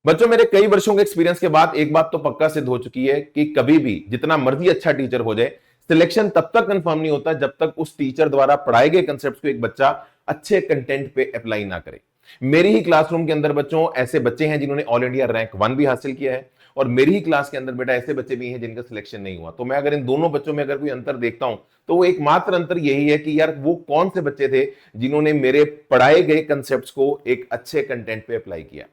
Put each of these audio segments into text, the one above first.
बच्चों, मेरे कई वर्षों के एक्सपीरियंस के बाद एक बात तो पक्का सिद्ध हो चुकी है कि कभी भी जितना मर्जी अच्छा टीचर हो जाए, सिलेक्शन तब तक कंफर्म नहीं होता जब तक उस टीचर द्वारा पढ़ाए गए कंसेप्ट को एक बच्चा अच्छे कंटेंट पे अप्लाई ना करे। मेरी ही क्लासरूम के अंदर बच्चों ऐसे बच्चे हैं जिन्होंने ऑल इंडिया रैंक 1 भी हासिल किया है, और मेरी ही क्लास के अंदर बेटा ऐसे बच्चे भी हैं जिनका सिलेक्शन नहीं हुआ। तो मैं अगर इन दोनों बच्चों में अगर कोई अंतर देखता हूं तो वो एकमात्र अंतर यही है कि यार वो कौन से बच्चे थे जिन्होंने मेरे पढ़ाए गए कंसेप्ट को एक अच्छे कंटेंट पे अप्लाई किया।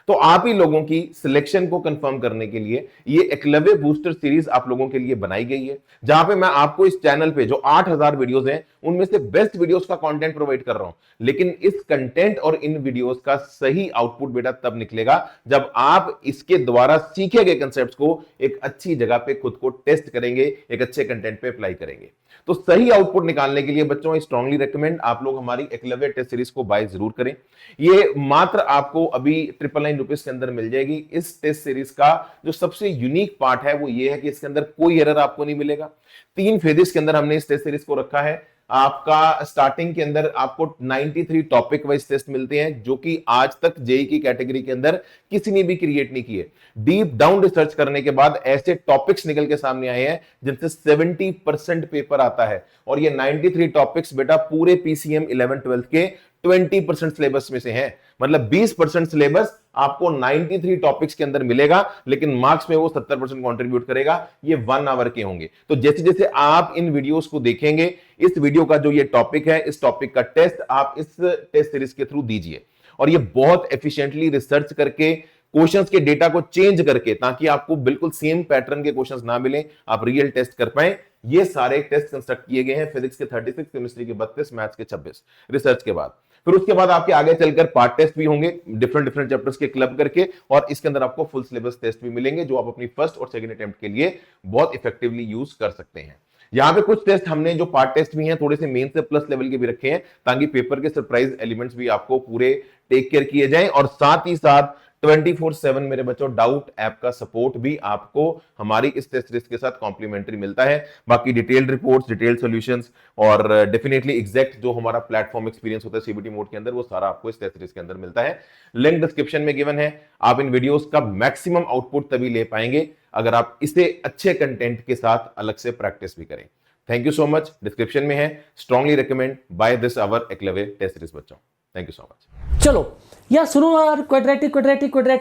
तो आप ही लोगों की सिलेक्शन को कंफर्म करने के लिए ये एकलव्य बूस्टर सीरीज आप लोगों के लिए बनाई गई है, जहां पे मैं आपको इस चैनल पे जो 8000 वीडियोस हैं उनमें से बेस्ट वीडियोस का कंटेंट प्रोवाइड कर रहा हूं। लेकिन इस कंटेंट और इन वीडियोस का सही आउटपुट बेटा तब निकलेगा जब आप इसके द्वारा सीखे गए कंसेप्ट्स को एक अच्छी जगह पे खुद को टेस्ट करेंगे, एक अच्छे कंटेंट पे अप्लाई करेंगे। तो सही आउटपुट निकालने के लिए बच्चों आई स्ट्रांगली रेकमेंड आप लोग हमारी एकलव्य टेस्ट सीरीज को बाय जरूर करें। ये मात्र आपको अभी 999 रुपीज के अंदर मिल जाएगी। इस टेस्ट सीरीज का जो सबसे यूनिक पार्ट है वो ये है कि इसके अंदर कोई एरर आपको नहीं मिलेगा। 3 फेजेस के अंदर हमने इस टेस्ट सीरीज को रखा है। आपका स्टार्टिंग के अंदर आपको 93 टॉपिक वाइज टेस्ट मिलते हैं जो कि आज तक जेई की कैटेगरी के अंदर किसी ने भी क्रिएट नहीं किए। डीप डाउन रिसर्च करने के बाद ऐसे टॉपिक्स निकल के सामने आए हैं जिनसे 70% पेपर आता है, और ये 93 टॉपिक्स बेटा पूरे पीसीएम 11 12 के 20% सिलेबस में से है। मतलब 20% सिलेबस आपको 93 टॉपिक्स के अंदर मिलेगा, लेकिन मार्क्स में वो 70% कंट्रीब्यूट करेगा। ये 1 आवर के होंगे। तो जैसे जैसे आप इन वीडियोस को देखेंगे, इस वीडियो का जो ये टॉपिक है, इस टॉपिक का टेस्ट आप इस टेस्ट सीरीज के थ्रू दीजिए, और ये बहुत एफिशिएंटली रिसर्च करके क्वेश्चंस के डेटा को चेंज करके, ताकि आपको बिल्कुल सेम पैटर्न के क्वेश्चंस ना मिले, आप रियल टेस्ट कर पाए। ये सारे टेस्ट कंस्ट्रक्ट किए गए हैं फिजिक्स के 36, केमिस्ट्री के 32, मैथ्स के 26 रिसर्च के बाद। फिर उसके बाद आपके आगे चलकर पार्ट टेस्ट भी होंगे डिफरेंट डिफरेंट चैप्टर्स के क्लब करके, और इसके अंदर आपको फुल सिलेबस टेस्ट भी मिलेंगे जो आप अपनी फर्स्ट और सेकंड अटेम्प्ट के लिए बहुत इफेक्टिवली यूज कर सकते हैं। यहां पे कुछ टेस्ट हमने जो पार्ट टेस्ट भी हैं थोड़े से मेन से प्लस लेवल के भी रखे हैं, ताकि पेपर के सरप्राइज एलिमेंट्स भी आपको पूरे टेक केयर किए जाएं। और साथ ही साथ 24/7 मेरे बच्चों डाउट ऐप का सपोर्ट भी आपको हमारी इस टेस्ट सीरीज के साथ कॉम्प्लीमेंट्री मिलता है। बाकी डिटेल्ड रिपोर्ट्स, डिटेल्ड सॉल्यूशंस और डेफिनेटली एग्जैक्ट जो हमारा प्लेटफॉर्म एक्सपीरियंस होता है सीबीटी मोड के अंदर, वो सारा आपको इस टेस्ट सीरीज के अंदर मिलता है। लिंक डिस्क्रिप्शन में गिवन है। आप इन वीडियोस का मैक्सिमम आउटपुट तभी ले पाएंगे अगर आप इसे अच्छे कंटेंट के साथ अलग से प्रैक्टिस भी करें। Thank you so much. Description में है। Strongly recommend by this our Eklavya test series बच्चों। Thank you so much. चलो यार सुनो यार, क्वाड्रेटिक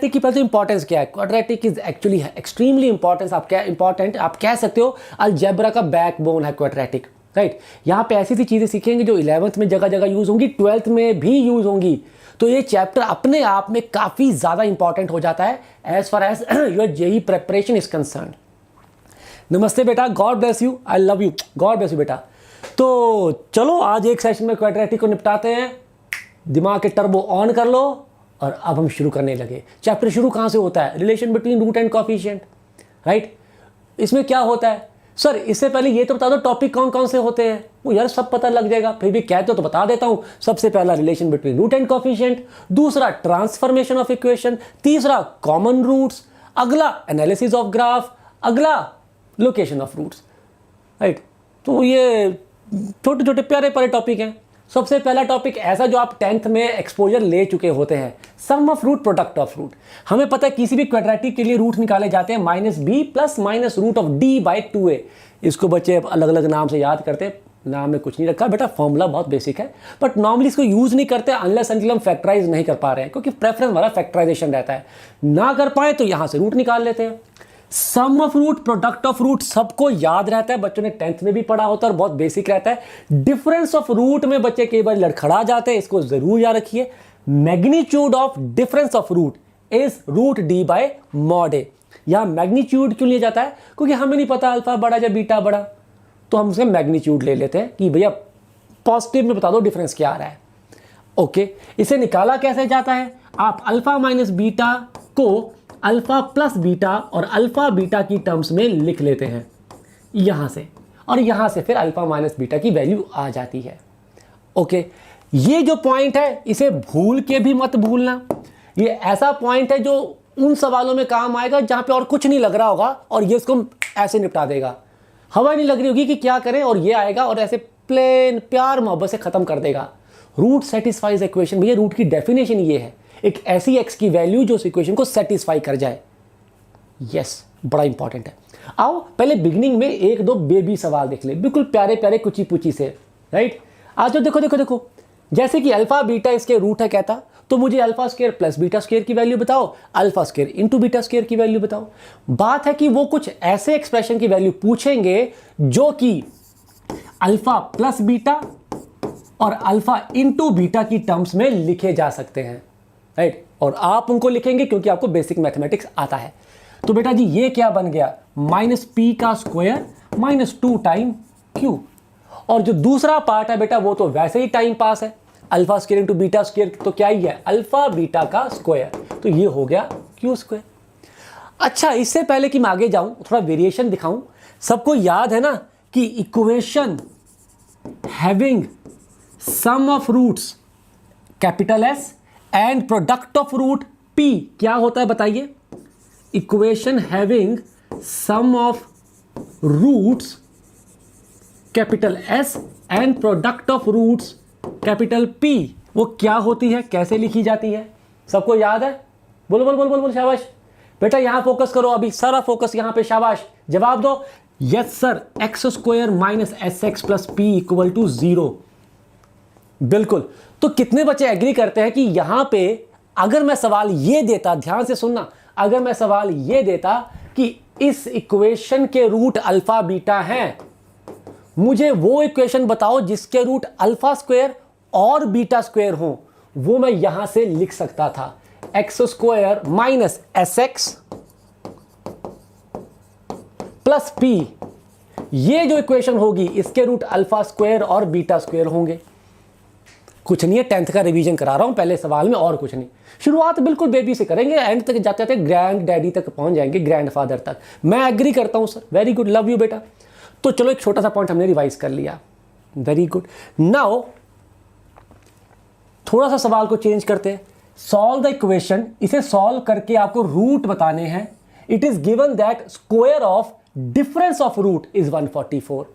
की पहले इंपॉर्टेंस क्या है। Quadratic is actually extremely important. आप कह सकते हो अलजेब्रा का बैकबोन है क्वाड्रेटिक, राइट। यहाँ पे ऐसी सी चीज़ें सीखेंगे जो 11th में जगह जगह यूज़ होंगी, 12th में भी यूज़ होंगी। तो ये चैप्टर अपने आप में काफ़ी ज़्यादा इंपॉर्टेंट हो जाता है as far as your JEE preparation is concern. नमस्ते बेटा, God bless you, I love you, God bless you बेटा। तो चलो आज एक सेशन में क्वाड्रेटिक को निपटाते हैं। दिमाग के टर्बो ऑन कर लो और अब हम शुरू करने लगे। चैप्टर शुरू कहाँ से होता है? Relation between root and coefficient, right. इसमें क्या होता है सर? इससे पहले ये तो बता दो टॉपिक कौन कौन से होते हैं। वो यार सब पता लग जाएगा, फिर भी कहते हो तो बता देता हूँ। सबसे पहला relation between root and coefficient, दूसरा ट्रांसफॉर्मेशन ऑफ इक्वेशन, तीसरा कॉमन रूट्स, अगला एनालिसिस ऑफ ग्राफ, अगला लोकेशन ऑफ रूट्स, राइट। तो ये छोटे छोटे प्यारे प्यारे टॉपिक हैं। सबसे पहला टॉपिक ऐसा जो आप 10th में एक्सपोजर ले चुके होते हैं, sum of root, product of root. हमें पता है किसी भी क्वाड्रेटिक के लिए रूट निकाले जाते हैं -b + -√d/2a। इसको बच्चे अलग अलग नाम से याद करते हैं, नाम में कुछ नहीं रखा बेटा, फॉर्मूला बहुत बेसिक है। बट नॉर्मली इसको यूज़ नहीं करते अनलेस अनटिल हम फैक्टराइज नहीं कर पा रहे हैं, क्योंकि प्रेफरेंस हमारा फैक्टराइजेशन रहता है। ना कर पाए तो यहाँ से रूट निकाल लेते हैं। Sum of root, product of root सबको याद रहता है, बच्चों ने 10th में भी पढ़ा होता है और बहुत बेसिक रहता है। डिफरेंस ऑफ रूट में बच्चे कई बार लड़खड़ा जाते हैं, इसको जरूर याद रखिए। Magnitude of difference of root is √d/mod a। यहां मैग्नीट्यूड क्यों लिया जाता है? क्योंकि हमें नहीं पता अल्फा बड़ा या बीटा बड़ा, तो हम उसका मैग्नीट्यूड ले लेते हैं कि भैया पॉजिटिव में बता दो डिफरेंस क्या आ रहा है। ओके, इसे निकाला कैसे जाता है? आप अल्फा माइनस बीटा को अल्फा प्लस बीटा और अल्फा बीटा की टर्म्स में लिख लेते हैं यहां से, और यहां से फिर अल्फा माइनस बीटा की वैल्यू आ जाती है। ओके, ये जो पॉइंट है इसे भूल के भी मत भूलना। ये ऐसा पॉइंट है जो उन सवालों में काम आएगा जहां पे और कुछ नहीं लग रहा होगा और ये इसको ऐसे निपटा देगा। हवा नहीं लग रही होगी कि क्या करें, और ये आएगा और ऐसे प्लेन प्यार मोहब्बत से खत्म कर देगा। रूट सेटिस्फाइज इक्वेशन, भैया रूट की डेफिनेशन ये है। एक ऐसी एक्स की वैल्यू जो उस इक्वेशन को सेटिस्फाई कर जाए। यस, बड़ा इंपॉर्टेंट है। आओ पहले बिगिनिंग में एक दो बेबी सवाल देख ले, बिल्कुल प्यारे प्यारे कुची पुची से, राइट। आज तो देखो देखो देखो, जैसे कि अल्फा बीटा इसके रूट है कहता, तो मुझे alpha square plus beta square की वैल्यू बताओ, alpha square into beta square की वैल्यू बताओ। बात है कि वो कुछ ऐसे एक्सप्रेशन की वैल्यू पूछेंगे जो कि अल्फा प्लस बीटा और अल्फा इंटू बीटा की टर्म्स में लिखे जा सकते हैं, राइट। और आप उनको लिखेंगे क्योंकि आपको बेसिक मैथमेटिक्स आता है। तो बेटा जी ये क्या बन गया, माइनस पी का स्क्वायर माइनस 2 टाइम क्यू। और जो दूसरा पार्ट है बेटा वो तो वैसे ही टाइम पास है, alpha square into beta square तो क्या ही है, अल्फा बीटा का स्क्वायर, तो ये हो गया क्यू स्क्वायर। अच्छा, इससे पहले कि मैं आगे जाऊं थोड़ा वेरिएशन दिखाऊं। सबको याद है ना कि equation having sum of roots capital S and product of root P क्या होता है बताइए। Equation having sum of roots capital S and product of roots capital P वो क्या होती है, कैसे लिखी जाती है, सबको याद है? बोलो बोलो बोलो बोलो बोलो, शाबाश बेटा, यहां फोकस करो, अभी सारा फोकस यहां पे, शाबाश, जवाब दो। Yes sir, X square minus S X plus P equal to 0। बिल्कुल। तो कितने बच्चे एग्री करते हैं कि यहां पे अगर मैं सवाल ये देता, ध्यान से सुनना, अगर मैं सवाल ये देता कि इस इक्वेशन के रूट अल्फा बीटा हैं, मुझे वो इक्वेशन बताओ जिसके रूट अल्फा स्क्वायर और बीटा स्क्वायर हो, वो मैं यहां से लिख सकता था, x square minus S X plus P. ये जो इक्वेशन होगी इसके रूट अल्फा स्क्वायर और बीटा स्क्वायर होंगे। कुछ नहीं है, 10th का रिवीजन करा रहा हूं पहले सवाल में, और कुछ नहीं। शुरुआत बिल्कुल बेबी से करेंगे, एंड तक जाते जाते ग्रैंड डैडी तक पहुंच जाएंगे, ग्रैंड फादर तक। मैं एग्री करता हूं sir, very good, love you बेटा। तो चलो एक छोटा सा पॉइंट हमने रिवाइज कर लिया, वेरी गुड। नाउ थोड़ा सा सवाल को चेंज करते हैं, सॉल्व द इक्वेशन। इसे सॉल्व करके आपको रूट बताने हैं। It is given that square of difference of root is 144।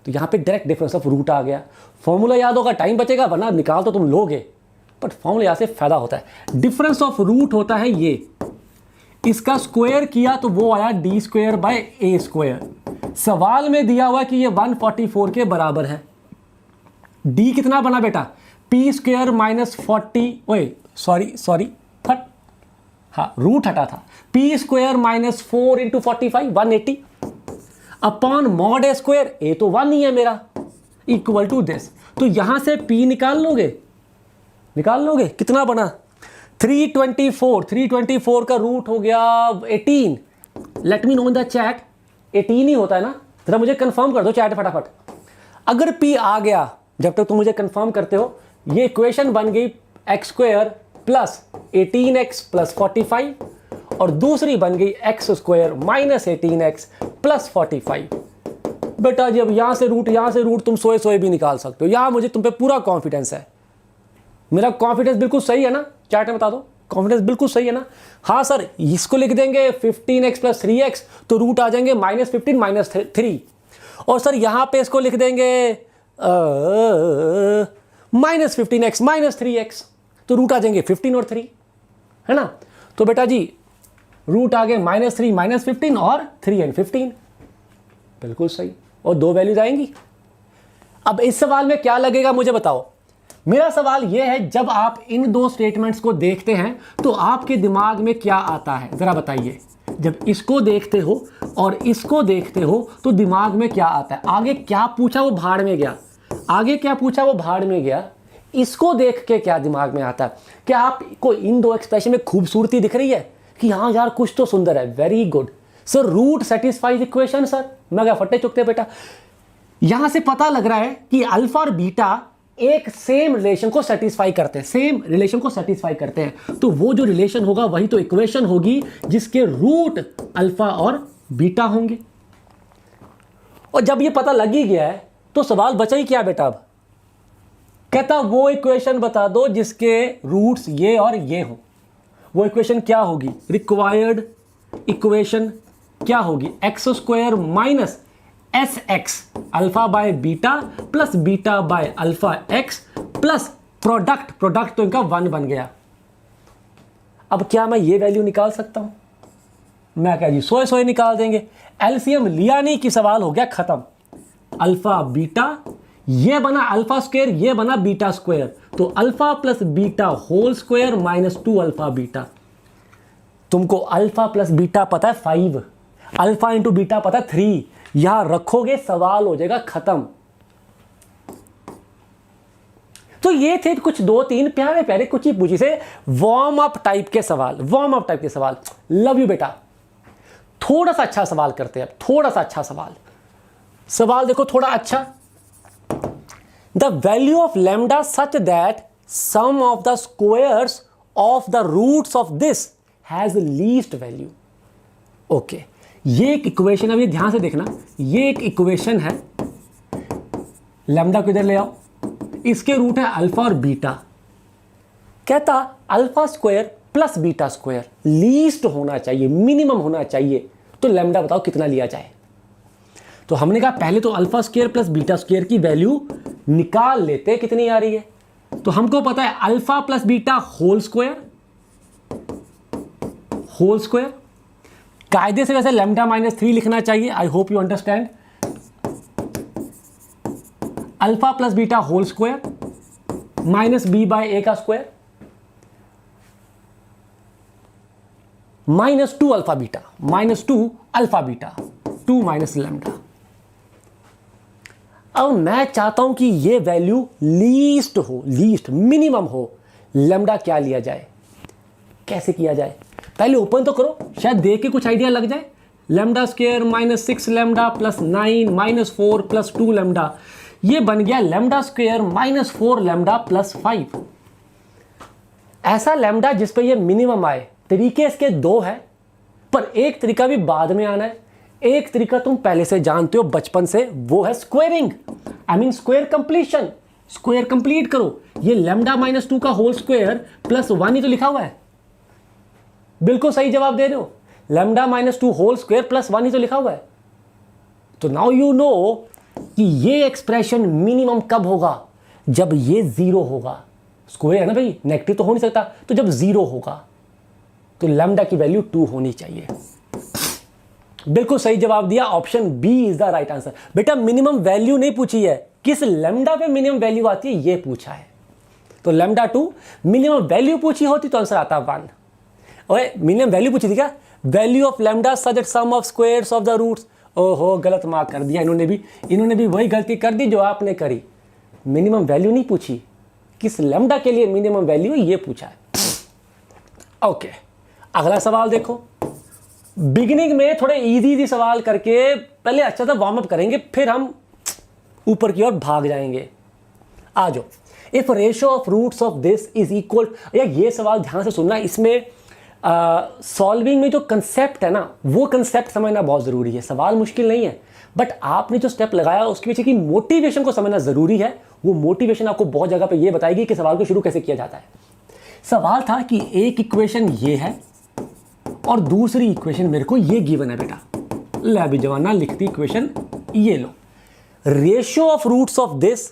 तो यहां पे डायरेक्ट डिफरेंस ऑफ रूट आ गया। फॉर्मूला याद होगा, टाइम बचेगा, वरना निकाल तो तुम लोगे, बट फॉर्मूला यहां से फायदा होता है। डिफरेंस ऑफ रूट होता है ये, इसका स्क्वायर किया तो वो आया D square by A square. सवाल में दिया हुआ कि ये 144 के बराबर है। डी कितना बना बेटा, पी स्क्वायर माइनस 40, ओए सॉरी फट, हाँ रूट हटा था, P square minus 4 into 45 180 upon mod A square, A तो 1 ही है मेरा, इक्वल टू दिस। तो यहां से पी निकाल लोगे कितना बना 324 का रूट हो गया 18। Let me know in the chat, 18 ही होता है ना, जरा मुझे कंफर्म कर दो चैट फटाफट। अगर पी आ गया, जब तक तुम मुझे कंफर्म करते हो, ये इक्वेशन बन गई x square plus 18x plus 45, और दूसरी बन गई x square minus 18x plus 45। बेटा जी अब यहां से रूट तुम सोए भी निकाल सकते हो। यहां मुझे तुम पे पूरा कॉन्फिडेंस है, मेरा कॉन्फिडेंस बिल्कुल सही है ना, चैट में बता दो, कॉन्फिडेंस बिल्कुल सही है ना। हाँ सर, इसको लिख देंगे 15x प्लस 3x, तो रूट आ जाएंगे माइनस 15 माइनस 3। और सर यहां पे इसको लिख देंगे माइनस 15x माइनस 3x, तो रूट आ जाएंगे 15 और 3, है ना। तो बेटा जी रूट आ गए माइनस 3 माइनस 15 और 3 एंड 15, बिल्कुल सही, और 2 वैल्यूज आएंगी। अब इस सवाल में क्या लगेगा मुझे बताओ। मेरा सवाल यह है, जब आप इन 2 स्टेटमेंट्स को देखते हैं तो आपके दिमाग में क्या आता है, जरा बताइए। जब इसको देखते हो और इसको देखते हो तो दिमाग में क्या आता है। आगे क्या पूछा वो भाड़ में गया, इसको देख के क्या दिमाग में आता है। क्या आपको इन 2 एक्सप्रेशन में खूबसूरती दिख रही है कि हाँ यार कुछ तो सुंदर है, very good sir, root satisfies equation. Sir मैं क्या फट्टे चुकते बेटा, यहां से पता लग रहा है कि अल्फा और बीटा एक सेम रिलेशन को सेटिस्फाई करते हैं, तो वो जो रिलेशन होगा वही तो इक्वेशन होगी जिसके रूट अल्फा और बीटा होंगे। और जब ये पता लग ही गया है तो सवाल बचा ही क्या बेटा। अब कहता वो इक्वेशन बता दो जिसके रूट्स ये और ये हो। वो इक्वेशन क्या होगी, रिक्वायर्ड इक्वेशन क्या होगी, x square minus S x alpha by beta plus beta by alpha x plus product तो इनका 1 बन गया। अब क्या मैं ये वैल्यू निकाल सकता हूँ? मैं क्या जी, सोए सोए निकाल देंगे। एलसीएम लिया नहीं कि सवाल हो गया खत्म। अल्फा बीटा, ये बना अल्फा स्क्वायर, ये बना बीटा स्क्वायर, तो alpha plus beta whole square minus 2 alpha beta. तुमको अल्फा प्लस बीटा पता है 5, अल्फा इंटू बीटा पता है 3, यहां रखोगे सवाल हो जाएगा खत्म। तो ये थे कुछ 2-3 प्यारे प्यारे कुछ ही पूछी से वार्म अप टाइप के सवाल, वार्म अप टाइप के सवाल। लव यू बेटा। थोड़ा सा अच्छा सवाल करते हैं, थोड़ा सा अच्छा सवाल देखो थोड़ा अच्छा। The value of lambda such that sum of the squares of the roots of this has least value. Okay, ये एक इक्वेशन, अब ये ध्यान से देखना, ये एक इक्वेशन है। लैम्डा को इधर ले आओ, इसके रूट है अल्फा और बीटा। कहता alpha square plus beta square least होना चाहिए, मिनिमम होना चाहिए। तो लैम्डा बताओ कितना लिया जाए? तो हमने कहा पहले तो alpha square plus beta square की वैल्यू निकाल लेते, कितनी आ रही है। तो हमको पता है alpha plus beta whole square, कायदे से वैसे लैम्डा -3 लिखना चाहिए। I hope you understand. Alpha plus beta whole square minus b/a का square -2 alpha beta, -2 alpha beta, 2 minus lambda. अब मैं चाहता हूं कि ये वैल्यू लीस्ट हो, लीस्ट मिनिमम हो। लैम्डा क्या लिया जाए, कैसे किया जाए? पहले ओपन तो करो, शायद देख के कुछ आइडिया लग जाए। Lambda square -6 lambda plus 9 -4 plus 2 lambda, ये बन गया लैम्डा स्क्वायर -4 लैम्डा प्लस 5। ऐसा लैम्डा जिस पे ये मिनिमम आए। तरीके इसके 2 है, पर एक तरीका भी बाद में आना है। एक तरीका तुम पहले से जानते हो बचपन से, वो है squaring, I mean square completion. Square complete करो। ये लैम्डा -2 का होल स्क्वायर प्लस 1 ही तो लिखा हुआ है। बिल्कुल सही जवाब दे रहे हो। लैम्डा -2 होल स्क्वायर प्लस 1 ही तो लिखा हुआ है। तो नाउ यू नो कि ये एक्सप्रेशन मिनिमम कब होगा, जब ये 0 होगा। स्क्वायर है ना भाई, नेगेटिव तो हो नहीं सकता। तो जब 0 होगा तो लैम्डा की वैल्यू 2 होनी चाहिए। बिल्कुल सही जवाब दिया, option B is the right answer. बेटा मिनिमम वैल्यू नहीं पूछी है, किस लैम्डा पे मिनिमम वैल्यू आती है ये पूछा है। तो लैम्डा 2 मिनिमम वैल्यू पूछी होती तो आंसर आता 1। ओए मिनिमम वैल्यू पूछी थी क्या? Value of lambda such that sum of squares of the roots. ओहो, गलत मार्क कर दिया इन्होंने भी वही गलती कर दी जो आपने करी। मिनिमम वैल्यू नहीं पूछी, किस लैम्डा के लिए मिनिमम वैल्यू ये पूछा है। ओके, अगला सवाल देखो। बिगिनिंग में थोड़े इजी सवाल करके पहले अच्छा सा वार्म अप करेंगे, फिर हम ऊपर की ओर भाग जाएंगे। आ जाओ। If ratio of roots of this is equal, ये सवाल ध्यान से सुनना। इसमें सॉल्विंग में जो कंसेप्ट है ना, वो कंसेप्ट समझना बहुत ज़रूरी है। सवाल मुश्किल नहीं है, बट आपने जो स्टेप लगाया उसके पीछे की मोटिवेशन को समझना ज़रूरी है। वो मोटिवेशन आपको बहुत जगह पे ये बताएगी कि सवाल को शुरू कैसे किया जाता है। सवाल था कि एक इक्वेशन ये है और दूसरी इक्वेशन मेरे को ये गिवन है। बेटा ले अभी जवाना लिखती इक्वेशन ये लो। Ratio of roots of this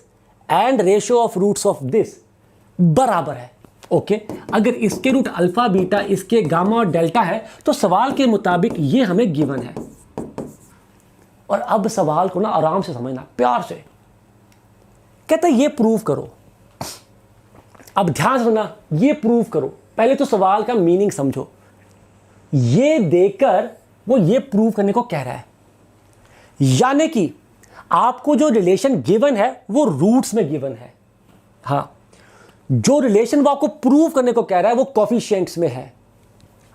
and ratio of roots of this बराबर है। ओके, अगर इसके रूट अल्फा बीटा, इसके गामा और डेल्टा है, तो सवाल के मुताबिक ये हमें गिवन है। और अब सवाल को ना आराम से समझना, प्यार से। कहता है ये प्रूव करो। अब ध्यान से सुनना, ये प्रूव करो। पहले तो सवाल का मीनिंग समझो। ये देकर वो ये प्रूव करने को कह रहा है, यानी कि आपको जो रिलेशन गिवन है वो रूट्स में गिवन है। हाँ, जो रिलेशन वो आपको प्रूव करने को कह रहा है वो कोफिशिएंट्स में है।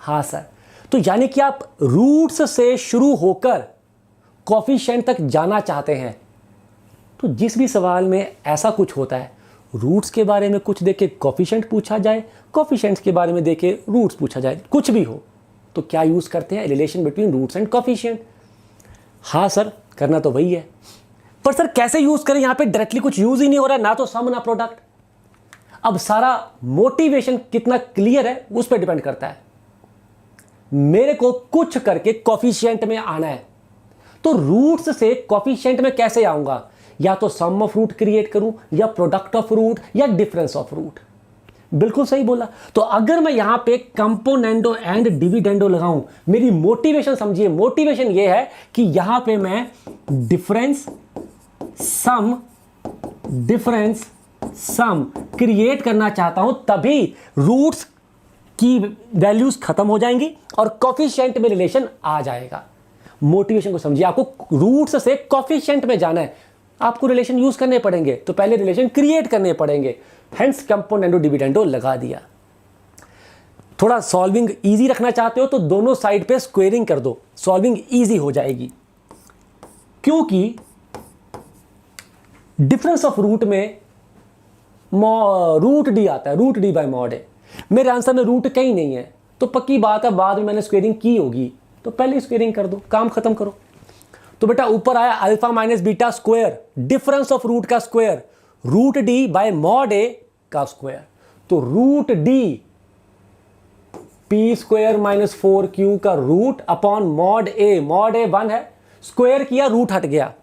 हाँ सर, तो यानी कि आप रूट्स से शुरू होकर कोफिशिएंट तक जाना चाहते हैं। तो जिस भी सवाल में ऐसा कुछ होता है, रूट्स के बारे में कुछ देके कोफिशिएंट पूछा जाए, कोफिशिएंट्स के बारे में देके रूट्स पूछा जाए, कुछ भी हो, तो क्या यूज करते हैं? Relation between roots and coefficient. हाँ सर, करना तो वही है, पर सर कैसे यूज करें? यहां पे डायरेक्टली कुछ यूज ही नहीं हो रहा है, ना तो सम ना प्रोडक्ट। अब सारा मोटिवेशन कितना क्लियर है उस पर डिपेंड करता है। मेरे को कुछ करके कोफिशिएंट में आना है, तो रूट्स से कोफिशिएंट में कैसे आऊंगा? या तो सम ऑफ रूट क्रिएट करूं, या प्रोडक्ट ऑफ रूट, या डिफरेंस ऑफ रूट। बिल्कुल सही बोला। तो अगर मैं यहां पे कंपोनेंडो एंड डिविडेंडो लगाऊं, मेरी मोटिवेशन समझिए, मोटिवेशन ये है कि यहां पे मैं डिफरेंस सम क्रिएट करना चाहता हूं, तभी रूट्स की वैल्यूज खत्म हो जाएंगी और कोफिशिएंट में रिलेशन आ जाएगा। मोटिवेशन को समझिए, आपको रूट्स से कोफिशिएंट में जाना है, आपको रिलेशन यूज करने पड़ेंगे, तो पहले रिलेशन क्रिएट करने पड़ेंगे, हेंस कंपोनेंडो डिविडेंडो लगा दिया। थोड़ा सॉल्विंग इजी रखना चाहते हो तो दोनों साइड पे स्क्वेयरिंग कर दो, सॉल्विंग इजी हो जाएगी। क्योंकि डिफरेंस ऑफ रूट में रूट डी आता है, रूट डी बाय मॉड है। मेरे आंसर में रूट कहीं नहीं है, तो पक्की बात है बाद में मैंने स्क्वेयरिंग की होगी, तो पहले स्क्वेयरिंग कर दो, काम खत्म करो। तो बेटा ऊपर आया alpha minus beta square, difference of root का square, root D by mod A का स्क्वायर। तो root D P square minus 4q का रूट अपॉन मॉड ए 1 है, स्क्वायर किया रूट हट गया,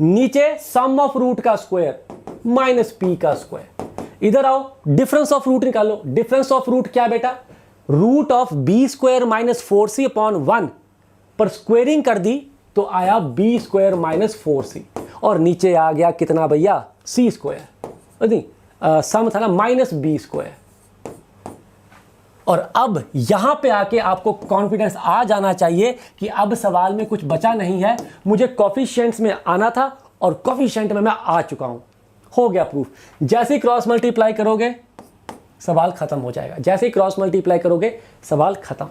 नीचे सम ऑफ रूट का स्क्वायर माइनस पी का स्क्वायर। इधर आओ डिफरेंस ऑफ रूट निकालो। डिफरेंस ऑफ रूट क्या बेटा, root of B square minus 4c upon 1 पर स्क्वेयरिंग कर दी तो आया बी स्क्वायर माइनस 4c और नीचे आ गया कितना भैया, सी स्क्वायर, नहीं सम था ना माइनस बी स्क्वायर। और अब यहां पे आके आपको कॉन्फिडेंस आ जाना चाहिए कि अब सवाल में कुछ बचा नहीं है, मुझे कोफिशिएंट्स में आना था और कोफिशिएंट में मैं आ चुका हूं, हो गया प्रूफ। जैसे ही क्रॉस मल्टीप्लाई करोगे सवाल खत्म हो जाएगा, जैसे ही क्रॉस मल्टीप्लाई करोगे सवाल खत्म।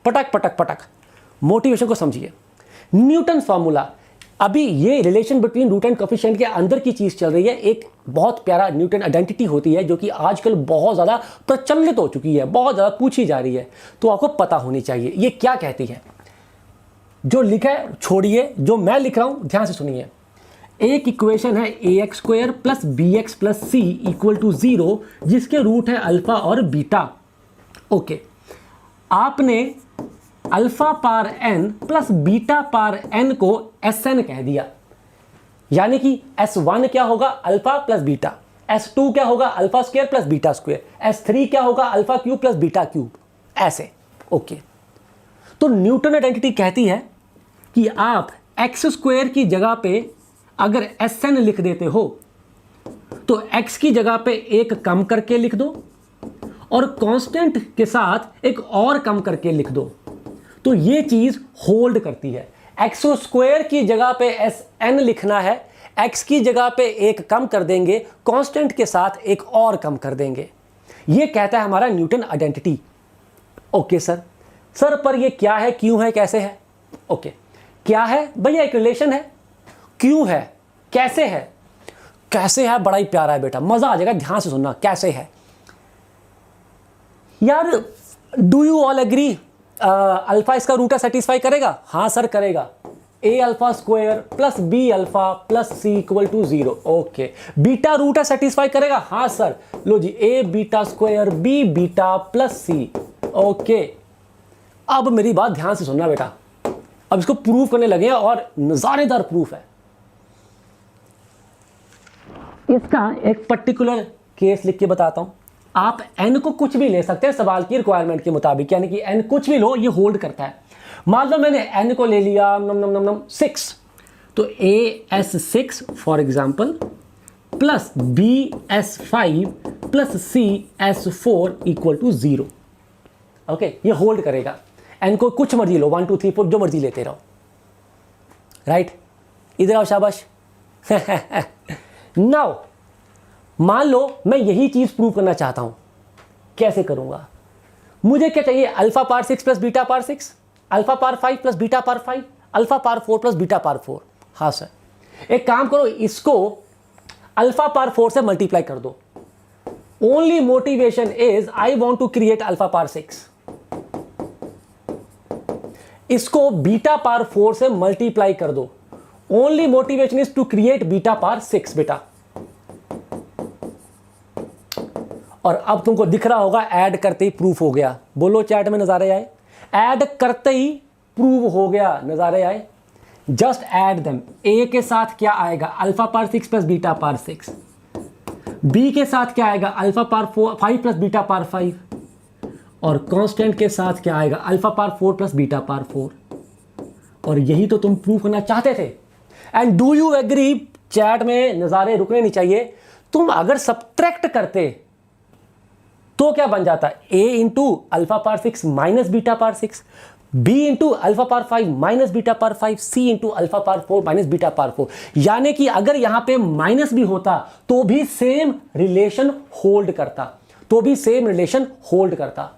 पटक पटक पटक। मोटिवेशन को समझिए, न्यूटन फॉर्मूला, अभी ये relation between root and coefficient के अंदर की चीज चल रही है, एक बहुत प्यारा न्यूटन आइडेंटिटी होती है जो कि आजकल बहुत ज्यादा प्रचलित हो चुकी है, बहुत ज्यादा पूछी जा रही है, तो आपको पता होनी चाहिए ये क्या कहती है। जो लिखा है छोड़िए, जो मैं लिख रहा हूं ध्यान से सुनिए। एक इक्वेशन है ax square plus B X plus C equal to 0, जिसके रूट है अल्फा और बीटा। ओके, आपने alpha power n plus beta power n को Sn कह दिया, यानी कि S1 क्या होगा, अल्फा प्लस बीटा, S2 क्या होगा, alpha square plus beta square, S3 क्या होगा, alpha cube plus beta cube, ऐसे। ओके, तो न्यूटन आइडेंटिटी कहती है कि आप एक्स स्क्वायर की जगह पे अगर Sn लिख देते हो तो x की जगह पे एक कम करके लिख दो और कांस्टेंट के साथ एक और कम करके लिख दो, तो ये चीज होल्ड करती है। एक्स स्क्वायर की जगह पे Sn लिखना है, x की जगह पे एक कम कर देंगे, कांस्टेंट के साथ एक और कम कर देंगे, ये कहता है हमारा न्यूटन आइडेंटिटी। ओके सर पर ये क्या है, क्यों है, कैसे है? ओके, क्या है भैया, एक रिलेशन है, क्यों है, कैसे है? कैसे है बड़ा ही प्यारा है बेटा, मजा आ जाएगा, ध्यान से सुनना। कैसे है यार, do you all agree alpha इसका रूट सेटिस्फाई करेगा? हाँ सर करेगा। A alpha square plus B alpha plus C equal to 0। Okay, beta root satisfy करेगा? हाँ सर। लो जी, A beta square B beta plus C. Okay, अब मेरी बात ध्यान से सुनना बेटा, अब इसको प्रूव करने लगे हैं और नजारेदार प्रूफ है। इसका एक पर्टिकुलर केस लिख के बताता हूं। आप n को कुछ भी ले सकते हैं सवाल की रिक्वायरमेंट के मुताबिक, यानी कि n कुछ भी लो, ये होल्ड करता है। मान लो मैंने n को ले लिया 6, तो AS6 for example plus BS5 plus CS4 equal to 0। Okay, ये होल्ड करेगा। n को कुछ मर्जी लो, 1 2 3 4 जो मर्जी लेते रहो, राइट? इधर आओ, शाबाश। नाउ मान लो मैं यही चीज प्रूव करना चाहता हूं, कैसे करूंगा? मुझे क्या चाहिए, alpha power 6 plus beta power 6, alpha पार 5 प्लस बीटा पार 5, अल्फा पार 4 प्लस बीटा पार 4। हाँ सर, एक काम करो, इसको अल्फा पार 4 से मल्टीप्लाई कर दो। Only motivation is I want to create alpha power 6। इसको बीटा पार 4 से मल्टीप्लाई कर दो। Only motivation is to create beta power 6 बेटा। और अब तुमको दिख रहा होगा ऐड करते ही प्रूफ हो गया। बोलो चैट में, नजारे आए? ऐड करते ही प्रूव हो गया, नजारे आए? Just add them. ए के साथ क्या आएगा, alpha power 6 plus beta power 6। B के साथ क्या आएगा, alpha power 5 plus beta power 5, और कांस्टेंट के साथ क्या आएगा, alpha power 4 plus beta power 4। और यही तो तुम प्रूव करना चाहते थे। And do you agree, chat में नज़ारे रुकने नहीं चाहिए, तुम अगर सब्ट्रैक्ट करते तो क्या बन जाता, a into alpha power 6 minus beta power 6, b into alpha power 5 minus beta power 5, c into alpha power 4 minus beta power 4। यानी कि अगर यहां पे माइनस भी होता तो भी सेम रिलेशन होल्ड करता, तो भी सेम रिलेशन होल्ड करता।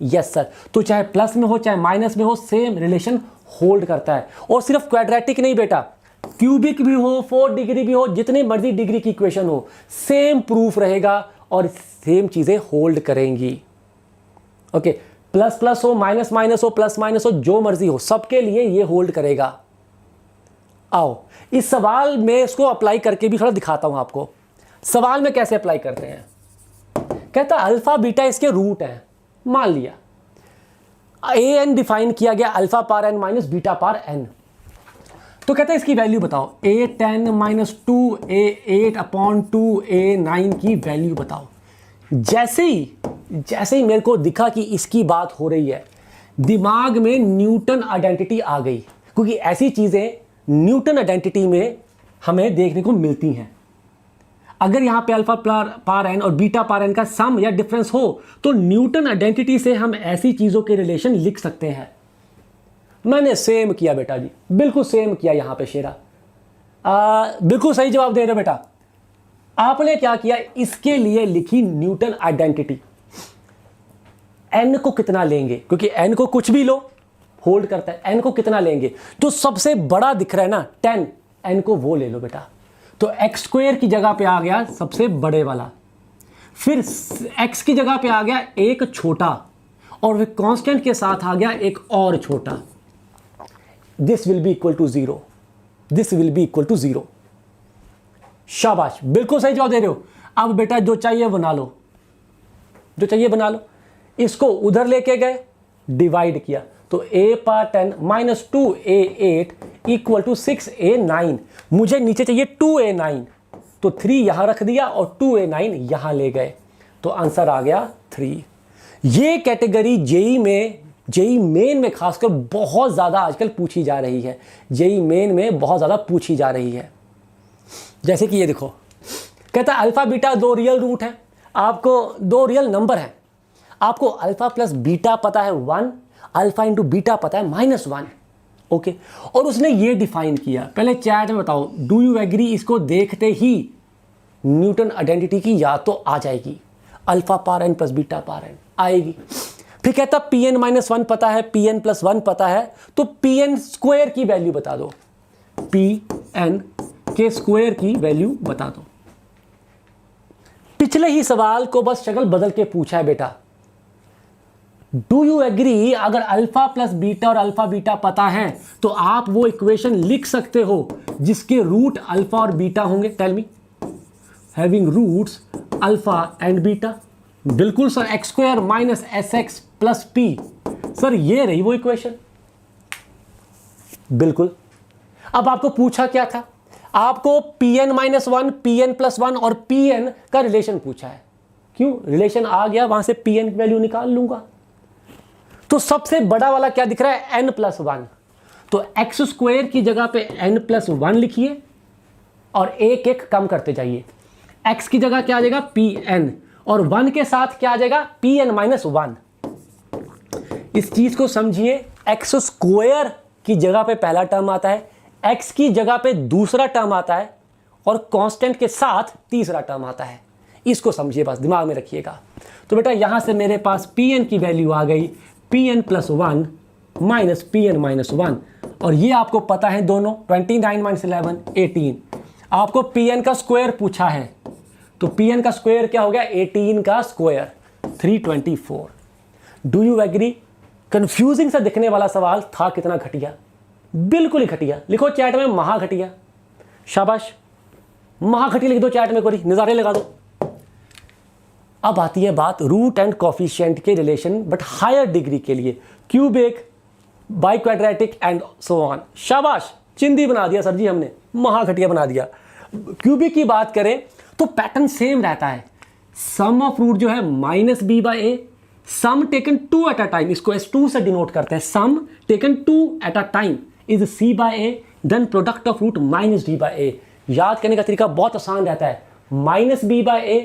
यस सर, तो चाहे प्लस में हो चाहे माइनस में हो, सेम रिलेशन होल्ड करता है। और सिर्फ क्वाड्रेटिक नहीं बेटा, क्यूबिक भी हो, 4 डिग्री भी हो, जितने मर्जी डिग्री की इक्वेशन हो, सेम प्रूफ रहेगा और सेम चीजें होल्ड करेंगी। ओके, प्लस प्लस हो, माइनस माइनस हो, प्लस माइनस हो, जो मर्जी हो, सबके लिए ये होल्ड करेगा। आओ इस सवाल में इसको अप्लाई करके भी थोड़ा दिखाता हूं आपको। सवाल में कैसे अप्लाई करते हैं, कहता अल्फा बीटा इसके रूट है, मान लिया ए एन डिफाइन किया गया alpha power N minus beta power N. तो कहता है इसकी वैल्यू बताओ, a10 minus 2 a8 upon 2 a9 की वैल्यू बताओ। जैसे ही मेरे को दिखा कि इसकी बात हो रही है, दिमाग में न्यूटन आइडेंटिटी आ गई, क्योंकि ऐसी चीजें न्यूटन आइडेंटिटी में हमें देखने को मिलती हैं। अगर यहां पे अल्फा पावर एन और बीटा पावर एन का सम या डिफरेंस हो तो न्यूटन आइडेंटिटी से हम ऐसी चीजों के रिलेशन लिख सकते हैं। मैंने सेम किया बेटा जी, बिल्कुल सेम किया यहां पे शेरा। बिल्कुल सही जवाब दे रहे हो बेटा। आपने क्या किया, इसके लिए लिखी न्यूटन आइडेंटिटी। एन को कितना लेंगे, क्योंकि एन को कुछ भी लो होल्ड करता है, एन को कितना लेंगे, जो सबसे बड़ा दिख रहा है ना 10, एन को वो ले लो बेटा। तो एक्स स्क्वायर की जगह पे आ गया सबसे बड़े वाला, फिर एक्स की जगह पे आ गया एक छोटा, और फिर कांस्टेंट के साथ आ गया एक और छोटा। This will be equal to 0, this will be equal to 0। शाबाश, बिल्कुल सही जवाब दे रहे हो। अब बेटा जो चाहिए बना लो, जो चाहिए बना लो। इसको उधर लेके गए, डिवाइड किया, तो a power 10 minus 2a8 equal to 6a9। मुझे नीचे चाहिए 2a9, तो 3 यहां रख दिया और 2a9 यहां ले गए, तो आंसर आ गया 3। ये कैटेगरी जेई मेन में खासकर बहुत ज़्यादा आजकल पूछी जा रही है, जेई मेन में बहुत ज़्यादा पूछी जा रही है। जैसे कि ये देखो, कहता है अल्फा बीटा 2 रियल रूट है, आपको 2 रियल नंबर है, आपको अल्फा प्लस बीटा पता है 1, अल्फा इंटू बीटा पता है -1। ओके, और उसने ये डिफाइन किया। पहले चैट में बताओ, डू यू एग्री, इसको देखते ही न्यूटन आइडेंटिटी की याद तो आ जाएगी, alpha power N plus beta power N आएगी। फिर कहता pn -1 पता है, pn + 1 पता है, तो pn स्क्वायर की वैल्यू बता दो, pn के स्क्वायर की वैल्यू बता दो। पिछले ही सवाल को बस शक्ल बदल के पूछा है बेटा। डू यू एग्री, अगर अल्फा प्लस बीटा और अल्फा बीटा पता है तो आप वो इक्वेशन लिख सकते हो जिसके रूट अल्फा और बीटा होंगे। Tell me, having roots alpha and beta. बिल्कुल sir, X square minus S X plus P. Sir ये रही वो इक्वेशन, बिल्कुल। अब आपको पूछा क्या था, आपको pn -1, pn + 1 और pn का रिलेशन पूछा है। क्यों, रिलेशन आ गया, वहां से pn की वैल्यू निकाल लूंगा। तो सबसे बड़ा वाला क्या दिख रहा है, n + 1, तो एक्स स्क्वायर की जगह पे n + 1 लिखिए और एक एक कम करते जाइए। x की जगह क्या आ जाएगा, pn, और 1 के साथ क्या आ जाएगा, pn -1। इस चीज को समझिए, एक्स स्क्वायर की जगह पे पहला टर्म आता है, x की जगह पे दूसरा टर्म आता है, और कांस्टेंट के साथ तीसरा टर्म आता है। इसको समझिए, बस दिमाग में रखिएगा। तो बेटा यहां से मेरे पास pn की वैल्यू आ गई, pn + 1 माइनस pn -1, और ये आपको पता है दोनों, 29 - 11 18। आपको pn का स्क्वायर पूछा है, तो pn का स्क्वायर क्या हो गया, 18 का square 324। Do you agree, confusing सा दिखने वाला सवाल था, कितना घटिया, बिल्कुल ही घटिया। लिखो चैट में महा घटिया, शाबाश, महा घटिया लिख दो चैट में, कोई नज़ारे लगा दो। अब आती है बात रूट एंड कॉफिशिएंट के रिलेशन, बट हायर डिग्री के लिए, cubic, by quadratic and so on. शाबाश, चिंदी बना दिया सर जी हमने, महा घटिया बना दिया। क्यूबिक की बात करें तो पैटर्न सेम रहता है। सम ऑफ रूट जो है minus B by A, sum taken two at a time, इसको S2 से डिनोट करते हैं, sum taken two at a time is C by A, then product of root minus D by A. याद करने का तरीका बहुत आसान रहता है, minus B by A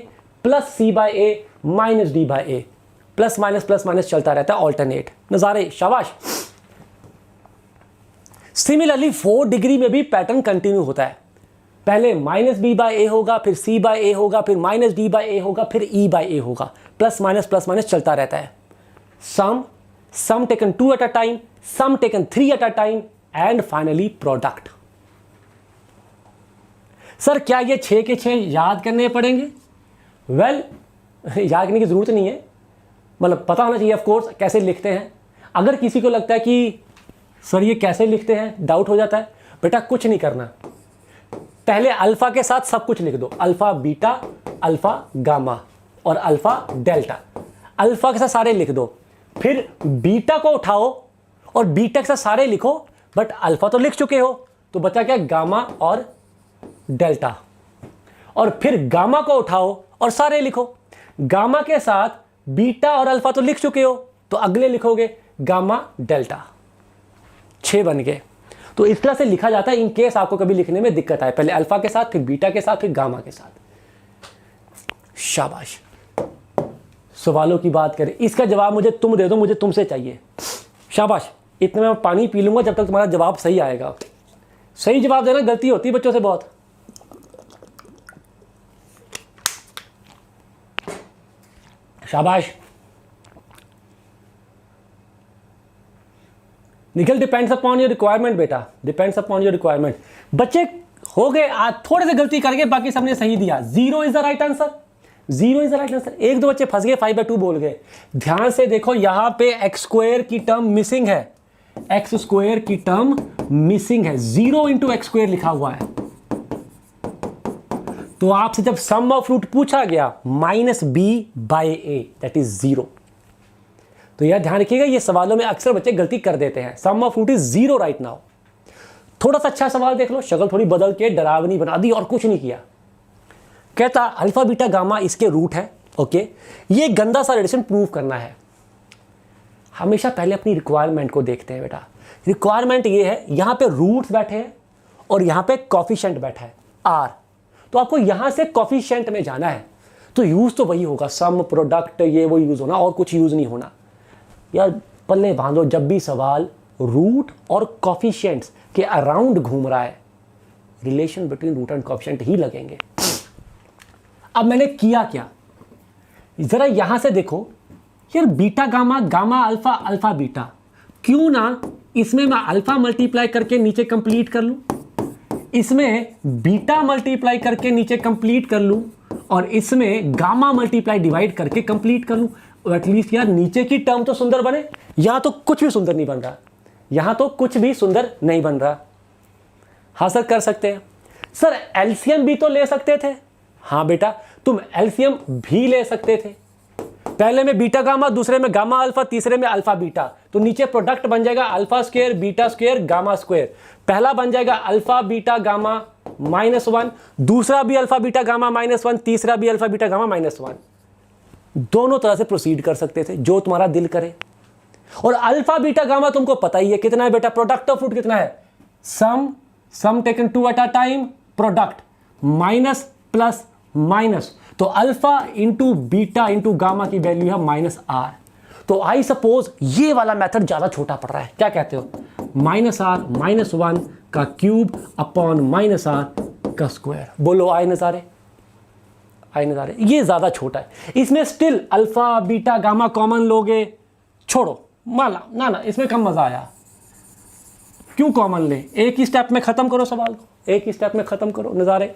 plus C by A minus D by A, plus minus चलता रहता है, ऑल्टरनेट। नजारे, शाबाश। सिमिलरली 4 डिग्री में भी पैटर्न कंटिन्यू होता है, पहले माइनस बी बाई ए होगा, फिर सी बाई ए होगा, फिर माइनस डी बाई ए होगा, फिर ई बाई ए होगा, प्लस माइनस चलता रहता है। Sum taken 2 at a time, sum taken 3 at a time, and finally product. Sir क्या ये 6 के 6 याद करने पड़ेंगे? वेल, याद करने की जरूरत नहीं है, मतलब पता होना चाहिए ऑफ कोर्स कैसे लिखते हैं। अगर किसी को लगता है कि सर ये कैसे लिखते हैं, डाउट हो जाता है, बेटा कुछ नहीं करना, पहले अल्फा के साथ सब कुछ लिख दो, अल्फा बीटा, अल्फा गामा और अल्फा डेल्टा, अल्फा के साथ सारे लिख दो, फिर बीटा को उठाओ और बीटा के साथ सारे लिखो, बट अल्फा तो लिख चुके हो, तो बचा क्या, गामा और डेल्टा, और फिर गामा को उठाओ और सारे लिखो, गामा के साथ बीटा और अल्फा तो लिख चुके हो, तो अगले लिखोगे गामा डेल्टा। 6 बन गए। तो इस तरह से लिखा जाता है इन केस आपको कभी लिखने में दिक्कत आए, पहले अल्फा के साथ, फिर बीटा के साथ, फिर गामा के साथ। शाबाश। सवालों की बात करें, इसका जवाब मुझे तुम दे दो, मुझे तुमसे चाहिए। शाबाश। इतने में पानी पी लूंगा जब तक तुम्हारा जवाब सही आएगा। सही जवाब देना गलती होती है बच्चों से बहुत। शाबाश। Nikhil, depends upon your requirement बेटा, डिपेंड्स अपॉन योर रिक्वायरमेंट। बच्चे हो गए, आज थोड़े से गलती करके, बाकी सबने सही दिया। 0 is the right answer, 0 is the right answer. 1-2 बच्चे फंस गए, 5/2 बोल गए। ध्यान से देखो, यहां पे एक्स स्क्वायर की टर्म मिसिंग है, एक्स स्क्वायर की टर्म मिसिंग है, 0 इंटू एक्स स्क्वायर लिखा हुआ है। तो आपसे जब सम ऑफ रूट पूछा गया minus B by a, that is 0। तो यह ध्यान रखिएगा, ये सवालों में अक्सर बच्चे गलती कर देते हैं। Sum of root is 0 right now. थोड़ा सा अच्छा सवाल देख लो, शक्ल थोड़ी बदल के डरावनी बना दी और कुछ नहीं किया। कहता अल्फा बीटा गामा इसके रूट है, ओके। ये गंदा सा रिलेशन प्रूव करना है। हमेशा पहले अपनी रिक्वायरमेंट को देखते हैं बेटा। रिक्वायरमेंट ये है, यहां पे रूट्स बैठे हैं और यहां पे कॉफिशिएंट बैठा है आर, तो आपको यहां से कॉफिशिएंट में जाना है। तो यूज तो वही होगा, सम, प्रोडक्ट, ये वो यूज होना, और कुछ यूज नहीं होना। यार पल्ले बांधो, जब भी सवाल रूट और कॉफिशिएंट्स के अराउंड घूम रहा है, relation between root and coefficient ही लगेंगे। अब मैंने किया क्या, जरा यहां से देखो यार, beta gamma, gamma alpha, alpha beta, क्यों ना इसमें मैं अल्फा मल्टीप्लाई करके नीचे कंप्लीट कर लूं, इसमें बीटा मल्टीप्लाई करके नीचे कंप्लीट कर लूं, और इसमें गामा मल्टीप्लाई डिवाइड करके कंप्लीट कर लूं। एटलीस्ट यार नीचे की टर्म तो सुंदर बने। यहां तो कुछ भी सुंदर नहीं बन रहा, यहां तो कुछ भी सुंदर नहीं बन रहा। हाँ सर कर सकते हैं। सर एलसीएम भी तो ले सकते थे। हाँ बेटा तुम एलसीएम भी ले सकते थे, पहले में बीटा गामा, दूसरे में गामा अल्फा, तीसरे में अल्फा बीटा। तो नीचे प्रोडक्ट बन जाएगा alpha square beta square gamma square. पहला बन जाएगा अल्फा बीटा गामा -1, दूसरा भी अल्फा बीटा गामा -1, तीसरा भी अल्फा बीटा गामा -1। दोनों तरह से प्रोसीड कर सकते थे, जो तुम्हारा दिल करे। और अल्फा बीटा गामा तुमको पता ही है कितना है बेटा, प्रोडक्ट ऑफ रूट कितना है, sum taken 2 at a time, product minus plus minus. तो alpha into beta into gamma की वैल्यू है -r। तो आई सपोज ये वाला मेथड ज्यादा छोटा पड़ रहा है, क्या कहते हो, -r -1 का क्यूब अपॉन -r का स्क्वायर। बोलो आए नजारे, आए नजारे। ये ज्यादा छोटा है, इसमें still alpha beta gamma common लोगे, छोड़ो माला ना ना, इसमें कम मजा आया। क्यों कॉमन ले, एक ही स्टेप में खत्म करो सवाल को, एक ही स्टेप में खत्म करो नजारे।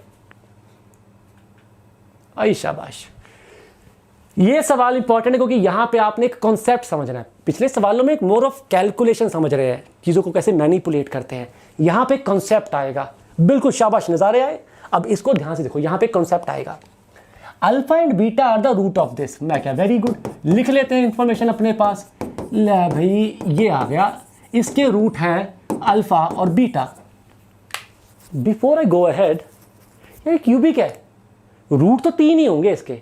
आई शाबाश। ये सवाल इंपॉर्टेंट है क्योंकि यहां पे आपने एक कॉन्सेप्ट समझना है। पिछले सवालों में एक मोर ऑफ कैलकुलेशन समझ रहे हैं, चीजों को कैसे मैनिपुलेट करते हैं। यहां पे कॉन्सेप्ट आएगा, बिल्कुल शाबाश, नजारे आए। अब इसको ध्यान से देखो, यहां पे कॉन्सेप्ट आएगा, alpha and beta are the root of this. मैं क्या, वेरी गुड, लिख लेते हैं इंफॉर्मेशन अपने पास। ले भाई ये आ गया, इसके रूट हैं अल्फा और beta. Before I go ahead, ये क्यूबिक है, रूट तो 3 ही होंगे इसके,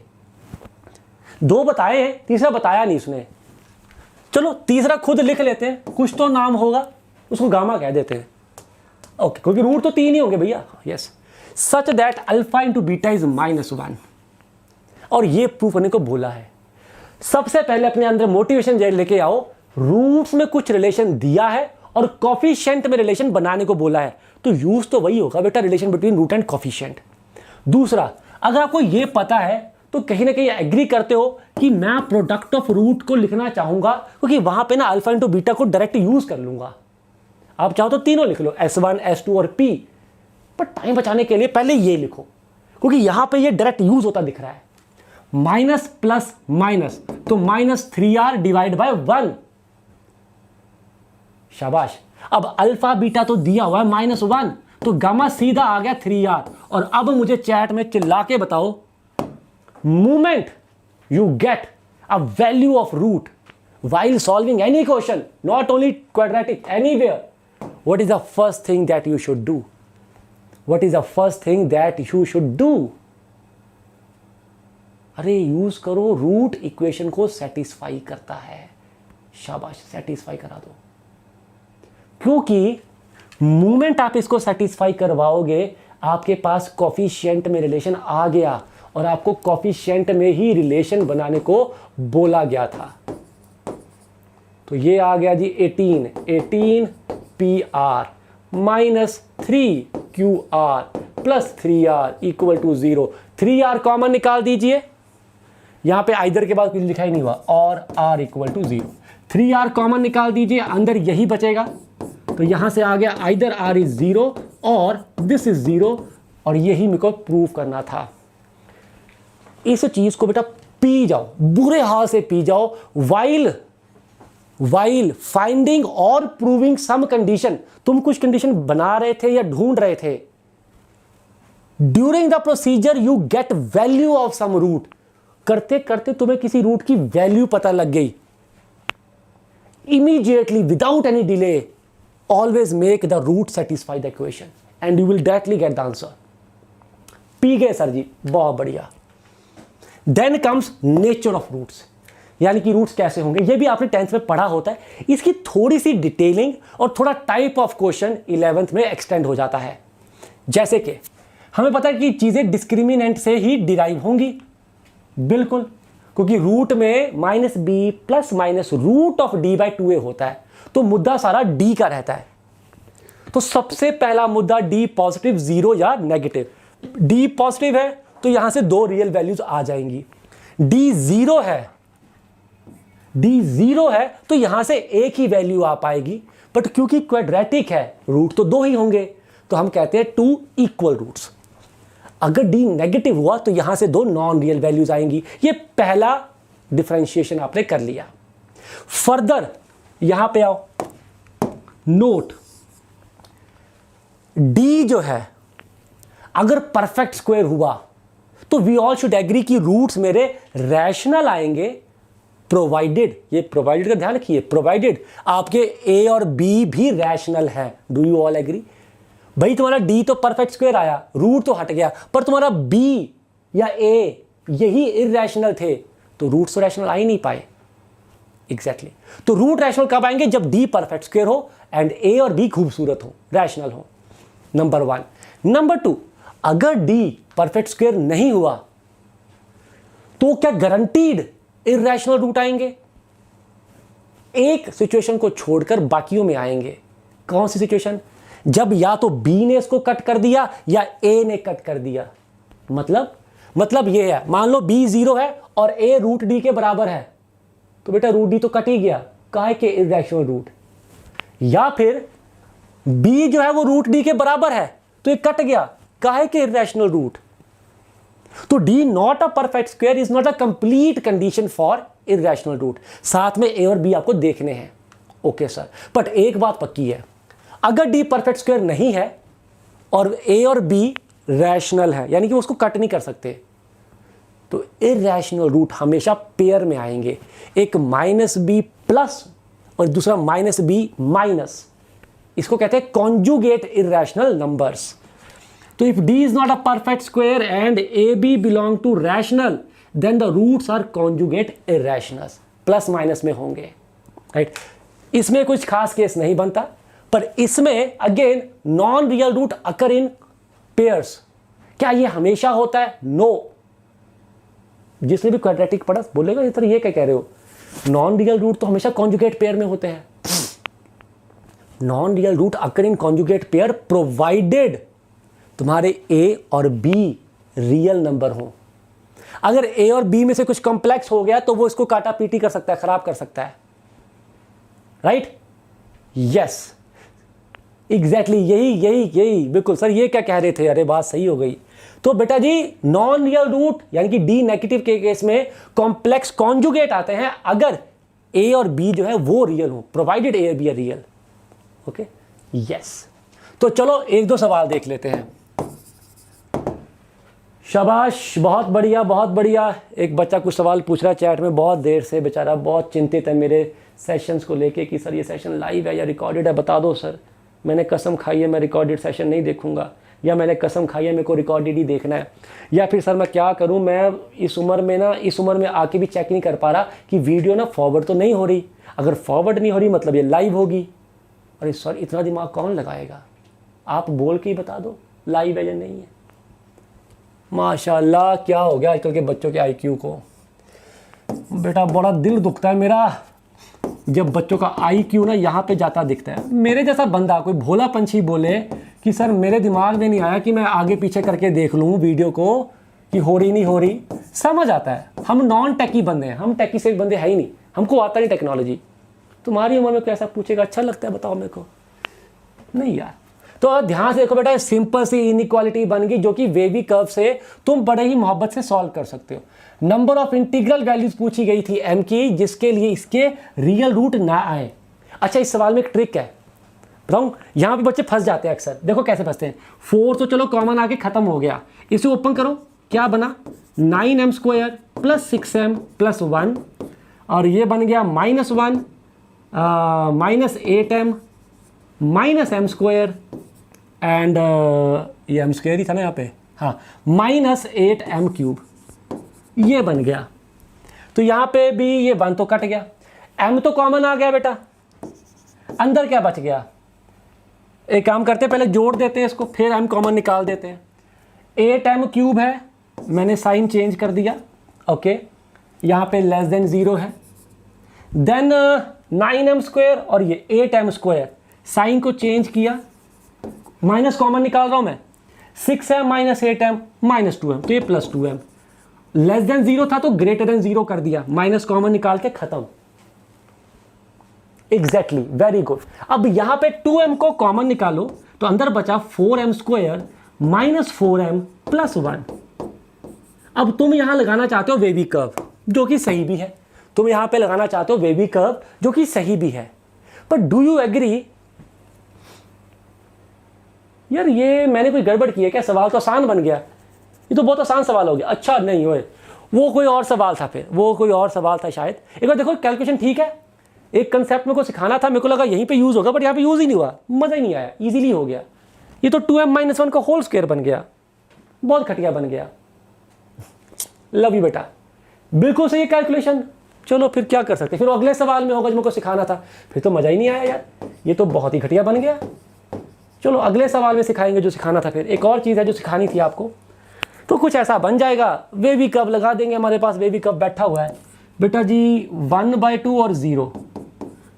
2 बताए हैं, तीसरा बताया नहीं उसने। चलो तीसरा खुद लिख लेते हैं, कुछ तो नाम होगा, उसको गामा कह देते हैं। ओके, क्योंकि रूट तो 3 ही होंगे भैया। Yes, such that alpha into beta is -1, और ये प्रूव करने को बोला है। सबसे पहले अपने अंदर मोटिवेशन लेके आओ, रूट्स में कुछ रिलेशन दिया है और कॉफिशिएंट में रिलेशन बनाने को बोला है, तो यूज तो वही होगा बेटा, relation between root and coefficient. दूसरा, अगर आपको ये पता है तो कहीं ना कहीं एग्री करते हो कि मैं प्रोडक्ट ऑफ रूट को लिखना चाहूंगा, क्योंकि वहां पे ना अल्फा इंटू बीटा को डायरेक्ट यूज कर लूंगा। आप चाहो तो तीनों लिख लो, S1 S2 और P, पर टाइम बचाने के लिए पहले ये लिखो, क्योंकि यहां पे ये डायरेक्ट यूज होता दिख रहा है। माइनस प्लस माइनस, तो -3R डिवाइड बाय 1। शाबाश। अब अल्फा बीटा तो दिया हुआ है -1, तो गामा सीधा आ गया 3R। और अब मुझे चैट में चिल्ला के बताओ, moment you get a value of root while solving any question, not only quadratic, anywhere, what is the first thing that you should do? What is the first thing that you should do? अरे use करो, root equation को satisfy करता है। शाबाश, satisfy करा दो, क्योंकि moment आप इसको सेटिस्फाई करवाओगे, आपके पास कॉफिशिएंट में रिलेशन आ गया, और आपको कॉफिशिएंट में ही रिलेशन बनाने को बोला गया था। तो ये आ गया जी 18 PR -3QR plus 3R equal to 0। 3R common निकाल दीजिए, यहां पे आइदर के बाद कुछ लिखा ही नहीं हुआ, और R equal to 0। 3R common निकाल दीजिए, अंदर यही बचेगा, तो यहां से आ गया आइदर R इज 0 और दिस इज 0, और यही मेरे को प्रूव करना था। इस चीज को बेटा पी जाओ, बुरे हाल से पी जाओ, वाइल फाइंडिंग और प्रूविंग सम कंडीशन। तुम कुछ कंडीशन बना रहे थे या ढूंढ रहे थे, during the procedure you get value of some root. करते करते तुम्हें किसी रूट की वैल्यू पता लग गई, immediately without any delay always make the root satisfy the equation and you will directly get the answer. पी गए सर जी, बहुत बढ़िया। Then comes nature of roots, यानी कि रूट्स कैसे होंगे, ये भी आपने 10th में पढ़ा होता है। इसकी थोड़ी सी डिटेलिंग और थोड़ा टाइप ऑफ क्वेश्चन 11th में एक्सटेंड हो जाता है। जैसे कि हमें पता है कि चीजें डिस्क्रिमिनेंट से ही डिराइव होंगी, बिल्कुल, क्योंकि रूट में -b plus minus root of d/2a होता है, तो मुद्दा सारा d का रहता है। तो सबसे पहला मुद्दा d पॉजिटिव 0 या नेगेटिव। d पॉजिटिव है तो यहां से 2 रियल वैल्यूज आ जाएंगी। d 0 है तो यहां से एक ही वैल्यू आ पाएगी, बट क्योंकि क्वाड्रेटिक है रूट तो 2 ही होंगे, तो हम कहते हैं 2 इक्वल रूट्स। अगर d नेगेटिव हुआ तो यहां से 2 नॉन रियल वैल्यूज आएंगी। ये पहला डिफरेंशिएशन आपने कर लिया। फर्दर यहां पे आओ, नोट d जो है अगर परफेक्ट स्क्वायर हुआ तो वी ऑल शुड एग्री कि रूट्स मेरे रैशनल आएंगे, प्रोवाइडेड, ये प्रोवाइडेड का ध्यान रखिए, प्रोवाइडेड आपके a और b भी रैशनल है। Do you all agree? भाई तुम्हारा d तो परफेक्ट स्क्वायर आया, रूट तो हट गया, पर तुम्हारा b या a यही इरैशनल थे, तो रूट्स तो रैशनल आ ही नहीं पाए। एग्जैक्टली तो रूट रैशनल कब आएंगे? जब d परफेक्ट स्क्वायर हो एंड a और b खूबसूरत हो, रैशनल हो। नंबर 1। नंबर 2, अगर d परफेक्ट स्क्वायर नहीं हुआ तो क्या गारंटीड इरैशनल रूट आएंगे? एक सिचुएशन को छोड़कर बाकियों में आएंगे। कौन सी सिचुएशन? जब या तो b ने इसको कट कर दिया या a ने कट कर दिया। मतलब ये है, मान लो b 0 है और a रूट d के बराबर है, तो बेटा रूट d तो कट ही गया, काहे के इरैशनल रूट। या फिर b जो है वो रूट d के बराबर है, तो ये कट गया, काहे के इरैशनल रूट। तो d not a perfect square is not a complete condition for irrational root. साथ में a और b आपको देखने हैं। ओके सर, बट एक बात पक्की है, अगर d परफेक्ट स्क्वायर नहीं है और a और b रैशनल है, यानी कि उसको कट नहीं कर सकते, तो इरैशनल रूट हमेशा पेयर में आएंगे। एक -b प्लस और दूसरा -b माइनस, इसको कहते हैं कॉन्जुगेट इरैशनल नंबर्स। तो if d is not a perfect square and a b belong to rational then the roots are conjugate irrational, plus minus में होंगे, राइट। इसमें कुछ खास केस नहीं बनता, पर इसमें again non real root occur in pairs. क्या ये हमेशा होता है? नो। जिसने भी क्वाड्रेटिक पढ़ा बोलेगा ये तरह, ये क्या कह रहे हो, नॉन रियल रूट तो हमेशा कॉन्जुगेट पेयर में होते हैं। Non real root occur in conjugate pair provided तुम्हारे ए और बी रियल नंबर हो। अगर ए और बी में से कुछ कॉम्प्लेक्स हो गया तो वो इसको काटा पीटी कर सकता है, खराब कर सकता है, राइट। यस, एग्जैक्टली, यही बिल्कुल सर, ये क्या कह रहे थे, अरे बात सही हो गई। तो बेटा जी नॉन रियल रूट यानी कि डी नेगेटिव के केस में कॉम्प्लेक्स कॉन्जुगेट आते हैं अगर ए और बी जो है वो रियल हो, प्रोवाइडेड ए और b are real. Okay, yes. तो चलो एक दो सवाल देख लेते हैं। शाबाश, बहुत बढ़िया बहुत बढ़िया। एक बच्चा कुछ सवाल पूछ रहा है चैट में, बहुत देर से बेचारा बहुत चिंतित है मेरे सेशंस को लेके कि सर ये सेशन लाइव है या रिकॉर्डेड है, बता दो सर। मैंने कसम खाई है मैं रिकॉर्डेड सेशन नहीं देखूंगा, या मैंने कसम खाई है मेरे को रिकॉर्डेड ही देखना है, या फिर सर मैं क्या करूं, मैं इस उम्र में आके भी चेक नहीं कर पा रहा कि वीडियो ना फॉरवर्ड तो नहीं हो रही। अगर फॉरवर्ड नहीं हो रही मतलब ये लाइव होगी। अरे सर इतना दिमाग कौन लगाएगा, आप बोल के ही बता दो लाइव है या नहीं है। माशाल्लाह, क्या हो गया आजकल के बच्चों के आईक्यू को। बेटा बड़ा दिल दुखता है मेरा जब बच्चों का आईक्यू ना यहाँ पे जाता दिखता है। मेरे जैसा बंदा कोई भोला पंछी बोले कि सर मेरे दिमाग में नहीं आया कि मैं आगे पीछे करके देख लूँ वीडियो को कि हो रही नहीं हो रही, समझ आता है। हम नॉन टेकी बंदे हैं, हम टेकी से बंदे है ही नहीं, हमको आता नहीं टेक्नोलॉजी। तुम्हारी उम्र में कैसा पूछेगा, अच्छा लगता है बताओ मेरे को, नहीं यार। तो ध्यान से देखो बेटा, सिंपल सी इनइक्वालिटी बन गई जो कि वेवी कर्व से तुम बड़े ही मोहब्बत से सॉल्व कर सकते हो। नंबर ऑफ इंटीग्रल वैल्यूज पूछी गई थी m की, जिसके लिए इसके रियल रूट ना आए। अच्छा, इस सवाल में एक ट्रिक है बताऊं, यहां पे बच्चे फंस जाते हैं अक्सर। देखो कैसे फंसते हैं। 4 तो चलो कॉमन आके खत्म हो गया, इसे ओपन करो, क्या बना 9m² प्लस 6m प्लस 1, और ये बन गया -1 minus 8m minus m² and ये m² ही था ना यहाँ पे, हाँ, -8m³, ये बन गया। तो यहाँ पे भी ये 1 तो कट गया, m तो कॉमन आ गया बेटा, अंदर क्या बच गया। एक काम करते हैं, पहले जोड़ देते हैं इसको, फिर m कॉमन निकाल देते हैं। 8m³ है, मैंने साइन चेंज कर दिया, ओके, यहाँ पे लेस देन 0 है। देन 9m² और ये 8m², साइन को चेंज किया, माइनस कॉमन निकाल रहा हूं मैं, 6m minus 8m minus 2m, तो ये प्लस 2m। लेस देन 0 था तो ग्रेटर देन 0 कर दिया, माइनस कॉमन निकाल के खत्म। Exactly, very good. अब यहां पे 2m को कॉमन निकालो तो अंदर बचा 4m² माइनस 4m प्लस 1। अब तुम यहां लगाना चाहते हो वेवी कर्व, जो कि सही भी है, तुम यहां पे लगाना चाहते हो वेवी कर्व जो कि सही भी है, पर डू यू एग्री यार ये मैंने कोई गड़बड़ की है क्या, सवाल तो आसान बन गया, ये तो बहुत आसान सवाल हो गया। अच्छा नहीं होए, वो कोई और सवाल था, फिर वो कोई और सवाल था शायद। एक बार देखो कैलकुलेशन ठीक है, एक कंसेप्ट मेरे को सिखाना था, मेरे को लगा यहीं पे यूज होगा, बट यहाँ पे यूज ही नहीं हुआ, मजा ही नहीं आया, इजीली हो गया। ये तो 2m-1 का होल स्क्वायर बन गया, बहुत घटिया बन गया। लव यू बेटा, बिल्कुल सही कैलकुलेशन। चलो फिर क्या कर सकते, फिर अगले सवाल में होगा जो मेरे को सिखाना था, फिर तो मजा ही नहीं आया यार, ये तो बहुत ही घटिया बन गया। चलो अगले सवाल में सिखाएंगे जो सिखाना था। फिर एक और चीज़ है जो सिखानी थी आपको, तो कुछ ऐसा बन जाएगा, वेवी कर्व लगा देंगे, हमारे पास वेवी कर्व बैठा हुआ है बेटा जी 1/2 और 0,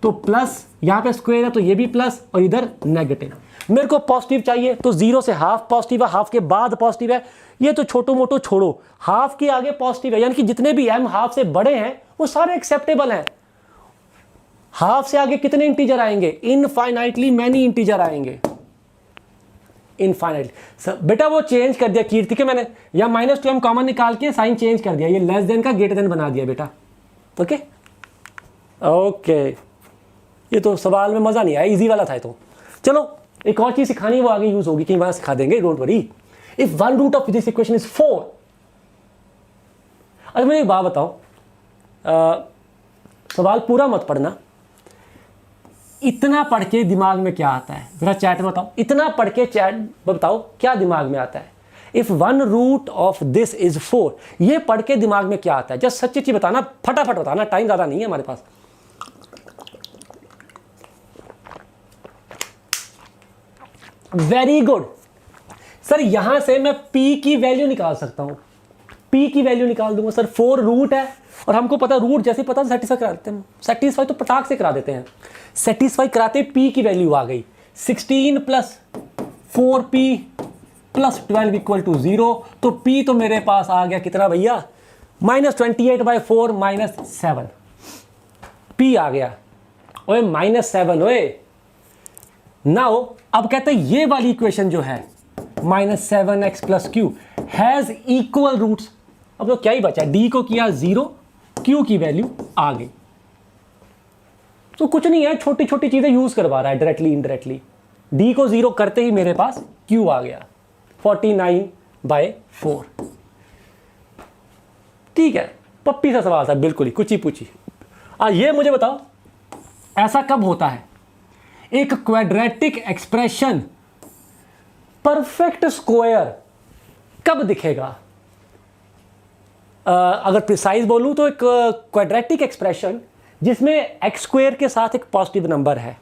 तो प्लस, यहाँ पे स्क्वायर है तो ये भी प्लस और इधर नेगेटिव। मेरे को पॉजिटिव चाहिए तो 0 से हाफ पॉजिटिव है, हाफ के बाद पॉजिटिव है, ये तो छोटो मोटो छोड़ो, हाफ के आगे पॉजिटिव है, यानी कि जितने भी m हाफ से बड़े हैं वो सारे एक्सेप्टेबल हैं। हाफ से आगे कितने इंटीजर आएंगे, इनफाइनाइटली मैनी इंटीजर आएंगे, इनफाइनाइट। बेटा वो चेंज कर दिया कीर्ति के मैंने, या -2m कॉमन निकाल के साइन चेंज कर दिया, ये लेस देन का ग्रेटर देन बना दिया बेटा। ओके ओके, ये तो सवाल में मजा नहीं आया, इजी वाला था ये तो। चलो एक और चीज सिखानी है, वो आगे यूज होगी, कहीं वहां सिखा देंगे, don't worry. If one root of this equation is 4, अच्छा मुझे एक बात बताओ, सवाल पूरा मत पढ़ना, इतना पढ़ के दिमाग में क्या आता है, जरा चैट में बताओ, इतना पढ़ के चैट बताओ क्या दिमाग में आता है। If 1 root of this is 4, ये पढ़ के दिमाग में क्या आता है, जस्ट सच्ची चीज बताना, फटाफट बताना, टाइम ज्यादा नहीं है हमारे पास। वेरी गुड सर, यहां से मैं p की वैल्यू निकाल सकता हूं, p की वैल्यू निकाल दूंगा सर। 4 रूट है और हमको पता रूट जैसे पता सेटिस्फाई करा देते हैं, सेटिस्फाई तो पटाख से करा देते हैं, सेटिस्फाई कराते p की वैल्यू आ गई 16 plus 4p plus 12 equal to 0। तो p तो मेरे पास आ गया कितना भैया, -28/4 -7, p आ गया ओए -7 ओए। नाउ अब कहते हैं ये वाली इक्वेशन जो है -7x + q has equal roots. अब तो क्या ही बचा, d को किया 0, q की वैल्यू आ गई। तो कुछ नहीं है, छोटी छोटी चीजें यूज करवा रहा है डायरेक्टली इनडायरेक्टली। d को 0 करते ही मेरे पास q आ गया 49/4। ठीक है, पप्पी सा सवाल था, बिल्कुल ही कुछ ही पूछी। ये मुझे बताओ ऐसा कब होता है, एक क्वाड्रेटिक एक्सप्रेशन परफेक्ट स्क्वायर कब दिखेगा? अगर प्रिसाइज बोलूं तो एक क्वाड्रेटिक एक्सप्रेशन जिसमें एक्स स्क्वायर के साथ एक पॉजिटिव नंबर है।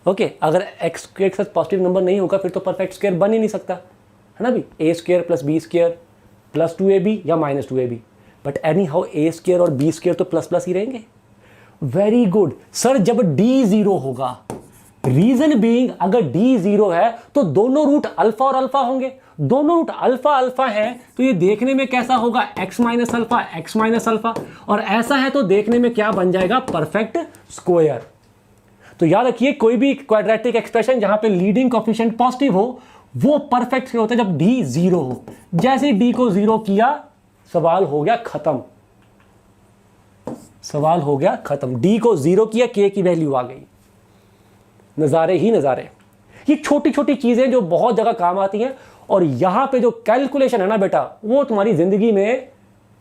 ओके, अगर एक्स स्क्वायर के साथ पॉजिटिव नंबर नहीं होगा फिर तो परफेक्ट स्क्वायर बन ही नहीं सकता, है ना भी। a² + b² + 2ab या -2ab, but any how a² और b² तो प्लस ही रहेंगे। वेरी गुड सर, जब d 0 होगा, रीजन बीइंग अगर d 0 है तो दोनों रूट अल्फा और अल्फा होंगे, दोनों रूट अल्फा अल्फा है तो ये देखने में कैसा होगा, x - अल्फा x - अल्फा, और ऐसा है तो देखने में क्या बन जाएगा, परफेक्ट स्क्वायर। तो याद रखिए कोई भी क्वाड्रेटिक एक्सप्रेशन जहां पे लीडिंग कोएफिशिएंट पॉजिटिव हो वो परफेक्ट होता है जब d 0 हो। जैसे d को 0 किया सवाल हो गया खत्म, सवाल हो गया खत्म। d को 0 किया, k की वैल्यू आ गई। नज़ारे ही नज़ारे, ये छोटी छोटी चीज़ें जो बहुत जगह काम आती हैं। और यहाँ पे जो कैलकुलेशन है ना बेटा, वो तुम्हारी ज़िंदगी में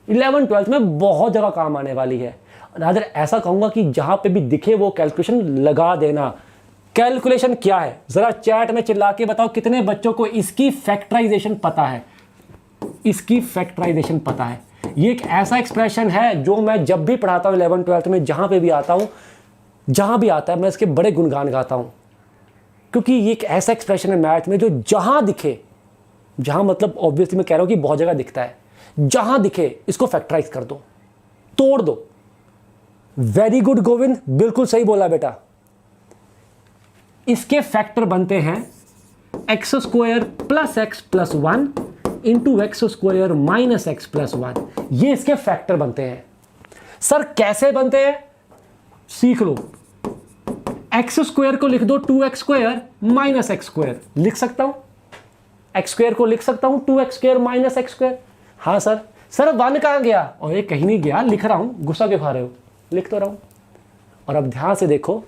11th-12th में बहुत जगह काम आने वाली है। रादर ऐसा कहूँगा कि जहाँ पे भी दिखे वो कैलकुलेशन लगा देना। कैलकुलेशन क्या है, ज़रा चैट में चिल्ला के बताओ कितने बच्चों को इसकी फैक्टराइजेशन पता है, इसकी फैक्टराइजेशन पता है। ये एक ऐसा एक्सप्रेशन है जो मैं जब भी पढ़ाता हूँ 11th-12th में, जहाँ पे भी आता हूँ, जहाँ भी आता है मैं इसके बड़े गुणगान गाता हूँ, क्योंकि ये एक ऐसा एक्सप्रेशन है मैथ में जो जहाँ दिखे, जहाँ मतलब ऑब्वियसली मैं कह रहा हूँ कि बहुत जगह दिखता है, जहाँ दिखे इसको फैक्टराइज कर दो, तोड़ दो। वेरी गुड गोविंद, बिल्कुल सही बोला बेटा। इसके फैक्टर बनते हैं x² + x + 1 into x² - x + 1, ये इसके फैक्टर बनते हैं। सर कैसे बनते हैं सीख लो। x² को लिख दो 2x² - x², लिख सकता हूं x² को लिख सकता हूं 2x² - x²। हाँ सर, सर 1 कहाँ गया, और ये कहीं नहीं गया, लिख रहा हूं, गुस्सा क्यों खा रहे हो, लिख तो रहा हूं। और अब ध्यान से देखो,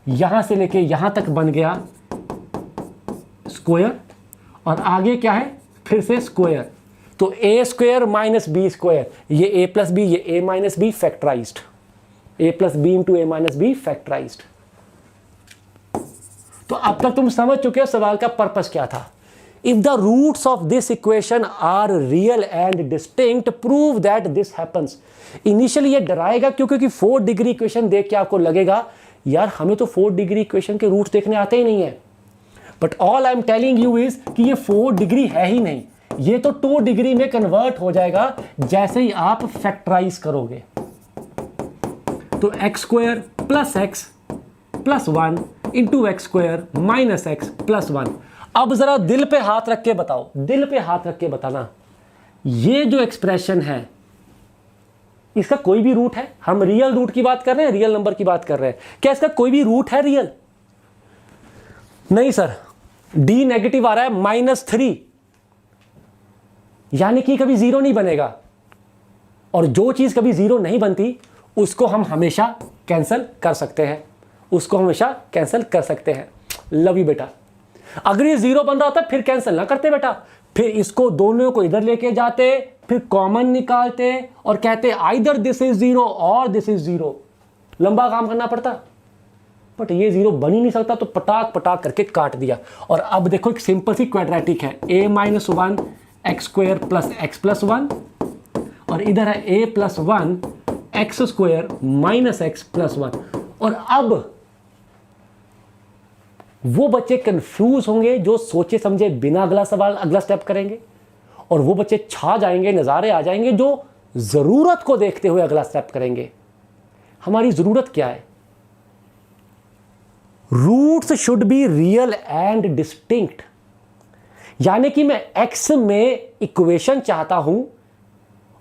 यहां से लेके यहां तक बन गया स्क्वायर, और आगे क्या है, फिर से स्क्वायर। तो a² - b², ये a + b, ये a - b factorised, a + b into a - b factorised. तो अब तक तुम समझ चुके हो सवाल का पर्पस क्या था। If the roots of this equation are real and distinct, prove that this happens. Initially ये डराएगा क्योंकि 4 डिग्री इक्वेशन देख के आपको लगेगा यार हमें तो 4 डिग्री इक्वेशन के रूट्स देखने आते ही नहीं है। But all I am telling you is कि ये 4 डिग्री है ही नहीं, ये तो 2 डिग्री में कन्वर्ट हो जाएगा जैसे ही आप फैक्टराइज करोगे। तो x² + x + 1 into x² - x + 1। अब जरा दिल पे हाथ रख के बताओ, दिल पे हाथ रख के बताना, ये जो एक्सप्रेशन है इसका कोई भी रूट है? हम रियल रूट की बात कर रहे हैं, रियल नंबर की बात कर रहे हैं, क्या इसका कोई भी रूट है रियल? नहीं सर, d नेगेटिव आ रहा है -3, यानी कि कभी 0 नहीं बनेगा। और जो चीज कभी 0 नहीं बनती उसको हम हमेशा कैंसिल कर सकते हैं, उसको हमेशा कैंसिल कर सकते हैं। लव यू बेटा। अगर ये 0 बन रहा होता फिर कैंसिल ना करते बेटा, फिर इसको दोनों को इधर लेके जाते, फिर कॉमन निकालते और कहते आइदर दिस इज 0 और दिस इज 0। लंबा काम करना पड़ता। बट ये जीरो बन ही नहीं सकता, तो पटाक पटाक करके काट दिया। और अब देखो एक सिंपल सी क्वाड्रेटिक है, a minus one x square plus x plus one, और इधर है a plus one x square minus x plus one. और अब वो बच्चे कंफ्यूज होंगे जो सोचे समझे बिना अगला सवाल अगला स्टेप करेंगे, और वो बच्चे छा जाएंगे, नज़ारे आ जाएंगे जो ज़रूरत को देखते हुए अगला स्टेप करेंगे। हमारी ज़रूरत क्या है? Roots should be real and distinct, यानी कि मैं x में इक्वेशन चाहता हूं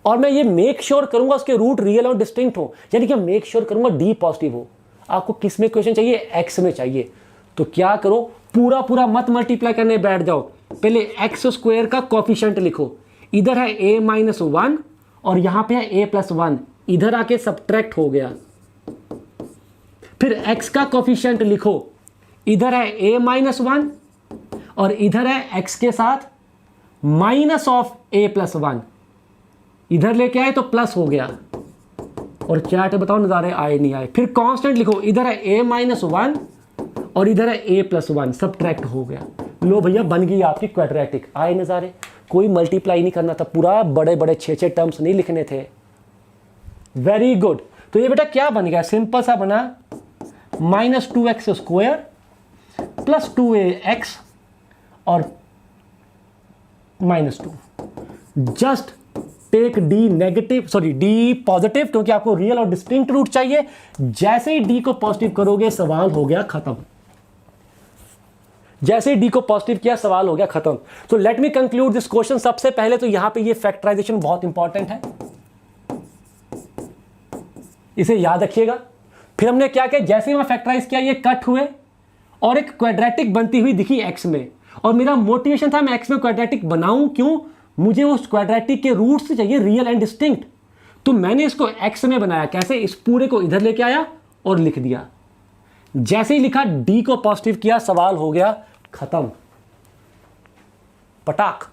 और मैं ये मेक श्योर करूंगा उसके रूट रियल और डिस्टिंक्ट हो, यानी कि मेक श्योर करूंगा d पॉजिटिव हो। आपको किस में इक्वेशन चाहिए? x में चाहिए। तो क्या करो, पूरा पूरा मत मल्टीप्लाई करने बैठ जाओ, पहले एक्स स्क्वायर का कोफिशिएंट लिखो। इधर है a माइनस वन और यहां पे है a प्लस वन, इधर आके सब्ट्रैक्ट हो गया। फिर x का कोफिशिएंट लिखो, इधर है a माइनस वन और इधर है x के साथ minus of a plus one, इधर लेके आए तो प्लस हो गया। और चैट बताओ नज़ारे आए नहीं आए? फिर कांस्टेंट लिखो, इधर है a माइनस वन और इधर है a प्लस वन, सब्ट्रैक्ट हो गया। लो भैया बन गई आपकी क्वाड्रेटिक। आए नज़ारे? कोई मल्टीप्लाई नहीं करना था, पूरा बड़े बड़े 6-6 टर्म्स नहीं लिखने थे। Very good. तो ये बेटा क्या बन गया? सिंपल सा बना, minus two x square plus 2ax और minus two. Just take d negative, sorry d positive, क्योंकि आपको रियल और डिस्टिंक्ट रूट चाहिए। जैसे ही डी को पॉजिटिव करोगे सवाल हो गया खत्म। जैसे ही डी को पॉजिटिव किया सवाल हो गया खत्म। तो let me conclude this question. सबसे पहले तो यहां पे ये फैक्टराइजेशन बहुत इंपॉर्टेंट है, इसे याद रखिएगा। फिर हमने क्या किया, जैसे ही मैं फैक्टराइज किया ये कट हुए और एक क्वाड्रेटिक बनती हुई दिखी एक्स में, और मेरा मोटिवेशन था मैं एक्स में क्वाड्रेटिक बनाऊं। क्यों? मुझे उस क्वाड्रेटिक के रूट्स चाहिए रियल एंड डिस्टिंक्ट। तो मैंने इसको एक्स में बनाया। कैसे? इस पूरे को इधर लेके आया और लिख दिया। जैसे ही लिखा, डी को पॉजिटिव किया, सवाल हो गया खत्म, पटाक।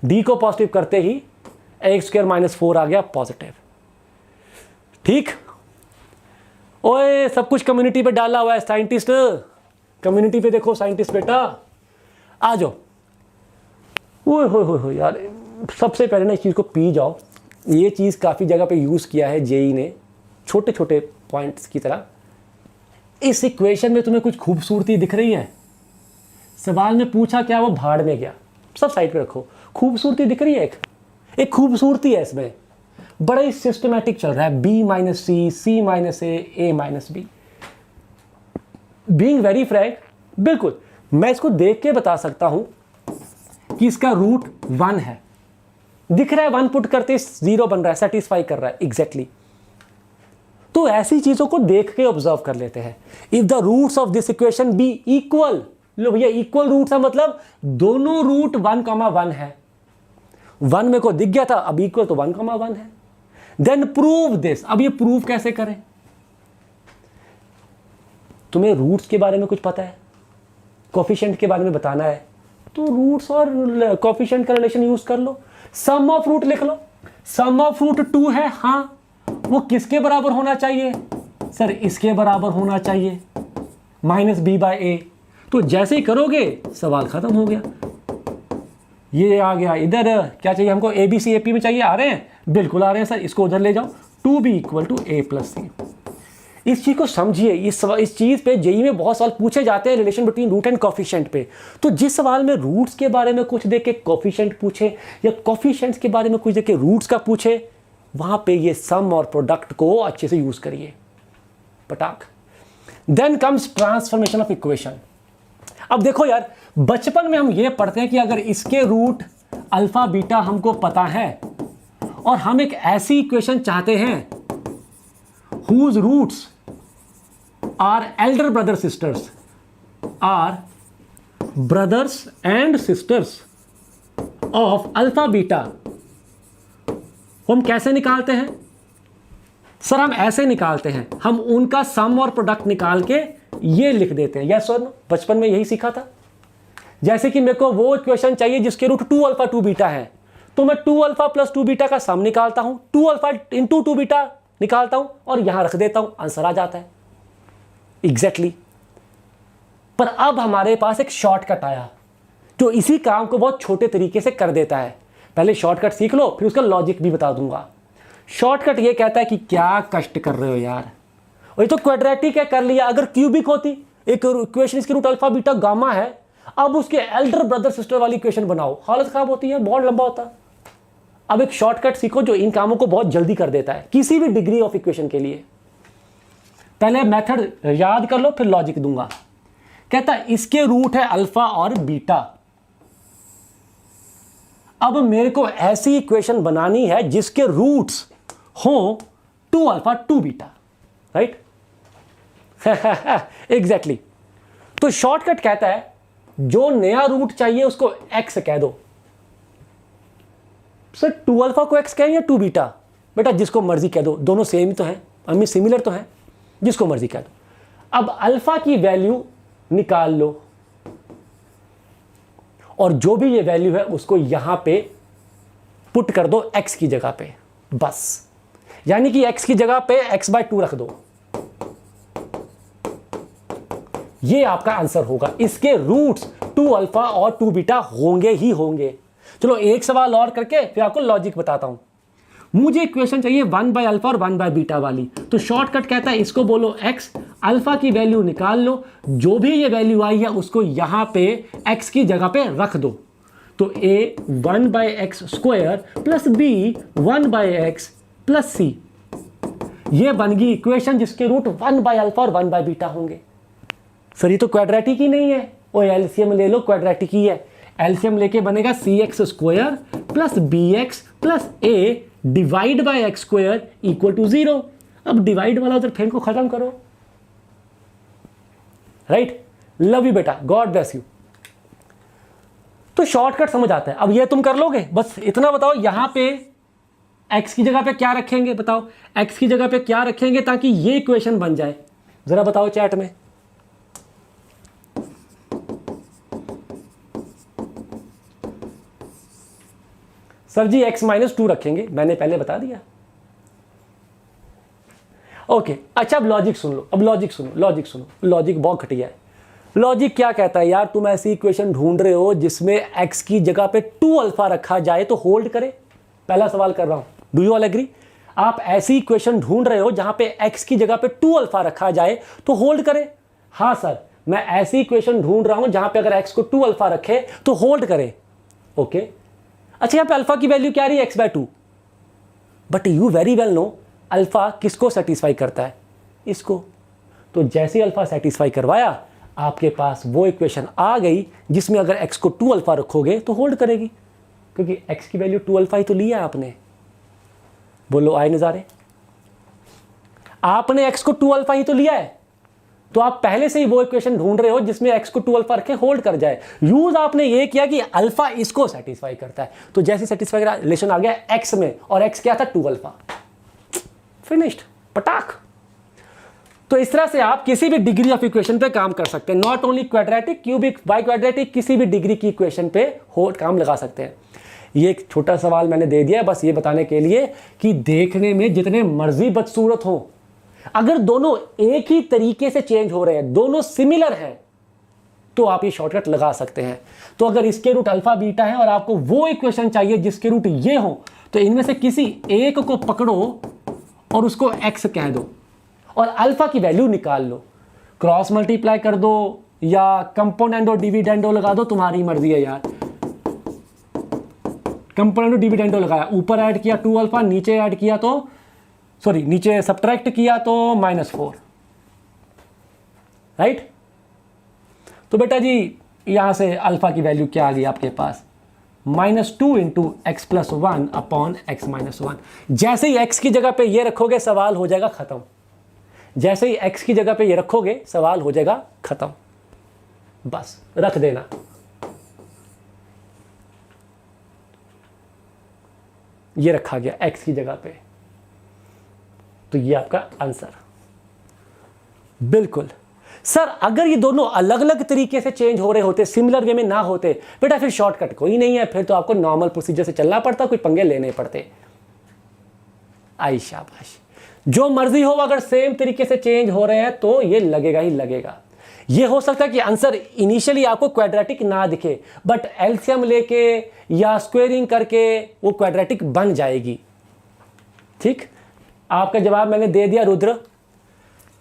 डी को पॉजिटिव करते ही एक्स स्क्वायर माइनस 4 आ गया पॉजिटिव। ठीक? ओए सब कुछ कम्युनिटी पे डाला हुआ है, साइंटिस्ट कम्युनिटी पे देखो, साइंटिस्ट बेटा आ जाओ। ओए हो यार, सबसे पहले ना इस चीज़ को पी जाओ। ये चीज़ काफ़ी जगह पे यूज़ किया है जेई ने, छोटे छोटे पॉइंट्स की तरह। इस इक्वेशन में तुम्हें कुछ खूबसूरती दिख रही है? सवाल में पूछा क्या, वो भाड़ में गया। सब साइड पे रखो। खूबसूरती दिख रही है? एक खूबसूरती है इसमें, बड़ा ही सिस्टमैटिक चल रहा है। b minus C, C minus A minus B. Being very frank, बिल्कुल मैं इसको देख के बता सकता हूं कि इसका रूट 1 है। दिख रहा है 1 पुट करते 0 बन रहा है, सेटिस्फाई कर रहा है एग्जैक्टली। तो ऐसी चीजों को देख के ऑब्जर्व कर लेते हैं। If the roots of this equation be equal, लो भैया इक्वल रूट्स है, मतलब दोनों रूट 1,1 है। 1 मेरे को दिख गया था, अब इक्वल तो 1,1 है। Then prove this. अब ये प्रूव कैसे करें? तुम्हें रूट्स के बारे में कुछ पता है, कोफिशिएंट के बारे में बताना है, तो रूट्स और कोफिशिएंट का रिलेशन यूज कर लो। सम ऑफ रूट लिख लो। सम ऑफ रूट 2 है, हाँ, वो किसके बराबर होना चाहिए? सर इसके बराबर होना चाहिए, माइनस बी बाय ए। तो जैसे ही करोगे सवाल खत्म हो गया। ये आ गया इधर, क्या चाहिए हमको? A B C A P में चाहिए, आ रहे हैं? बिल्कुल आ रहे हैं सर, इसको उधर ले जाओ। 2b equal to A plus C. इस चीज को समझिए। इस चीज पे जेई में बहुत सवाल पूछे जाते हैं relation between root and coefficient पे। तो जिस सवाल में रूट्स के बारे में कुछ देख के कोफिशिएंट पूछे, या कोफिशिएंट्स के बारे में कुछ देख के रूट्स का पूछे, वहां पे ये सम और प्रोडक्ट को अच्छे से यूज करिए, पटाक। Then comes transformation of equation. अब देखो यार, बचपन में हम ये पढ़ते हैं कि अगर इसके रूट अल्फा बीटा हमको पता है और हम एक ऐसी इक्वेशन चाहते हैं whose roots are elder brother sisters, are brothers and sisters of alpha beta, हम कैसे निकालते हैं? सर हम ऐसे निकालते हैं, हम उनका सम और प्रोडक्ट निकाल के ये लिख देते हैं। यस और नो? बचपन में यही सीखा था। जैसे कि मेरे को वो इक्वेशन चाहिए जिसके रूट 2 अल्फा 2 बीटा है, तो मैं 2 अल्फा प्लस 2 बीटा का सम निकालता हूं, 2 अल्फा इंटू 2 बीटा निकालता हूं और यहां रख देता हूं, आंसर आ जाता है एग्जैक्टली। पर अब हमारे पास एक शॉर्टकट आया जो इसी काम को बहुत छोटे तरीके से कर देता है। पहले शॉर्टकट सीख लो, फिर उसका लॉजिक भी बता दूंगा। शॉर्टकट ये कहता है कि क्या कष्ट कर रहे हो यार, वही तो क्वाड्रेटिक है, कर लिया। अगर क्यूबिक होती, एक इक्वेशन इसकी रूट अल्फा बीटा गामा है, अब उसके एल्डर ब्रदर सिस्टर वाली इक्वेशन बनाओ, हालत खराब होती है, बहुत लंबा होता। अब एक शॉर्टकट सीखो जो इन कामों को बहुत जल्दी कर देता है किसी भी डिग्री ऑफ इक्वेशन के लिए। पहले मेथड याद कर लो, फिर लॉजिक दूंगा। कहता है इसके रूट है अल्फा और बीटा। अब मेरे को ऐसी इक्वेशन बनानी है जिसके रूट्स हो 2 अल्फा 2 बीटा, राइट? एग्जैक्टली। तो शॉर्टकट कहता है जो नया रूट चाहिए उसको x कह दो। सर 2 अल्फा को x कहें या 2 बीटा? बेटा जिसको मर्जी कह दो, दोनों सेम ही तो हैं, हमें सिमिलर तो हैं, जिसको मर्जी कह दो। अब अल्फा की वैल्यू निकाल लो और जो भी ये वैल्यू है उसको यहां पे पुट कर दो x की जगह पे, बस। यानी कि x की जगह पे x/2 रख दो। ये आपका आंसर होगा। इसके रूट्स 2 अल्फा और 2 बीटा होंगे ही होंगे। चलो एक सवाल और करके फिर आपको लॉजिक बताता हूं। मुझे इक्वेशन चाहिए 1 अल्फा और 1 बीटा वाली। तो शॉर्टकट कहता है इसको बोलो x, अल्फा की वैल्यू निकाल लो, जो भी ये वैल्यू आई है उसको यहां पे x की जगह पे रख दो। तो a 1/x² plus b 1/x plus c, ये बन गई इक्वेशन जिसके रूट 1 अल्फा और 1 बीटा होंगे। सर ये तो क्वाड्रेटिक ही नहीं है। ओ एलसीएम ले लो, क्वाड्रेटिक ही है। एलसीएम लेके बनेगा cx² plus bx plus a divide by x² equal to 0। अब डिवाइड वाला उधर फेंको, खत्म करो, राइट? लव यू बेटा, गॉड ब्लेस यू। तो शॉर्टकट समझ आता है। अब ये तुम कर लोगे, बस इतना बताओ यहां पे x की जगह पे क्या रखेंगे, बताओ x की जगह पे क्या रखेंगे ताकि ये इक्वेशन बन जाए, जरा बताओ चैट में। सर जी x-2 रखेंगे, मैंने पहले बता दिया। ओके अच्छा, अब लॉजिक सुन लो, अब लॉजिक सुनो, लॉजिक सुनो। लॉजिक बहुत घटिया है। लॉजिक क्या कहता है यार, तुम ऐसी इक्वेशन ढूंढ रहे हो जिसमें x की जगह पे 2 अल्फा रखा जाए तो होल्ड करे। पहला सवाल कर रहा हूं, डू यू ऑल एग्री? आप ऐसी इक्वेशन ढूंढ रहे हो जहां पे x की जगह पे 2 अल्फा रखा जाए तो होल्ड करे। हाँ सर, मैं ऐसी इक्वेशन ढूंढ रहा हूं जहां पे अगर x को 2 अल्फा रखे तो होल्ड करे। ओके अच्छा, यहां पे अल्फा की वैल्यू क्या रही है? x/2। But you very well know alpha किसको सेटिस्फाई करता है? इसको। तो जैसे ही अल्फा सेटिस्फाई करवाया, आपके पास वो इक्वेशन आ गई जिसमें अगर x को 2 अल्फा रखोगे तो होल्ड करेगी, क्योंकि x की वैल्यू 2 अल्फा ही तो लिया आपने। बोलो आए नजारे, आपने x को 2 अल्फा ही तो लिया है, तो आप पहले से ही वो इक्वेशन ढूंढ रहे हो जिसमें x को 2 अल्फा रखे होल्ड कर जाए। यूज आपने ये किया कि अल्फा इसको सेटिस्फाई करता है, तो जैसे सेटिस्फाई का रिलेशन आ गया x में, और x क्या था? 2 अल्फा। फिनिश्ड, पटाख। तो इस तरह से आप किसी भी डिग्री ऑफ इक्वेशन पे काम कर सकते हैं। Not only quadratic, cubic, by quadratic, किसी भी डिग्री की इक्वेशन पे काम लगा सकते हैं। ये एक छोटा सवाल मैंने दे दिया बस ये बताने के लिए कि देखने में जितने मर्जी बदसूरत हो, अगर दोनों एक ही तरीके से चेंज हो रहे हैं, दोनों सिमिलर हैं, तो आप ये शॉर्टकट लगा सकते हैं। तो अगर इसके रूट अल्फा बीटा है और आपको वो इक्वेशन चाहिए जिसके रूट ये हो, तो इनमें से किसी एक को पकड़ो और उसको x कह दो और अल्फा की वैल्यू निकाल लो। क्रॉस मल्टीप्लाई कर दो या कंपोनेंडो डिविडेंडो लगा दो, तुम्हारी मर्जी है यार। कंपोनेंडो डिविडेंडो लगाया, ऊपर ऐड किया 2 अल्फा, नीचे ऐड किया तो सॉरी नीचे सब्ट्रैक्ट किया तो -4, राइट? तो बेटा जी यहां से अल्फा की वैल्यू क्या आ गई आपके पास? -2 into x plus 1 upon x - 1। जैसे ही x की जगह पे ये रखोगे सवाल हो जाएगा खत्म। जैसे ही x की जगह पे ये रखोगे सवाल हो जाएगा खत्म, बस रख देना। ये रखा गया x की जगह पे, तो ये आपका आंसर। बिल्कुल सर, अगर ये दोनों अलग अलग तरीके से चेंज हो रहे होते, सिमिलर वे में ना होते, बेटा फिर शॉर्टकट कोई नहीं है, फिर तो आपको नॉर्मल प्रोसीजर से चलना पड़ता, कोई पंगे लेने पड़ते। आई शाबाश, जो मर्जी हो, अगर सेम तरीके से चेंज हो रहे हैं तो ये लगेगा ही लगेगा। ये हो सकता है कि आंसर इनिशियली आपको क्वाड्रेटिक ना दिखे, बट एलसीएम लेके या स्क्वेयरिंग करके वो क्वाड्रेटिक बन जाएगी। ठीक, आपका जवाब मैंने दे दिया Rudra.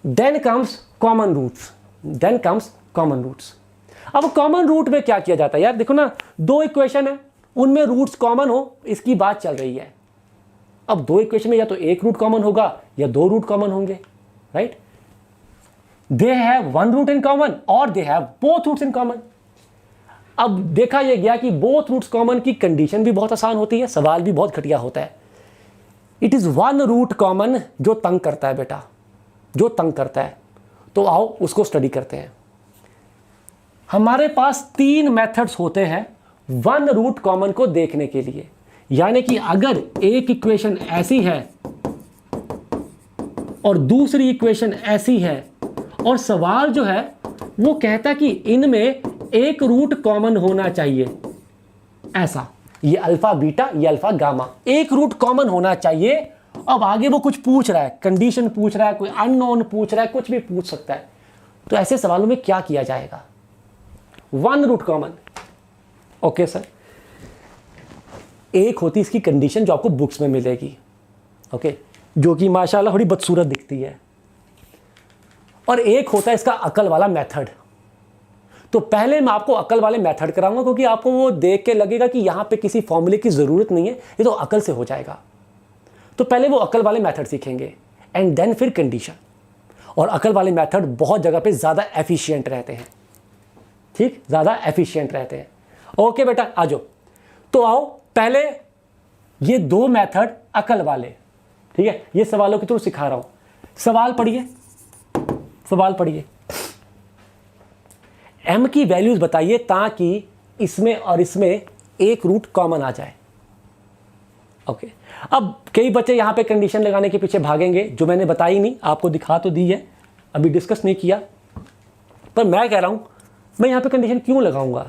Then comes common roots, then comes common roots. अब कॉमन रूट में क्या किया जाता है यार, देखो ना, दो इक्वेशन है, उनमें रूट्स कॉमन हो, इसकी बात चल रही है। अब दो इक्वेशन में या तो एक रूट कॉमन होगा या दो रूट कॉमन होंगे, right. They have one root in common और they have both roots in common. अब देखा यह गया कि बोथ रूट्स कॉमन की कंडीशन भी बहुत आसान होती है, सवाल भी बहुत घटिया होता है। It is one root common जो तंग करता है बेटा, जो तंग करता है। तो आओ उसको स्टडी करते हैं। हमारे पास तीन मेथड्स होते हैं वन रूट कॉमन को देखने के लिए। यानी कि अगर एक इक्वेशन ऐसी है और दूसरी इक्वेशन ऐसी है और सवाल जो है वो कहता है कि इनमें एक रूट कॉमन होना चाहिए, ऐसा, ये अल्फा बीटा, ये अल्फा गामा, एक रूट कॉमन होना चाहिए। अब आगे वो कुछ पूछ रहा है, कंडीशन पूछ रहा है, कोई अननोन पूछ रहा है, कुछ भी पूछ सकता है। तो ऐसे सवालों में क्या किया जाएगा? One root common. Okay sir, एक होती इसकी कंडीशन जो आपको बुक्स में मिलेगी, ओके, जो कि माशाल्लाह थोड़ी बदसूरत दिखती है, और एक होता है इसका अकल वाला मेथड। तो पहले मैं आपको अकल वाले मेथड कराऊंगा, क्योंकि आपको वो देख के लगेगा कि यहां पे किसी फॉर्मूले की जरूरत नहीं है, ये तो अकल से हो जाएगा। तो पहले वो अकल वाले मेथड सीखेंगे एंड देन फिर कंडीशन। और अकल वाले मेथड बहुत जगह पे ज़्यादा एफिशिएंट रहते हैं, ठीक, ज़्यादा एफिशिएंट रहते हैं। ओके बेटा, आ जाओ। तो आओ पहले ये दो मेथड अकल वाले, ठीक है, ये सवालों के थ्रू सिखा रहा हूं। सवाल पढ़िए, सवाल पढ़िए। m की वैल्यूज बताइए ताकि इसमें और इसमें एक रूट कॉमन आ जाए। ओके, अब कई बच्चे यहां पे कंडीशन लगाने के पीछे भागेंगे, जो मैंने बताई नहीं, आपको दिखा तो दी है, अभी डिस्कस नहीं किया, पर मैं कह रहा हूं मैं यहां पे कंडीशन क्यों लगाऊंगा।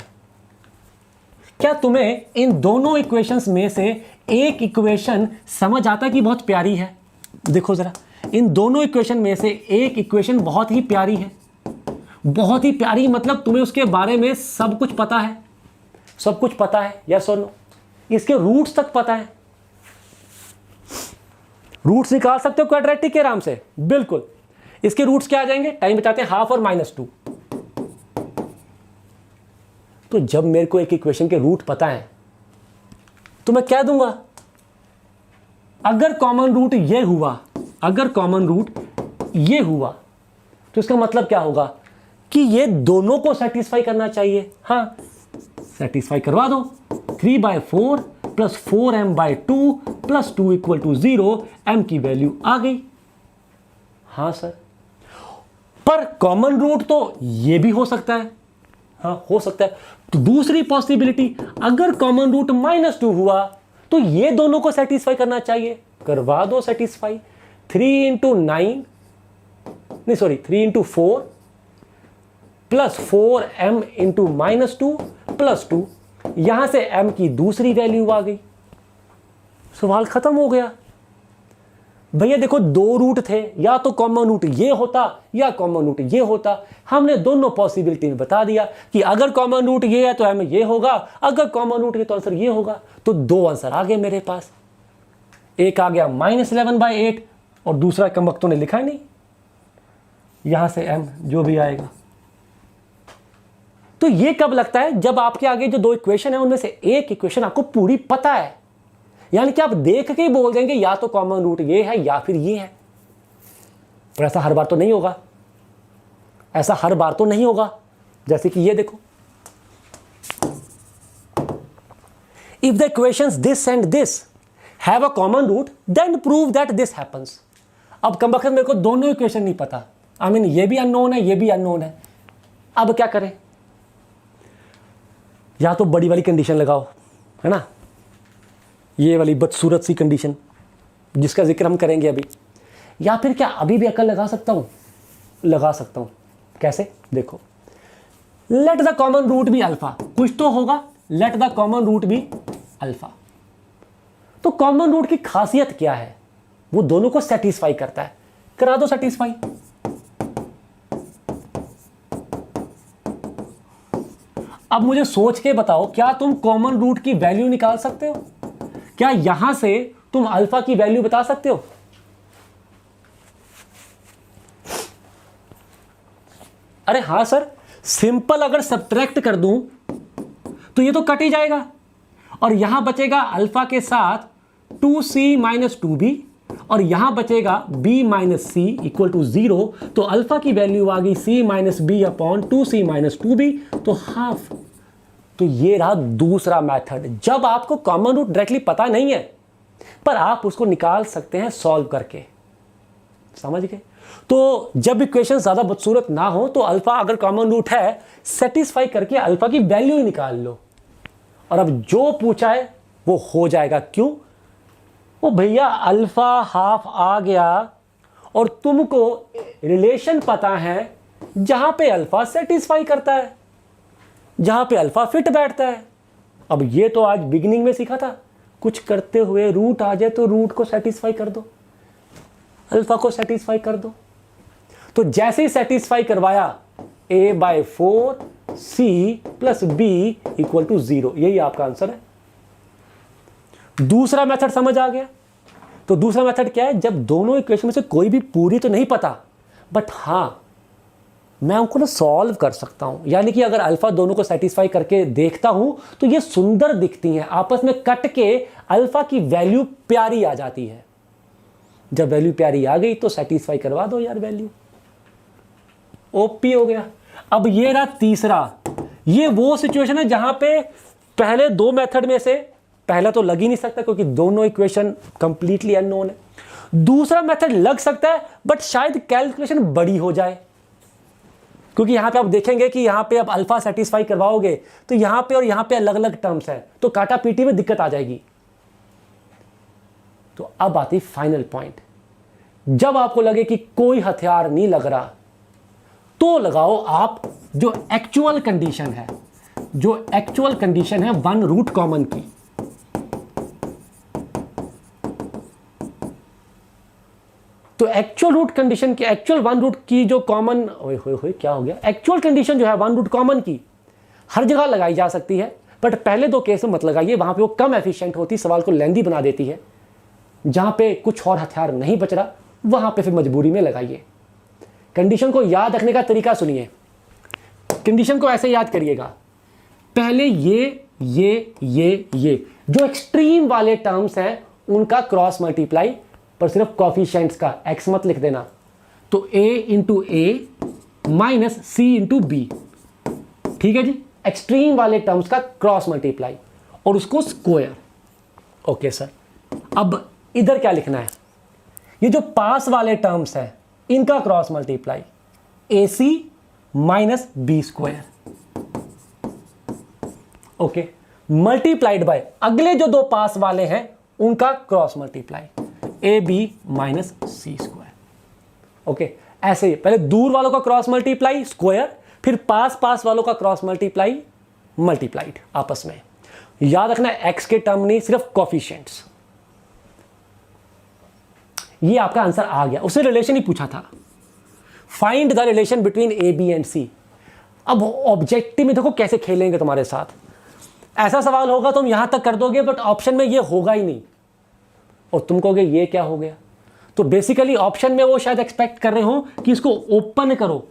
क्या तुम्हें इन दोनों इक्वेशंस में से एक इक्वेशन समझ आता है कि बहुत प्यारी है? देखो जरा, इन दोनों इक्वेशन में से एक इक्वेशन बहुत ही प्यारी है। बहुत ही प्यारी मतलब तुम्हें उसके बारे में सब कुछ पता है, सब कुछ पता है, यस और नो, इसके रूट्स तक पता है। रूट्स निकाल सकते हो क्वाड्रेटिक के आराम से, बिल्कुल। इसके रूट्स क्या आ जाएंगे? टाइम बचाते हैं, हाफ और -2। तो जब मेरे को एक इक्वेशन के रूट पता है तो मैं क्या दूंगा? अगर कॉमन रूट ये हुआ, अगर कॉमन रूट ये हुआ, तो इसका मतलब क्या होगा कि ये दोनों को सेटिस्फाई करना चाहिए। हाँ, सेटिस्फाई करवा दो। 3/4 + 4m/2 + 2 = 0, m की वैल्यू आ गई। हाँ सर, पर कॉमन रूट तो ये भी हो सकता है। हाँ, हो सकता है। तो दूसरी पॉसिबिलिटी, अगर कॉमन रूट -2 हुआ तो ये दोनों को सेटिस्फाई करना चाहिए, करवा दो सेटिस्फाई। 3 × 9, नहीं सॉरी 3 × 4 + 4m × -2 + 2, यहां से m की दूसरी वैल्यू आ गई। सवाल खत्म हो गया। भैया देखो, दो रूट थे, या तो कॉमन रूट ये होता या कॉमन रूट ये होता। हमने दोनों पॉसिबिलिटी में बता दिया कि अगर कॉमन रूट ये है तो m ये होगा, अगर कॉमन रूट ये तो आंसर ये होगा। तो दो आंसर आ गए मेरे पास। एक आ गया -11/8 और दूसरा कम वक्त ने लिखा नहीं, यहां से m जो भी आएगा। तो ये कब लगता है? जब आपके आगे जो दो इक्वेशन है उनमें से एक इक्वेशन आपको पूरी पता है, यानी कि आप देख के ही बोल देंगे या तो कॉमन रूट ये है या फिर ये है। पर ऐसा हर बार तो नहीं होगा, ऐसा हर बार तो नहीं होगा। जैसे कि ये देखो, if the equations this and this have a common root then prove that this happens. अब कम वक्त मेरे को दोनों इक्वेशन नहीं पता, आई मीन ये भी अननोन है, ये भी अननोन है। अब क्या करें? या तो बड़ी वाली कंडीशन लगाओ, है ना, ये वाली बदसूरत सी कंडीशन जिसका जिक्र हम करेंगे अभी, या फिर क्या अभी भी अकल लगा सकता हूं? लगा सकता हूं। कैसे? देखो, let the common root be alpha, कुछ तो होगा, let the common root be alpha. तो कॉमन रूट की खासियत क्या है? वो दोनों को सेटिस्फाई करता है, करा दो सेटिस्फाई। अब मुझे सोच के बताओ, क्या तुम कॉमन रूट की वैल्यू निकाल सकते हो? क्या यहां से तुम अल्फा की वैल्यू बता सकते हो? अरे हाँ सर, सिंपल अगर सब्ट्रैक्ट कर दूं तो ये तो कट ही जाएगा और यहां बचेगा अल्फा के साथ 2c माइनस 2b और यहां बचेगा b minus c equal to 0। तो अल्फा की वैल्यू आ गई c minus b upon 2c minus 2b, तो हाफ। तो ये रहा दूसरा मेथड, जब आपको कॉमन रूट डायरेक्टली पता नहीं है पर आप उसको निकाल सकते हैं सॉल्व करके। समझ गए? तो जब इक्वेशन ज्यादा बदसूरत ना हो तो अल्फा अगर कॉमन रूट है, सेटिस्फाई करके अल्फा की वैल्यू ही निकाल लो और अब जो पूछा है वो हो जाएगा। क्यों? वो भैया अल्फा हाफ आ गया और तुमको रिलेशन पता है जहां पे अल्फा सेटिस्फाई करता है, जहां पे अल्फा फिट बैठता है। अब ये तो आज बिगिनिंग में सीखा था, कुछ करते हुए रूट आ जाए तो रूट को सेटिस्फाई कर दो, अल्फा को सेटिस्फाई कर दो। तो जैसे ही सेटिस्फाई करवाया a/4 c plus b equal to 0, यही आपका आंसर है। दूसरा मेथड समझ आ गया? तो दूसरा मेथड क्या है? जब दोनों इक्वेशन में से कोई भी पूरी तो नहीं पता बट हां मैं उनको ना सॉल्व कर सकता हूं, यानी कि अगर अल्फा दोनों को सेटिस्फाई करके देखता हूं तो ये सुंदर दिखती हैं, आपस में कट के अल्फा की वैल्यू प्यारी आ जाती है। जब वैल्यू प्यारी आ गई तो सेटिस्फाई करवा दो यार, वैल्यू ओपी हो गया। अब ये रहा तीसरा, ये वो सिचुएशन है जहां पे पहले दो मेथड में से पहला तो लग ही नहीं सकता क्योंकि दोनों इक्वेशन कंप्लीटली अननोन है। दूसरा मेथड लग सकता है बट शायद कैलकुलेशन बड़ी हो जाए, क्योंकि यहां पे आप देखेंगे कि यहां पे आप अल्फा सेटिस्फाई करवाओगे तो यहां पे और यहां पे अलग अलग टर्म्स है, तो काटा पीटी में दिक्कत आ जाएगी। तो अब आती फाइनल पॉइंट, जब आपको लगे कि कोई हथियार नहीं लग रहा तो लगाओ आप जो एक्चुअल कंडीशन है, जो एक्चुअल कंडीशन है वन रूट कॉमन की। तो एक्चुअल रूट कंडीशन की, एक्चुअल वन रूट की जो कॉमन, क्या हो गया, एक्चुअल कंडीशन जो है वन रूट कॉमन की हर जगह लगाई जा सकती है, बट पहले दो केस में मत लगाइए, वहां पे वो कम एफिशिएंट होती, सवाल को लेंदी बना देती है। जहां पे कुछ और हथियार नहीं बच रहा वहां पे फिर मजबूरी में लगाइए। कंडीशन को याद रखने का तरीका सुनिए, कंडीशन को ऐसे याद करिएगा, पहले ये जो एक्सट्रीम वाले टर्म्स हैं उनका क्रॉस मल्टीप्लाई, पर सिर्फ कॉफिशिएंट्स का, एक्स मत लिख देना। तो a into a minus c into b, ठीक है जी, एक्सट्रीम वाले टर्म्स का क्रॉस मल्टीप्लाई और उसको स्क्वायर। ओके सर, अब इधर क्या लिखना है, ये जो पास वाले टर्म्स हैं इनका cross multiply, a c minus b square. Okay, multiplied by अगले जो दो पास वाले हैं उनका cross multiply, a b minus c square. Okay, ऐसे ही पहले दूर वालों का क्रॉस मल्टीप्लाई स्क्वायर, फिर पास पास वालों का क्रॉस मल्टीप्लाई मल्टीप्लाइड आपस में। याद रखना एक्स के टर्म नहीं, सिर्फ कॉफिशिएंट्स। ये आपका आंसर आ गया, उसने रिलेशन ही पूछा था, find the relation between A B and C. अब ऑब्जेक्टिव में देखो कैसे खेलेंगे तुम्हारे साथ, ऐसा सवाल होगा तुम यहां तक कर दोगे बट ऑप्शन में ये होगा ही नहीं और तुम कहोगे ये क्या हो गया। तो बेसिकली ऑप्शन में वो शायद एक्सपेक्ट कर रहे हो कि इसको ओपन करो,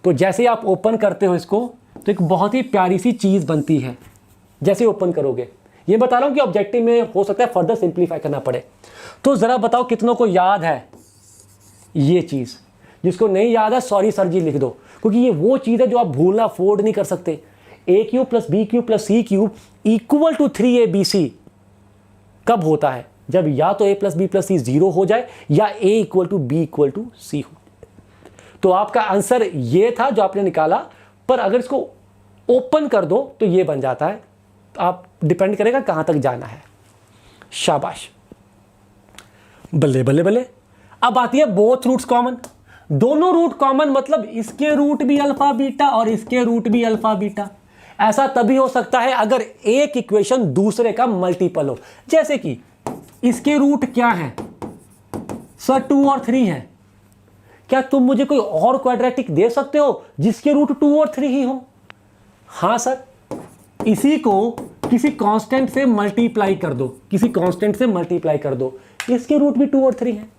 तो जैसे ही आप ओपन करते हो इसको तो एक बहुत ही प्यारी सी चीज बनती है जैसे ओपन करोगे। ये बता रहा हूं कि ऑब्जेक्टिव में हो सकता है फर्दर सिंप्लीफाई करना पड़े। तो जरा बताओ कितनों को याद है ये चीज, जिसको नहीं याद है सॉरी सर जी लिख दो, क्योंकि ये वो चीज है जो आप भूलना अफोर्ड नहीं कर सकते। A cube plus B cube plus C cube equal to 3ab कब होता है, जब या तो a plus B plus C 0 हो जाए या a equal to B equal to C हो। तो आपका आंसर ये था जो आपने निकाला, पर अगर इसको ओपन कर दो तो ये बन जाता है। तो आप डिपेंड करेगा कहां तक जाना है। शाबाश, बल्ले बल्ले बल्ले। अब आती है बोथ रूट्स कॉमन। दोनों रूट कॉमन मतलब इसके रूट भी अल्फा बीटा और इसके रूट भी अल्फा बीटा। ऐसा तभी हो सकता है अगर एक इक्वेशन दूसरे का मल्टीपल हो। जैसे कि इसके रूट क्या है सर, 2 और 3 है। क्या तुम मुझे कोई और क्वाड्रेटिक दे सकते हो जिसके रूट 2 और 3 ही हो? हाँ सर, इसी को किसी कांस्टेंट से मल्टीप्लाई कर दो, किसी कांस्टेंट से मल्टीप्लाई कर दो, इसके रूट भी 2 और 3 हैं।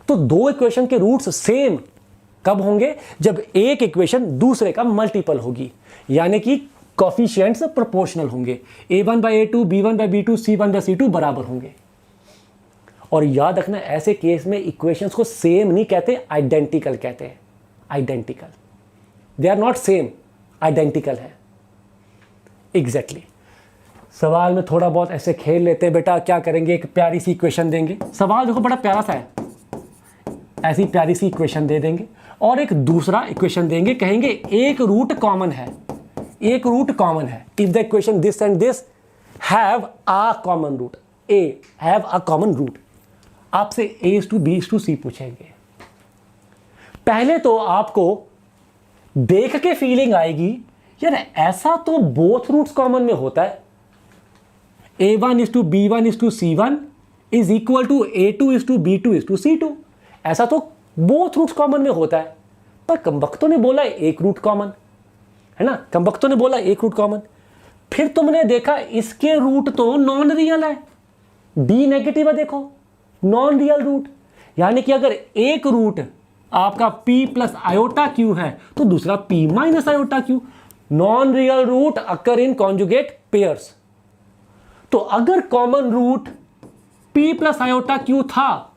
तो दो इक्वेशन के रूट्स सेम कब होंगे? जब एक इक्वेशन दूसरे का मल्टीपल होगी, यानी कि कोफिशिएंट्स प्रोपोर्शनल होंगे। a1/a2, b1/b2, c1/c2 बराबर होंगे। और याद रखना, ऐसे केस में इक्वेशंस को सेम नहीं कहते, आइडेंटिकल कहते हैं। Identical, they are not same, identical है। एग्जैक्टली। सवाल में थोड़ा बहुत ऐसे खेल लेते हैं बेटा। क्या करेंगे? एक प्यारी सी इक्वेशन देंगे। सवाल देखो बड़ा प्यारा सा है, ऐसी प्यारी सी इक्वेशन दे देंगे और एक दूसरा इक्वेशन देंगे, कहेंगे एक रूट कॉमन है, एक रूट कॉमन है। If the equation this and this have a common root, a have a common root, आपसे a/b/c पूछेंगे। पहले तो आपको देख के फीलिंग आएगी, यार ऐसा तो बोथ रूट्स कॉमन में होता है। a1/b1/c1 is equal to a2/b2/c2, ऐसा तो बोथ रूट्स कॉमन में होता है। पर कमबख्तों ने बोला एक रूट कॉमन है ना, कमबख्तों ने बोला एक रूट कॉमन। फिर तुमने देखा इसके रूट तो नॉन रियल है, d नेगेटिव है, देखो नॉन रियल रूट, यानी कि अगर एक रूट आपका p प्लस आयोटा क्यू है तो दूसरा p minus iota Q. Non real root occur in conjugate pairs. तो अगर common root p plus iota Q था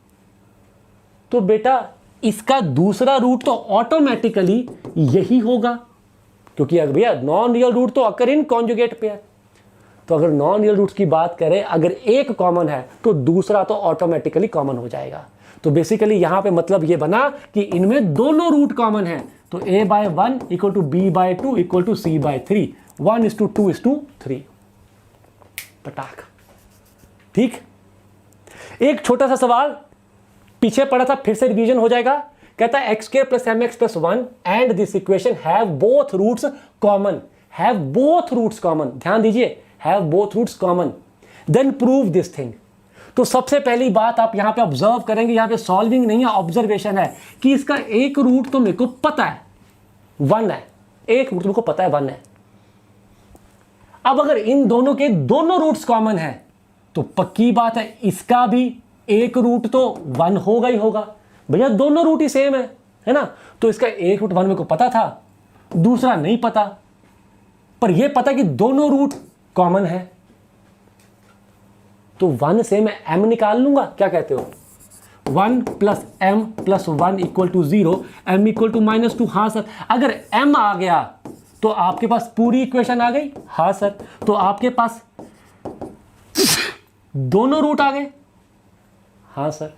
तो बेटा इसका दूसरा रूट तो ऑटोमेटिकली यही होगा, क्योंकि अगर भैया नॉन रियल रूट तो अकर इन कॉन्जुगेट पेयर। तो अगर नॉन रियल रूट्स की बात करें, अगर एक कॉमन है तो दूसरा तो ऑटोमेटिकली कॉमन हो जाएगा। तो बेसिकली यहां पे मतलब ये बना कि इनमें दोनों रूट कॉमन है। तो a/1 equal to b/2 equal to c/3, 1:2:3 पटाख। ठीक, एक छोटा सा सवाल पीछे पड़ा था, फिर से रिवीजन हो जाएगा। कहता है x² + mx + 1 and this equation have both roots common, have both roots common, ध्यान दीजिए, have both roots common, then prove this thing. तो सबसे पहली बात आप यहां पे ऑब्जर्व करेंगे, यहां पे सॉल्विंग नहीं है, ऑब्जर्वेशन है कि इसका एक रूट तो मेरे को पता है 1 है, एक रूट मेरे को पता है 1 है। अब अगर इन दोनों के दोनों रूट्स कॉमन है तो पक्की बात है इसका भी एक रूट तो 1 होगा ही होगा। भैया दोनों रूट ही सेम है ना, तो इसका एक रूट 1 मेरे को पता था, दूसरा नहीं पता, पर यह पता कि दोनों रूट कॉमन है। तो 1 से मैं m निकाल लूंगा, क्या कहते हो? 1 + m + 1 = 0, m = -2। हाँ सर, अगर m आ गया तो आपके पास पूरी इक्वेशन आ गई। हाँ सर, तो आपके पास दोनों रूट आ गए। हाँ सर,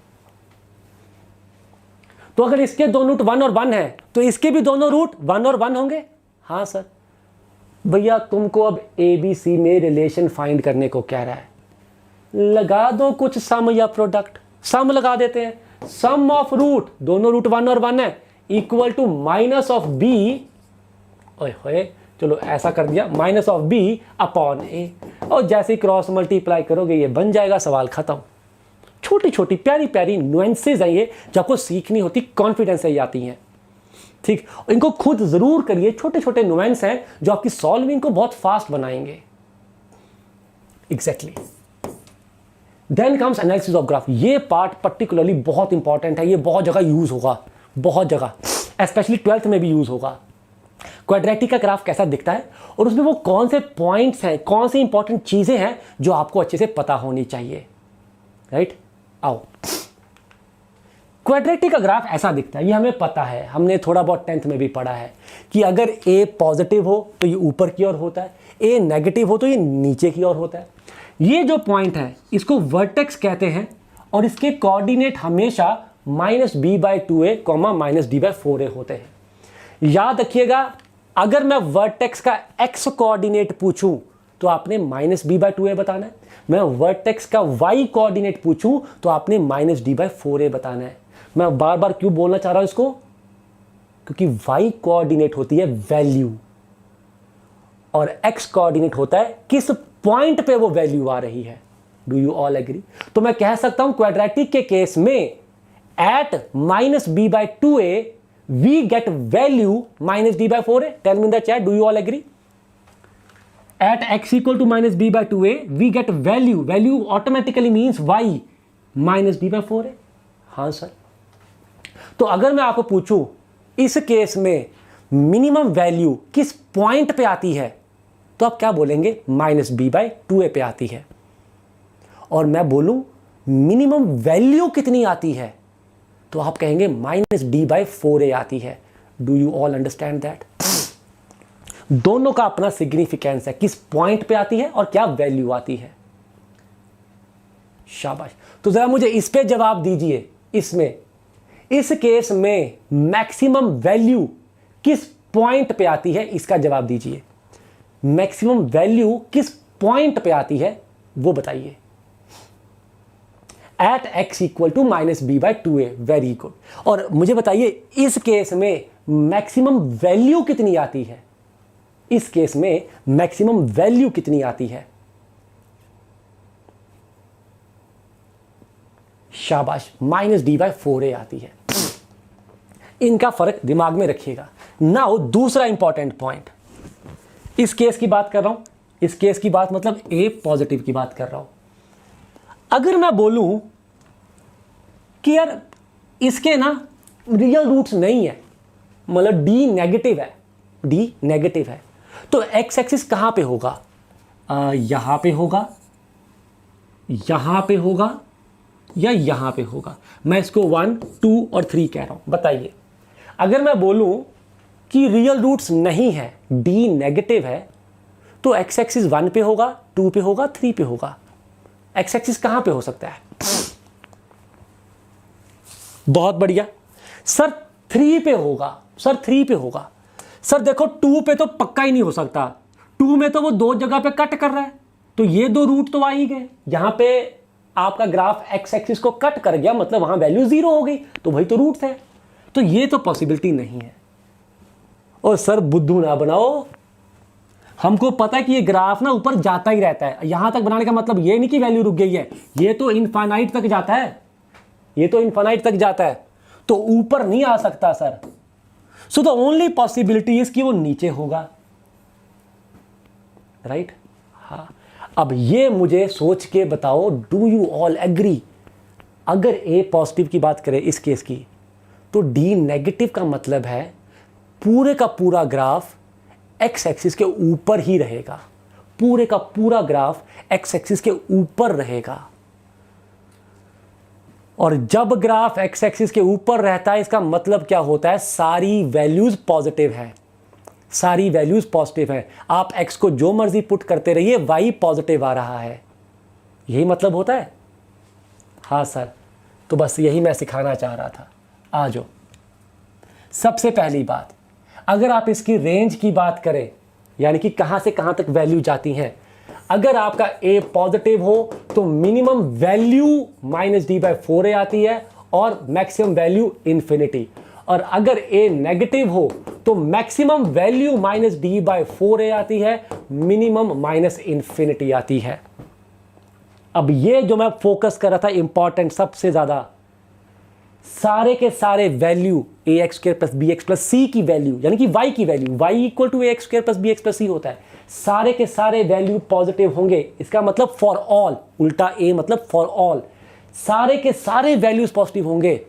तो अगर इसके दोनों रूट 1 और 1 है तो इसके भी दोनों रूट 1 और 1 होंगे। हाँ सर। भैया तुमको अब ABC में रिलेशन फाइंड करने को कह रहा है, लगा दो कुछ सम या प्रोडक्ट। सम लगा देते हैं, सम ऑफ रूट, दोनों रूट 1 और 1 है, equal to minus of b, ओए होए चलो ऐसा कर दिया, minus of b upon a, और जैसे ही क्रॉस मल्टीप्लाई करोगे ये बन जाएगा, सवाल खत्म। छोटी छोटी प्यारी प्यारी नुएंसेज हैं ये, जो आपको सीखनी होती, कॉन्फिडेंस से ही आती हैं। ठीक, इनको खुद जरूर करिए, छोटे छोटे नुएंस हैं जो आपकी सॉल्विंग को बहुत फास्ट बनाएंगे। Exactly. Then comes analysis of graph. ये पार्ट पर्टिकुलरली बहुत इंपॉर्टेंट है, ये बहुत जगह यूज होगा, बहुत जगह, स्पेशली 12th में भी यूज होगा। क्वाड्रेटिक का ग्राफ कैसा दिखता है और उसमें वो कौन से पॉइंट्स हैं, कौन सी इंपॉर्टेंट चीजें हैं जो आपको अच्छे से पता होनी चाहिए। राइट, आओ। क्वाड्रेटिक का ग्राफ ऐसा दिखता है, ये हमें पता है, हमने थोड़ा बहुत 10th में भी पढ़ा है कि अगर a पॉजिटिव हो तो ये ऊपर की ओर होता है, a नेगेटिव हो तो ये नीचे की ओर होता है। ये जो पॉइंट है इसको वर्टेक्स कहते हैं और इसके कोऑर्डिनेट हमेशा -b/2a, -d/4a होते हैं। याद रखिएगा, अगर मैं वर्टेक्स का x कोऑर्डिनेट पूछूं तो आपने -b/2a बताना है, मैं वर्टेक्स का y कोऑर्डिनेट पूछूं तो आपने -d/4a बताना है। मैं बार बार क्यों बोलना चाह रहा हूं इसको, क्योंकि y कोऑर्डिनेट होती है वैल्यू और x कोऑर्डिनेट होता है किस पॉइंट पे वो वैल्यू आ रही है। Do you all agree? तो मैं कह सकता हूं क्वाड्रेटिक के केस में at -b/2a we get value minus d by 4a. Tell me in the chat, do you all agree? At x equal to minus b by 2a, we get value. Value automatically means y minus d by 4a. हाँ sir. तो अगर मैं आपको पूछूं इस case में minimum value किस point पे आती है, तो आप क्या बोलेंगे? माइनस बी बाई 2a पे आती है. और मैं बोलूं मिनिमम वैल्यू कितनी आती है, तो आप कहेंगे माइनस डी बाई 4a आती है. Do you all understand that? दोनों का अपना सिग्निफिकेंस है, किस पॉइंट पे आती है और क्या वैल्यू आती है. शाबाश. तो जरा मुझे इस पे जवाब दीजिए. इसमें इस केस में मैक्सिमम वैल्यू किस पॉइंट पे आती है, इसका जवाब दीजिए. मैक्सिमम वैल्यू किस पॉइंट पे आती है वो बताइए. At x equal to minus B by 2a. Very good. और मुझे बताइए इस केस में मैक्सिमम वैल्यू कितनी आती है? इस केस में मैक्सिमम वैल्यू कितनी आती है? शाबाश. माइनस डी बाई 4a आती है. इनका फर्क दिमाग में रखिएगा. नाउ दूसरा इंपॉर्टेंट पॉइंट. इस केस की बात कर रहा हूं. इस केस की बात मतलब a पॉजिटिव की बात कर रहा हूं. अगर मैं बोलूं कि यार इसके ना रियल रूट्स नहीं है, मतलब d नेगेटिव है, d नेगेटिव है, तो x एक्सिस कहां पे होगा? यहां पे होगा, यहां पे होगा या यहां पे होगा? मैं इसको 1, 2 और 3 कह रहा हूं. बताइए अगर मैं बोलूं कि रियल रूट्स नहीं है, d नेगेटिव है, तो x एक्सिस 1 पे होगा, 2 पे होगा, 3 पे होगा. x एक्सिस कहां पे हो सकता है? बहुत बढ़िया सर. 3 पे होगा. सर 3 पे होगा. सर देखो 2 पे तो पक्का ही नहीं हो सकता. 2 में तो वो दो जगह पे कट कर रहा है, तो ये दो रूट तो आ ही गए. यहां पे आपका ग्राफ x एक्सिस को कट कर गया, मतलब वहां वैल्यू 0 हो गई, तो वही तो रूट है. तो ये तो पॉसिबिलिटी नहीं है. और सर बुद्धू ना बनाओ. हमको पता है कि ये ग्राफ ना ऊपर जाता ही रहता है. यहां तक बनाने का मतलब ये नहीं कि वैल्यू रुक गई है, ये तो इनफाइनाइट तक जाता है. ये तो इनफाइनाइट तक जाता है, तो ऊपर नहीं आ सकता sir. So the only possibility is कि वो नीचे होगा. राइट? हाँ. अब ये मुझे सोच के बताओ, डू यू ऑल एग्री? अगर ए पॉजिटिव की बात करें इस केस की, तो डी नेगेटिव का मतलब है पूरे का पूरा ग्राफ एक्स एक्सिस के ऊपर ही रहेगा. पूरे का पूरा ग्राफ एक्स एक्सिस के ऊपर रहेगा. और जब ग्राफ एक्स एक्सिस के ऊपर रहता है, इसका मतलब क्या होता है? सारी वैल्यूज पॉजिटिव है. सारी वैल्यूज पॉजिटिव है. आप एक्स को जो मर्जी पुट करते रहिए, वाई पॉजिटिव आ रहा है. यही मतलब होता है. हाँ सर. तो बस यही मैं सिखाना चाह रहा था. आ जाओ. सबसे पहली बात, अगर आप इसकी रेंज की बात करें, यानी कि कहां से कहां तक वैल्यू जाती हैं, अगर आपका a पॉजिटिव हो तो minimum value minus D by 4a आती है और मैक्सिमम वैल्यू इंफिनिटी. और अगर a नेगेटिव हो तो maximum value minus D by 4a आती है, मिनिमम माइनस इंफिनिटी आती है. अब ये जो मैं फोकस कर रहा था इंपॉर्टेंट सबसे ज्यादा, सारे के सारे value A X square plus B X plus C की वैल्यू, यानी कि y की value, y equal to A X square plus B X plus C होता है. सारे के सारे वैल्यू पॉजिटिव होंगे. इसका मतलब फॉर ऑल, उल्टा ए मतलब फॉर ऑल. सारे के सारे वैल्यूज पॉजिटिव होंगे.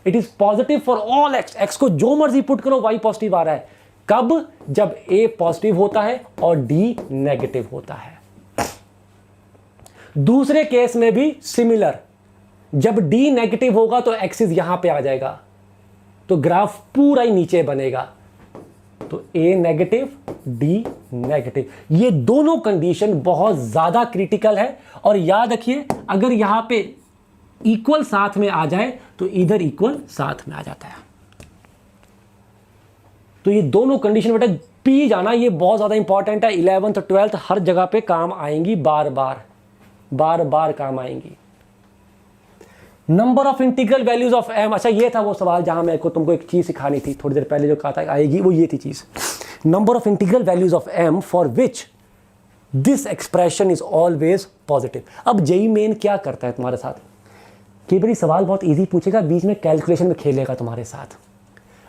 It is positive for all x. X को जो मर्जी पुट करो, y पॉजिटिव आ रहा है. कब? जब a पॉजिटिव होता है और d नेगेटिव होता है. दूसरे केस में भी सिमिलर. जब d नेगेटिव होगा तो एक्सिस यहां पे आ जाएगा, तो ग्राफ पूरा ही नीचे बनेगा. तो a नेगेटिव, d नेगेटिव, ये दोनों कंडीशन बहुत ज्यादा क्रिटिकल है. और याद रखिए, अगर यहां पे इक्वल साथ में आ जाए तो इधर इक्वल साथ में आ जाता है. तो ये दोनों कंडीशन बेटा पी जाना, ये बहुत ज्यादा इंपॉर्टेंट है. 11th 12th हर जगह पे काम आएंगी, बार बार काम आएंगी. Number of integral values of m. अच्छा, ये था वो सवाल जहां मेरे को तुमको एक चीज सिखानी थी थोड़ी देर पहले, जो कहा था आएगी, वो ये थी चीज. Number of integral values of m for which this expression is always positive. अब जेई मेन क्या करता है तुम्हारे साथ? कई बार सवाल बहुत इजी पूछेगा, बीच में कैलकुलेशन में खेलेगा तुम्हारे साथ.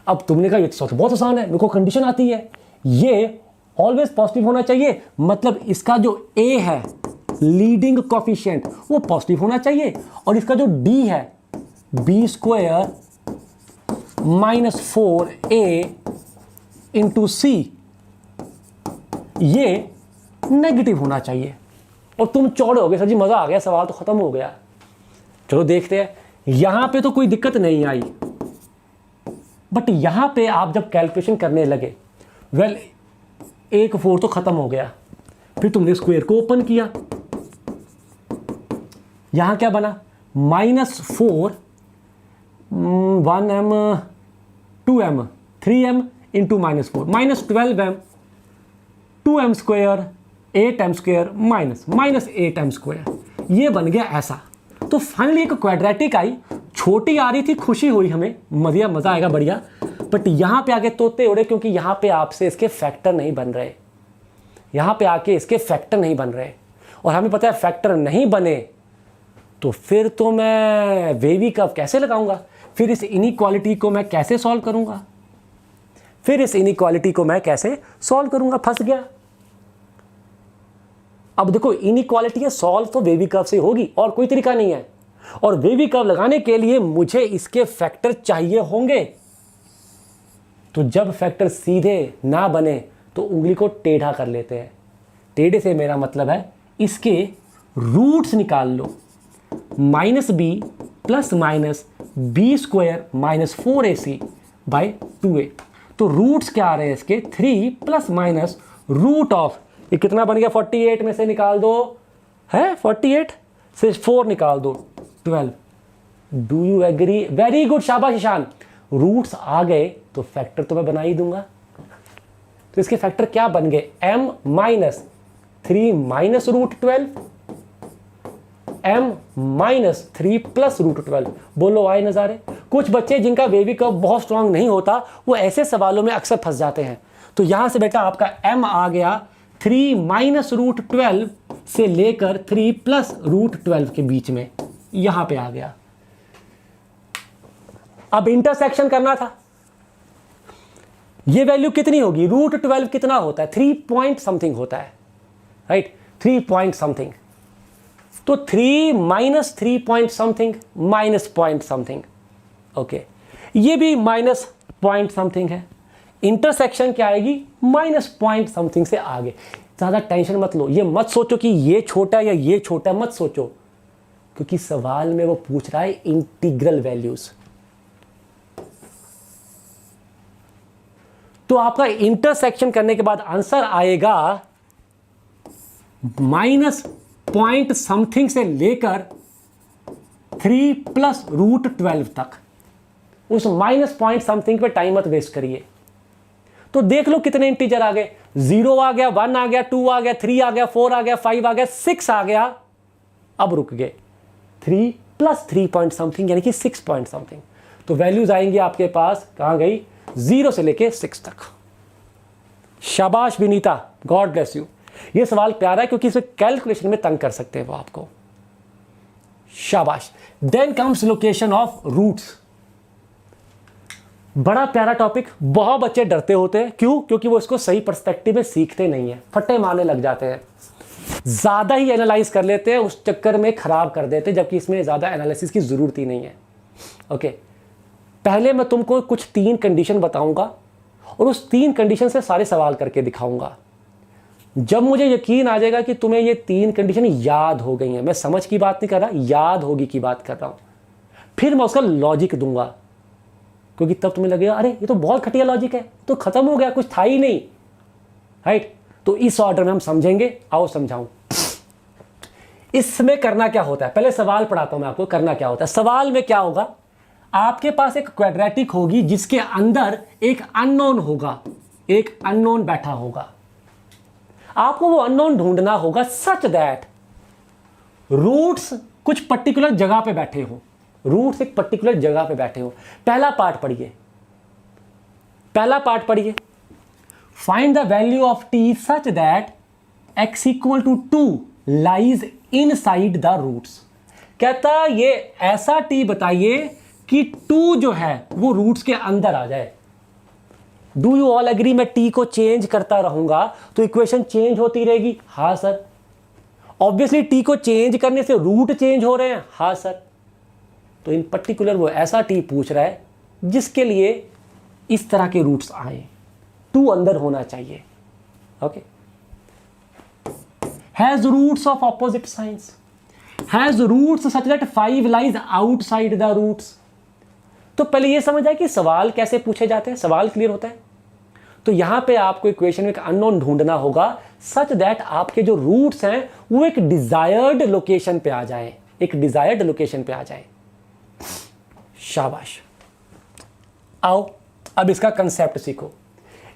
अब तुमने कहा ये तो बहुत आसान है, मेरे को कंडीशन आती है, ये ऑलवेज पॉजिटिव होना चाहिए, मतलब इसका जो ए है लीडिंग कोफिशिएंट वो पॉजिटिव होना चाहिए, और इसका जो डी है बी स्क्वायर -4a इंटू सी ये नेगेटिव होना चाहिए। और तुम चौड़े हो गए, सर जी मजा आ गया, सवाल तो खत्म हो गया। चलो देखते हैं, यहां पे तो कोई दिक्कत नहीं आई, बट यहां पे आप जब कैलकुलेशन करने लगे, वेल 1/4 तो खत्म हो गया, फिर तुमने स्क्वायर को ओपन किया, यहां क्या बना -4 1m 2m 3m into -4 -12m 2m square 8m square -8m square, ये बन गया ऐसा। तो फाइनली एक क्वाड्रेटिक आई, छोटी आ रही थी, खुशी हुई हमें, मजा आएगा बढ़िया, बट यहां पे आके तोते उड़े, क्योंकि यहां पे आपसे इसके फैक्टर नहीं बन रहे, यहां पे आके इसके फैक्टर नहीं बन रहे, और हमें पता है फैक्टर नहीं बने तो फिर तो मैं वेवी कर्व कैसे लगाऊंगा, फिर इस इनइक्वालिटी को मैं कैसे सॉल्व करूंगा, फंस गया। अब देखो इनइक्वालिटी है, सॉल्व तो वेवी कर्व से होगी, और कोई तरीका नहीं है, और वेवी कर्व लगाने के लिए मुझे इसके फैक्टर चाहिए होंगे। तो जब फैक्टर सीधे ना बने तो उंगली को टेढ़ा कर लेते हैं, टेढ़े से मेरा मतलब है इसके रूट्स निकाल लो, -b plus minus b square -4ac by 2a। तो रूट्स क्या आ रहे हैं इसके 3 प्लस माइनस रूट ऑफ, ये कितना बन गया 48 में से निकाल दो, है 48 से 4 निकाल दो 12। Do you agree? Very good, शाबाश ईशान। रूट्स आ गए तो फैक्टर तो मैं बना ही दूंगा। तो इसके फैक्टर क्या बन गए, m -3 minus root 12, m -3 plus root 12। बोलो आए नज़ारे। कुछ बच्चे जिनका वेवी कर्व बहुत स्ट्रांग नहीं होता वो ऐसे सवालों में अक्सर फंस जाते हैं। तो यहां से बेटा आपका m आ गया 3 माइनस रूट 12 से लेकर 3 प्लस रूट 12 के बीच में, यहां पे आ गया। अब इंटरसेक्शन करना था, ये वैल्यू कितनी होगी, रूट 12 कितना होता है, 3 पॉइंट समथिंग होता है, राइट, 3 पॉइंट समथिंग। तो 3 minus 3 point something minus point something, okay, ये भी माइनस पॉइंट समथिंग है। इंटरसेक्शन क्या आएगी, माइनस पॉइंट समथिंग से आगे। ज़्यादा टेंशन मत लो, ये मत सोचो कि ये छोटा है या ये छोटा है, मत सोचो, क्योंकि सवाल में वो पूछ रहा है इंटीग्रल वैल्यूज। तो आपका इंटरसेक्शन करने के बाद आंसर आएगा माइनस पॉइंट समथिंग से लेकर 3 प्लस रूट 12 तक। उस माइनस पॉइंट समथिंग पे टाइम मत वेस्ट करिए। तो देख लो कितने इंटीजर आ गए, 0 आ गया, 1 आ गया, 2 आ गया, 3 आ गया, 4 आ गया, 5 आ गया, 6 आ गया। अब रुक गए 3 प्लस 3 पॉइंट समथिंग यानी कि 6 पॉइंट समथिंग। तो वैल्यूज आएंगी आपके पास, कहां गई, 0 से लेके 6 तक। शाबाश विनीता, गॉड ब्लेस यू। ये सवाल प्यारा है क्योंकि इसमें कैलकुलेशन में तंग कर सकते हैं वो आपको, शाबाश। Then comes location of roots. बड़ा प्यारा टॉपिक, बहुत बच्चे डरते होते हैं, क्यों, क्योंकि वो इसको सही पर्सपेक्टिव में सीखते नहीं है, फट्टे मारने लग जाते हैं, ज्यादा ही एनालाइज कर लेते हैं, उस चक्कर में खराब कर देते हैं, जबकि इसमें ज्यादा एनालिसिस की जरूरत ही नहीं है। ओके, पहले मैं तुमको कुछ 3 कंडीशन बताऊंगा और उस 3 कंडीशन से सारे सवाल करके दिखाऊंगा। जब मुझे यकीन आ जाएगा कि तुम्हें ये 3 कंडीशन याद हो गई हैं, मैं समझ की बात नहीं कर रहा, याद होगी की बात कर रहा हूं, फिर मैं उसका लॉजिक दूंगा, क्योंकि तब तुम्हें लगेगा अरे ये तो बहुत घटिया लॉजिक है, तो खत्म हो गया, कुछ था ही नहीं, राइट। तो इस ऑर्डर में हम समझेंगे, आओ समझाऊं। इसमें करना क्या होता है, पहले सवाल पढ़ाता हूं मैं आपको, करना क्या होता है। सवाल में क्या होगा, आपके पास एक क्वाड्रेटिक होगी जिसके अंदर एक अननोन होगा, एक अननोन बैठा होगा। आपको वो अननोन ढूंढना होगा सच दैट रूट्स कुछ पर्टिकुलर जगह पे बैठे हो, रूट्स एक पर्टिकुलर जगह पे बैठे हो। पहला पार्ट पढ़िए, पहला पार्ट पढ़िए, find the value of t such that x equal to 2 lies inside the roots. कहता ये ऐसा टी बताइए कि 2 जो है वो रूट्स के अंदर आ जाए। डू यू ऑल एग्री मैं टी को चेंज करता रहूंगा तो इक्वेशन चेंज होती रहेगी? हाँ सर। ऑब्वियसली टी को चेंज करने से रूट चेंज हो रहे हैं? हाँ सर। तो इन पर्टिकुलर वो ऐसा टी पूछ रहा है जिसके लिए इस तरह के रूट्स आए, टू अंदर होना चाहिए। Okay, has roots of opposite signs, has roots such that 5 lies outside the roots. तो पहले ये समझ आए कि सवाल कैसे पूछे जाते हैं, सवाल क्लियर होता है। तो यहां पे आपको इक्वेशन में एक अननोन ढूंढना होगा सच दैट आपके जो रूट्स हैं वो एक डिजायर्ड लोकेशन पे आ जाए, एक डिजायर्ड लोकेशन पे आ जाए। शाबाश। आओ अब इसका कंसेप्ट सीखो।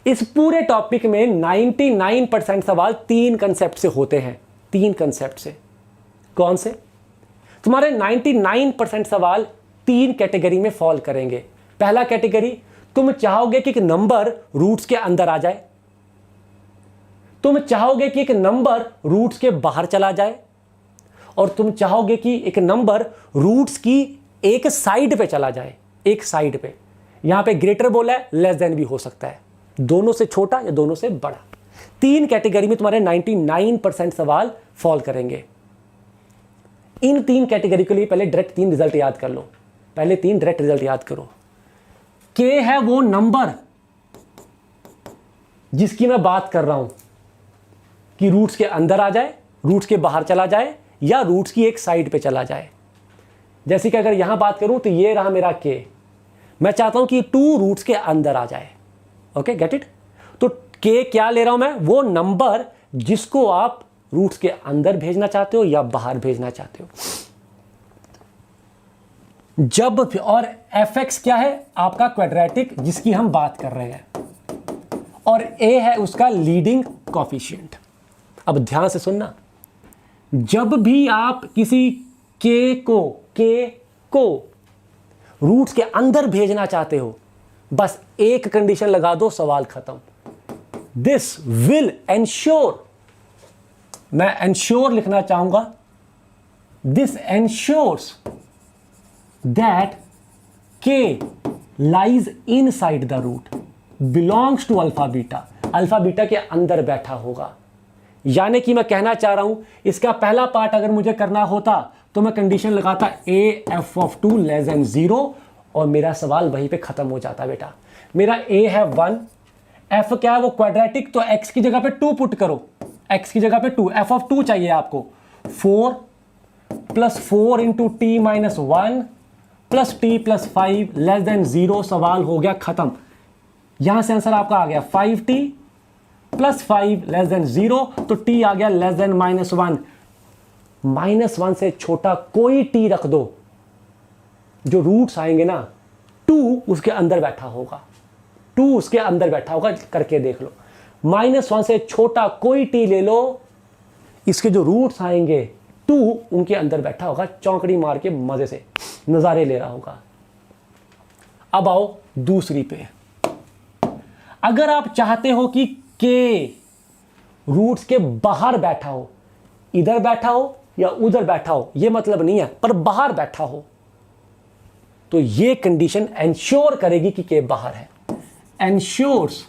इस पूरे टॉपिक में 99% सवाल 3 कंसेप्ट से होते हैं, 3 कंसेप्ट से। कौन से? तुम्हारे 99% सवाल 3 कैटेगरी में फॉल करेंगे। पहला कैटेगरी, तुम चाहोगे कि एक नंबर रूट्स के अंदर आ जाए, तुम चाहोगे कि एक नंबर रूट्स के बाहर चला जाए, और तुम चाहोगे कि एक नंबर रूट्स की एक साइड पे चला जाए, एक साइड पे। यहां पे ग्रेटर बोला है, लेस देन भी हो सकता है, दोनों से छोटा या दोनों से बड़ा। 3 कैटेगरी में तुम्हारे 99% सवाल फॉल करेंगे। इन 3 कैटेगरी के लिए पहले डायरेक्ट 3 रिजल्ट याद कर लो। पहले 3 डायरेक्ट रिजल्ट याद करो। के है वो नंबर जिसकी मैं बात कर रहा हूं कि रूट्स के अंदर आ जाए, रूट्स के बाहर चला जाए, या रूट्स की एक साइड पे चला जाए। जैसे कि अगर यहां बात करूं तो ये रहा मेरा के, मैं चाहता हूं कि 2 रूट्स के अंदर आ जाए। Okay, get it? तो के क्या ले रहा हूं मैं? वो नंबर जिसको आप रूट्स के अंदर भेजना चाहते हो या बाहर भेजना चाहते हो। जब और fx क्या है? आपका क्वाड्रेटिक जिसकी हम बात कर रहे हैं, और a है उसका लीडिंग कॉफिशिएंट। अब ध्यान से सुनना, जब भी आप किसी k को रूट्स के अंदर भेजना चाहते हो, बस एक कंडीशन लगा दो, सवाल खत्म। दिस विल एंश्योर, मैं एंश्योर लिखना चाहूंगा, this ensures that k lies inside the root, belongs to alpha beta, alpha beta के अंदर बैठा होगा। यानी कि मैं कहना चाह रहा हूं, इसका पहला पार्ट अगर मुझे करना होता तो मैं कंडीशन लगाता a f of 2 less than 0 और मेरा सवाल वहीं पे खत्म हो जाता। बेटा मेरा a है 1, f क्या है? वो क्वाड्रेटिक, तो x की जगह पे 2 पुट करो, x की जगह पे 2, f of 2 चाहिए आपको। 4 + 4 × t - 1 + t + 5 लेस देन 0, सवाल हो गया खत्म। यहां से आंसर आपका आ गया 5t + 5 लेस देन 0, तो t आ गया लेस देन -1। -1 से छोटा कोई t रख दो, जो रूट्स आएंगे ना, 2 उसके अंदर बैठा होगा, 2 उसके अंदर बैठा होगा, करके देख लो। -1 से छोटा कोई t ले लो, इसके जो रूट्स आएंगे 2 उनके अंदर बैठा होगा, चौंकड़ी मार के मजे से नजारे ले रहा होगा। अब आओ दूसरी पे। अगर आप चाहते हो कि k रूट्स के बाहर बैठा हो, इधर बैठा हो या उधर बैठा हो ये मतलब नहीं है, पर बाहर बैठा हो, तो ये कंडीशन एंश्योर करेगी कि k बाहर है। Ensures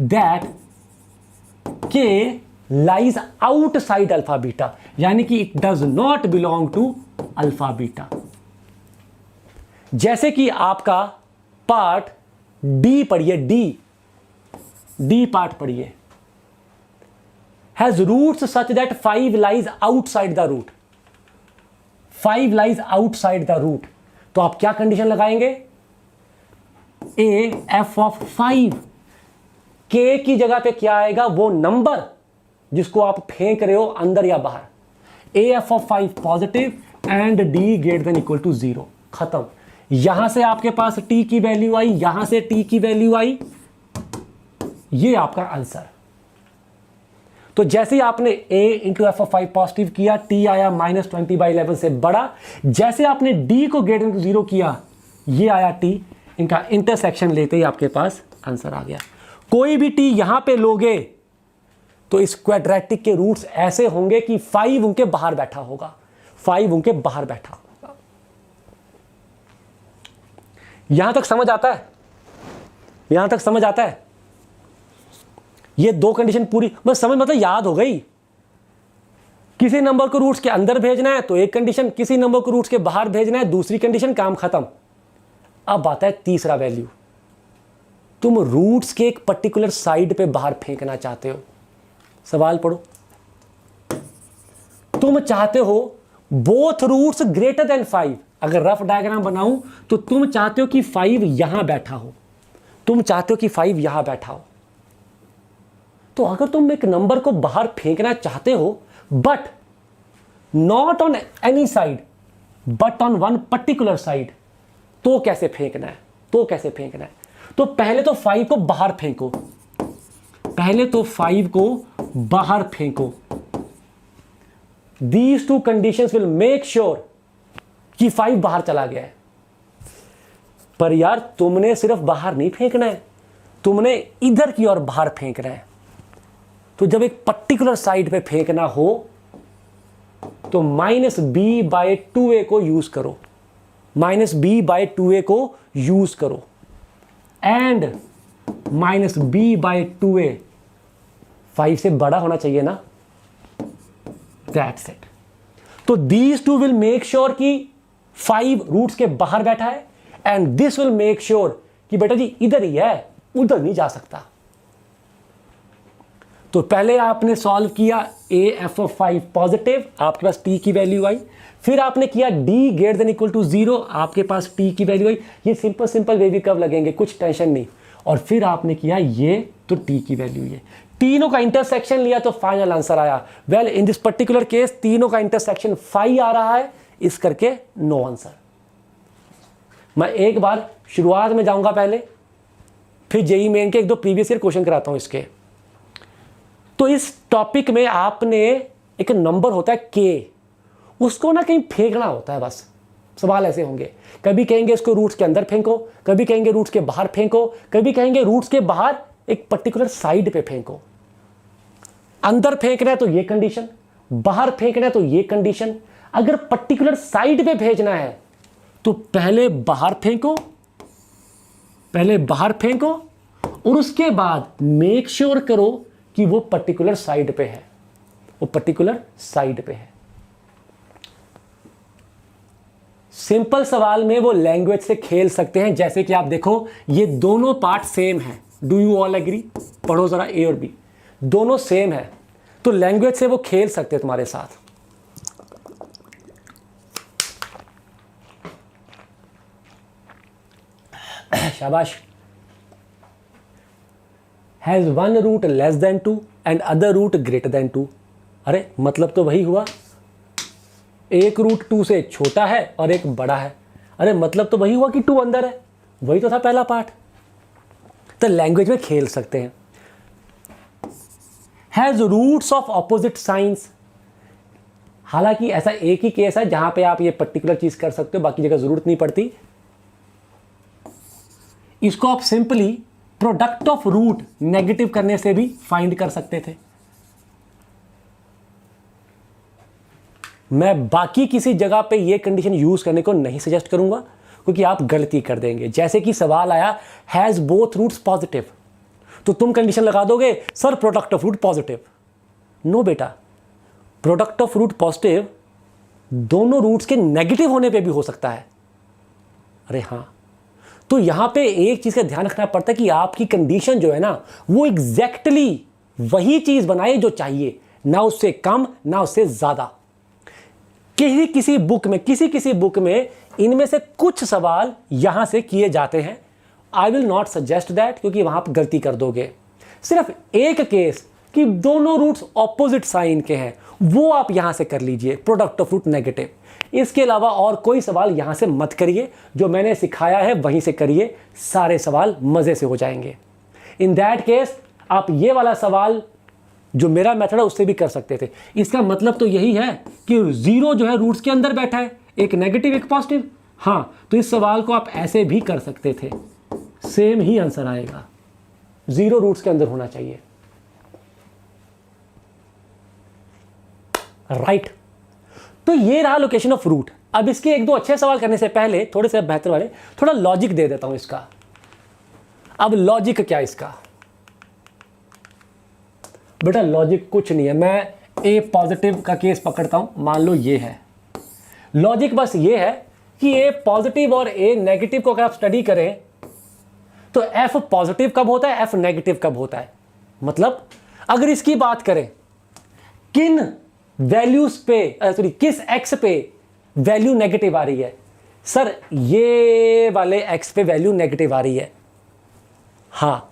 that k lies outside alpha beta, यानी कि it does not belong to alpha beta. जैसे कि आपका पार्ट डी पढ़िए, डी पार्ट पढ़िए, has roots such that 5 lies outside the root, 5 lies outside the root. तो आप क्या कंडीशन लगाएंगे? ए एफ ऑफ 5, के की जगह पे क्या आएगा? वो नंबर जिसको आप फेंक रहे हो अंदर या बाहर। A f of 5 positive and d greater than equal to 0, खत्म। यहां से आपके पास टी की वैल्यू आई, यहां से टी की वैल्यू आई, ये आपका आंसर। तो जैसे ही आपने a into F of 5 positive किया, t आया -20/11 से बड़ा। जैसे आपने d को ग्रेटर देन 0 किया, ये आया t, इनका इंटरसेक्शन लेते ही आपके पास आंसर आ गया। कोई भी t यहां पे लोगे तो इस क्वाड्रेटिक के रूट्स ऐसे होंगे कि 5 उनके बाहर बैठा होगा, 5 उनके बाहर बैठा होगा। यहां तक समझ आता है? यहां तक समझ आता है? ये दो कंडीशन पूरी बस समझ मतलब याद हो गई। किसी नंबर को रूट्स के अंदर भेजना है तो एक कंडीशन, किसी नंबर को रूट्स के बाहर भेजना है दूसरी कंडीशन, काम खत्म। अब आता है तीसरा वैल्यू, तुम रूट्स के एक पर्टिकुलर साइड पे बाहर फेंकना चाहते हो। सवाल पढ़ो, तुम चाहते हो बोथ रूट्स ग्रेटर देन 5। अगर रफ डायग्राम बनाऊं तो तुम चाहते हो कि 5 यहां बैठा हो, तुम चाहते हो कि 5 यहां बैठा हो। तो अगर तुम एक नंबर को बाहर फेंकना चाहते हो but not on any side but on one particular side, तो कैसे फेंकना है? तो कैसे फेंकना है? तो पहले तो 5 को बाहर फेंको, पहले तो 5 को बाहर फेंको। These two conditions will make sure कि 5 बाहर चला गया है। पर यार तुमने सिर्फ बाहर नहीं फेंकना है, तुमने इधर की ओर बाहर फेंकना है। तो जब एक पर्टिकुलर साइड पे फेंकना हो तो -b/2a को यूज करो, -b/2a को यूज करो एंड -b/2a 5 से बड़ा होना चाहिए ना। That's it. तो these two will make sure कि 5 रूट्स के बाहर बैठा है and this will make sure कि बेटा जी इधर ही है, उधर नहीं जा सकता। तो पहले आपने सॉल्व किया AF(5) पॉजिटिव, आपके पास t की वैल्यू आई। फिर आपने किया d>0, आपके पास t की वैल्यू आई। ये सिंपल वेवी कर्व लगेंगे, कुछ टेंशन नहीं। और फिर आपने किया ये, तो t की वैल्यू ये, तीनों का इंटरसेक्शन लिया तो फाइनल आंसर आया। Well in this particular case तीनों का इंटरसेक्शन 5 आ रहा है, इस करके नो आंसर। मैं एक बार शुरुआत में जाऊंगा पहले, फिर जेईई मेन के 1-2 प्रीवियस ईयर क्वेश्चन कराता हूं इसके। तो इस टॉपिक में आपने एक नंबर होता है k, उसको ना कहीं फेंकना होता है। बस सवाल ऐसे होंगे, कभी कहेंगे इसको रूट्स के अंदर फेंको, कभी कहेंगे रूट्स के बाहर फेंको, कभी कहेंगे रूट्स के बाहर एक पर्टिकुलर साइड पे फेंको। अंदर फेंकना है तो ये कंडीशन, बाहर फेंकना है तो ये कंडीशन। अगर पर्टिकुलर साइड पे भेजना है तो पहले बाहर फेंको, पहले बाहर फेंको और उसके बाद मेक श्योर करो कि वो पर्टिकुलर साइड पे है, वो पर्टिकुलर साइड पे है। सिंपल सवाल में वो लैंग्वेज से खेल सकते हैं, जैसे कि आप देखो ये दोनों पार्ट सेम है। Do you all agree? पढ़ो जरा ए और बी, दोनों सेम है, तो लैंग्वेज से वो खेल सकते हैं तुम्हारे साथ। शाबाश। Has one root less than 2 and other root greater than 2। अरे मतलब तो वही हुआ, एक रूट 2 से छोटा है और एक बड़ा है। अरे मतलब तो वही हुआ कि 2 अंदर है, वही तो था पहला पार्ट। तो लैंग्वेज में खेल सकते हैं। Has roots of opposite signs, हालांकि ऐसा एक ही केस है जहां पे आप ये पर्टिकुलर चीज कर सकते हो, बाकी जगह जरूरत नहीं पड़ती। इसको आप simply product of root negative करने से भी फाइंड कर सकते थे। मैं बाकी किसी जगह पे ये कंडीशन यूज करने को नहीं सजेस्ट करूंगा, क्योंकि आप गलती कर देंगे। जैसे कि सवाल आया हैज बोथ रूट्स पॉजिटिव, तो तुम कंडीशन लगा दोगे sir product of root positive. No बेटा, प्रोडक्ट ऑफ रूट पॉजिटिव दोनों रूट्स के नेगेटिव होने पे भी हो सकता है। अरे हाँ, तो यहां पे एक चीज का ध्यान रखना पड़ता है कि आपकी कंडीशन जो है ना वो एग्जैक्टली वही चीज बनाए जो चाहिए, ना उससे कम ना उससे ज्यादा। किसी बुक में इनमें से कुछ सवाल यहां से किए जाते हैं। I will not suggest that, क्योंकि वहां पर गलती कर दोगे। सिर्फ एक केस कि दोनों रूट्स ऑपोजिट साइन के हैं, वो आप यहां से कर लीजिए, प्रोडक्ट ऑफ रूट नेगेटिव। इसके अलावा और कोई सवाल यहां से मत करिए, जो मैंने सिखाया है वहीं से करिए, सारे सवाल मजे से हो जाएंगे। इन दैट केस आप ये वाला सवाल जो मेरा मेथड है उससे भी कर सकते थे। इसका मतलब तो यही है कि 0 जो है रूट्स के अंदर बैठा है, एक नेगेटिव एक पॉजिटिव। हाँ, तो इस सवाल को आप ऐसे भी कर सकते थे, सेम ही आंसर आएगा, 0 रूट्स के अंदर होना चाहिए। राइट, तो ये रहा लोकेशन ऑफ रूट। अब इसके 1-2 अच्छे सवाल करने से पहले, थोड़े से बेहतर वाले, थोड़ा लॉजिक दे देता हूं इसका। अब लॉजिक क्या है इसका? बेटा लॉजिक कुछ नहीं है, मैं ए पॉजिटिव का केस पकड़ता हूं, मान लो ये है। लॉजिक बस ये है कि ए पॉजिटिव और ए नेगेटिव को अगर आप स्टडी करें तो एफ पॉजिटिव कब होता है, एफ नेगेटिव कब होता है। मतलब अगर इसकी बात करें किन वैल्यूज पे सॉरी किस एक्स पे वैल्यू नेगेटिव आ रही है, सर ये वाले एक्स पे वैल्यू नेगेटिव आ रही है। हाँ,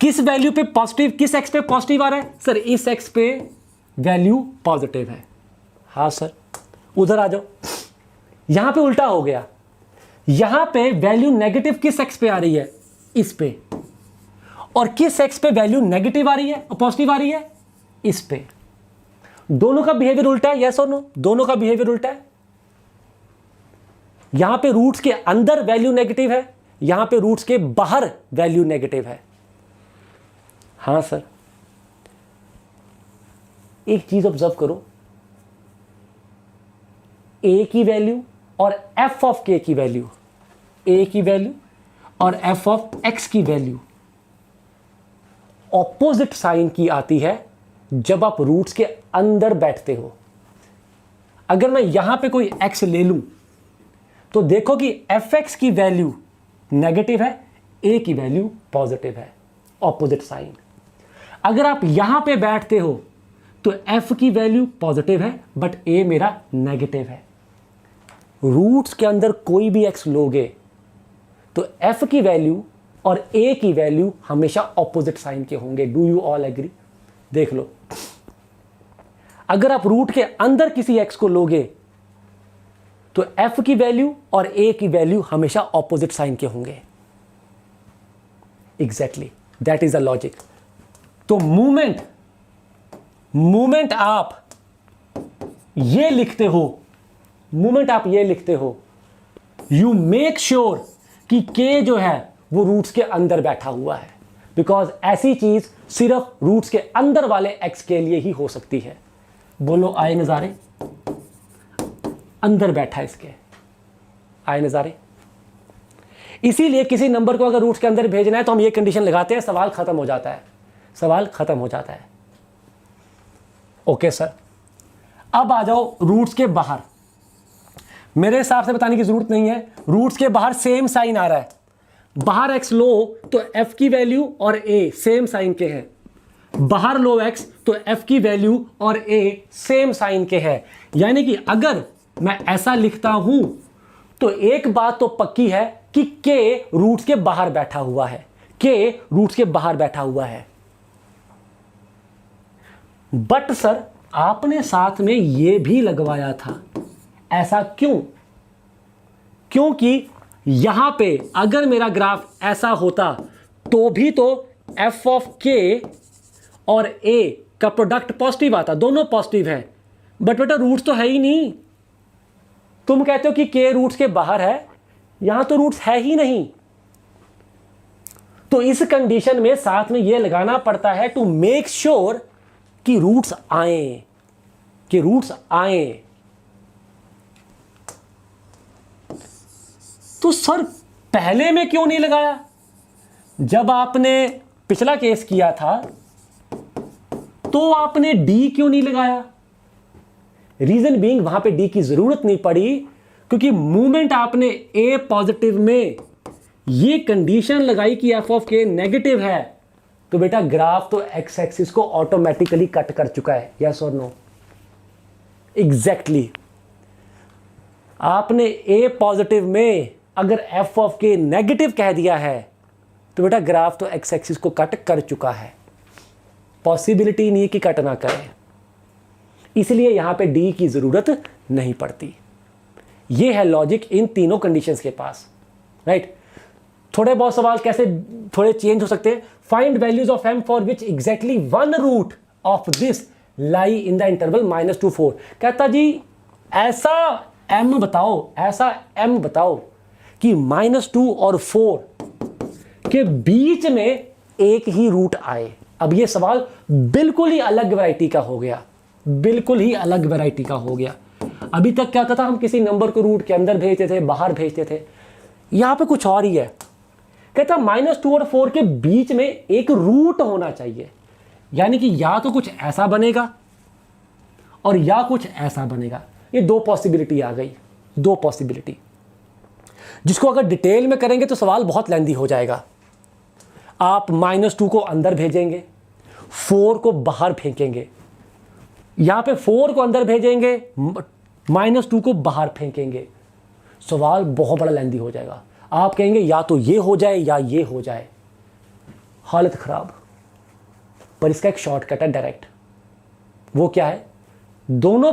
किस वैल्यू पे पॉजिटिव, किस एक्स पे पॉजिटिव आ रहा है, सर इस एक्स पे वैल्यू पॉजिटिव है। हाँ सर, उधर आ जाओ, यहां पे उल्टा हो गया, यहां पे वैल्यू नेगेटिव किस एक्स पे आ रही है, इस पे, और किस एक्स पे वैल्यू नेगेटिव आ रही है और पॉजिटिव आ रही है, इस पे। दोनों का बिहेवियर उल्टा है, यस और नो? दोनों का बिहेवियर उल्टा है। यहां पे रूट्स के अंदर वैल्यू नेगेटिव है, यहां पे रूट्स के बाहर वैल्यू नेगेटिव है। हां सर, एक चीज ऑब्जर्व करो, ए की वैल्यू और एफ ऑफ के की वैल्यू, ए की वैल्यू और एफ ऑफ एक्स की वैल्यू ऑपोजिट साइन की आती है जब आप रूट्स के अंदर बैठते हो। अगर मैं यहां पे कोई एक्स ले लूं तो देखो कि एफ एक्स की वैल्यू नेगेटिव है, ए की वैल्यू पॉजिटिव है, ऑपोजिट साइन। अगर आप यहां पे बैठते हो तो एफ की वैल्यू पॉजिटिव है बट ए मेरा नेगेटिव है। रूट्स के अंदर कोई भी एक्स लोगे तो एफ की वैल्यू और ए की वैल्यू हमेशा ऑपोजिट साइन के होंगे। Do you all agree? देख लो, अगर आप रूट के अंदर किसी एक्स को लोगे तो एफ की वैल्यू और ए की वैल्यू हमेशा ऑपोजिट साइन के होंगे। Exactly, that is the logic. तो मूवमेंट आप ये लिखते हो, यू मेक श्योर कि के जो है वो रूट्स के अंदर बैठा हुआ है, बिकॉज ऐसी चीज सिर्फ रूट्स के अंदर वाले एक्स के लिए ही हो सकती है। बोलो आए नजारे, अंदर बैठा इसके, आए नजारे। इसीलिए किसी नंबर को अगर रूट्स के अंदर भेजना है तो हम ये कंडीशन लगाते हैं, सवाल खत्म हो जाता है, सवाल खत्म हो जाता है। ओके सर, अब आ जाओ रूट्स के बाहर। मेरे हिसाब से बताने की जरूरत नहीं है, रूट्स के बाहर सेम साइन आ रहा है। बाहर एक्स लो तो एफ की वैल्यू और ए सेम साइन के हैं, बाहर लो एक्स तो एफ की वैल्यू और ए सेम साइन के हैं। यानी कि अगर मैं ऐसा लिखता हूं तो एक बात तो पक्की है कि के रूट्स के बाहर बैठा हुआ है, के रूट्स के बाहर बैठा हुआ है। बट सर आपने साथ में यह भी लगवाया था, ऐसा क्यों? क्योंकि यहां पे अगर मेरा ग्राफ ऐसा होता तो भी तो एफ ऑफ के और ए का प्रोडक्ट पॉजिटिव आता, दोनों पॉजिटिव है। बट बेटा रूट्स तो है ही नहीं, तुम कहते हो कि के रूट्स के बाहर है, यहां तो रूट्स है ही नहीं। तो इस कंडीशन में साथ में यह लगाना पड़ता है टू मेक श्योर कि रूट्स आए, कि रूट्स आए। तो सर पहले में क्यों नहीं लगाया? जब आपने पिछला केस किया था तो आपने डी क्यों नहीं लगाया? रीजन बीइंग वहां पे डी की जरूरत नहीं पड़ी क्योंकि मूवमेंट आपने ए पॉजिटिव में ये कंडीशन लगाई कि एफ ऑफ के नेगेटिव है, तो बेटा ग्राफ तो एक्स एक्सिस को ऑटोमेटिकली कट कर चुका है। यस और नो? एग्जैक्टली। आपने ए पॉजिटिव में अगर एफ ऑफ के नेगेटिव कह दिया है तो बेटा ग्राफ तो एक्स एक्सिस को कट कर चुका है, पॉसिबिलिटी नहीं है कि कट ना करे, इसलिए यहां पे डी की जरूरत नहीं पड़ती। ये है लॉजिक इन तीनों कंडीशंस के पास, राइट? थोड़े बहुत सवाल कैसे थोड़े चेंज हो सकते हैं। Find values of m for which exactly one root of this lie in the interval -2 to 4। कहता जी ऐसा एम बताओ, ऐसा एम बताओ कि -2 और 4 के बीच में एक ही रूट आए। अब ये सवाल बिल्कुल ही अलग वैरायटी का हो गया, बिल्कुल ही अलग वैरायटी का हो गया। अभी तक क्या होता था, हम किसी नंबर को रूट के अंदर भेजते थे, बाहर भेजते थे। यहां पे कुछ और ही है। कहता -2 और 4 के बीच में एक रूट होना चाहिए, यानी कि या तो कुछ ऐसा बनेगा और या कुछ ऐसा बनेगा। ये दो पॉसिबिलिटी आ गई, दो पॉसिबिलिटी, जिसको अगर डिटेल में करेंगे तो सवाल बहुत लेंदी हो जाएगा। आप -2 को अंदर भेजेंगे, 4 को बाहर फेंकेंगे, यहां पे 4 को अंदर भेजेंगे, -2 को बाहर फेंकेंगे, सवाल बहुत बड़ा लेंदी हो जाएगा। आप कहेंगे या तो ये हो जाए या ये हो जाए, हालत खराब। पर इसका एक शॉर्टकट है डायरेक्ट। वो क्या है? दोनों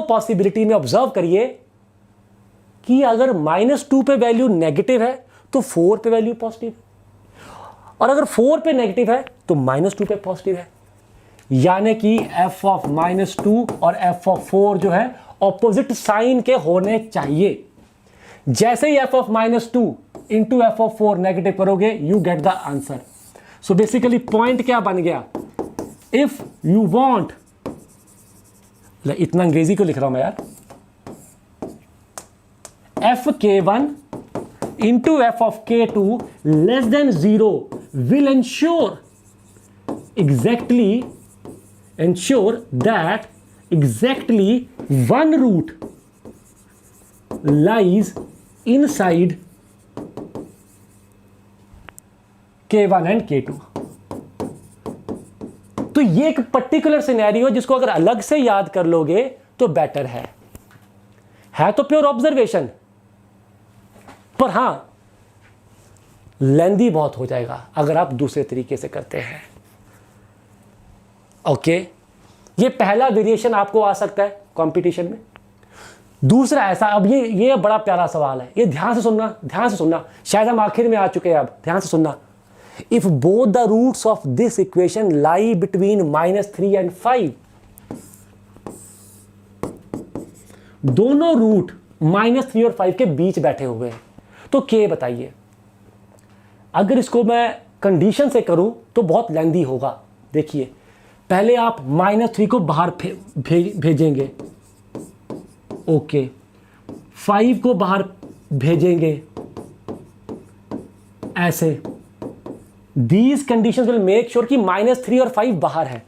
पॉसिबिलिटी में ऑब्जर्व करिए कि अगर -2 पे वैल्यू नेगेटिव है तो 4 पे वैल्यू पॉजिटिव है, और अगर 4 पे नेगेटिव है तो -2 पे पॉजिटिव है। यानी कि f ऑफ -2 और f ऑफ 4 जो है ऑपोजिट साइन के होने चाहिए। जैसे ही f of -2 into f of 4 negative करोगे, you get the answer. So basically point क्या बन गया? इफ यू वॉन्ट, इतना अंग्रेजी को लिख रहा हूं मैं यार, fk1 into f of k2 less than 0 will ensure that exactly one root lies inside k1 and k2। तो ये एक पर्टिकुलर सिनेरियो जिसको अगर अलग से याद कर लोगे तो बेटर है तो प्योर ऑब्जर्वेशन, पर हां लेंदी बहुत हो जाएगा अगर आप दूसरे तरीके से करते हैं। ओके, ये पहला वेरिएशन आपको आ सकता है कंपटीशन में। दूसरा ऐसा, अब ये बड़ा प्यारा सवाल है, ये ध्यान से सुनना, शायद हम आखिर में आ चुके हैं, अब ध्यान से सुनना। If both the roots of this equation lie between -3 and 5, दोनों रूट -3 और 5 के बीच बैठे हुए हैं, तो के बताइए। अगर इसको मैं कंडीशन से करूं तो बहुत लेंदी होगा। देखिए, पहले आप -3 को बाहर भेजेंगे, ओके, 5 को बाहर भेजेंगे, ऐसे। These conditions will make sure कि -3 और 5 बाहर है।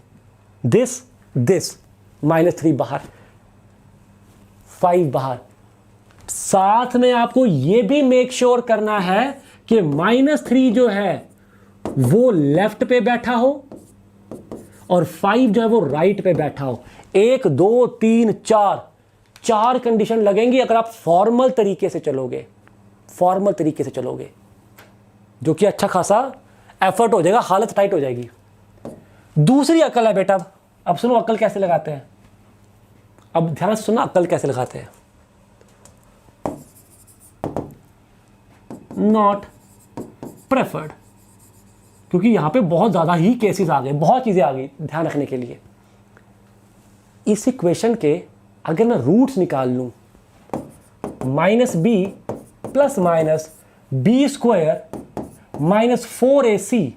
दिस -3 बाहर, 5 बाहर। साथ में आपको यह भी मेक श्योर करना है कि -3 जो है वो लेफ्ट पे बैठा हो और 5 जो है वो राइट पे बैठा हो। 1 2 3 4 कंडीशन लगेंगी अगर आप फॉर्मल तरीके से चलोगे, जो कि अच्छा खासा एफर्ट हो जाएगा, हालत टाइट हो जाएगी। दूसरी अकल है बेटा, अब सुनो अकल कैसे लगाते हैं। अब ध्यान से सुनना, अकल कैसे लगाते हैं। नॉट प्रेफर्ड, क्योंकि यहां पे बहुत ज्यादा ही केसेस आ गए, बहुत चीजें आ गई ध्यान रखने के लिए। इस इक्वेशन के अगर मैं रूट्स निकाल लूं, -b plus minus b square -4ac,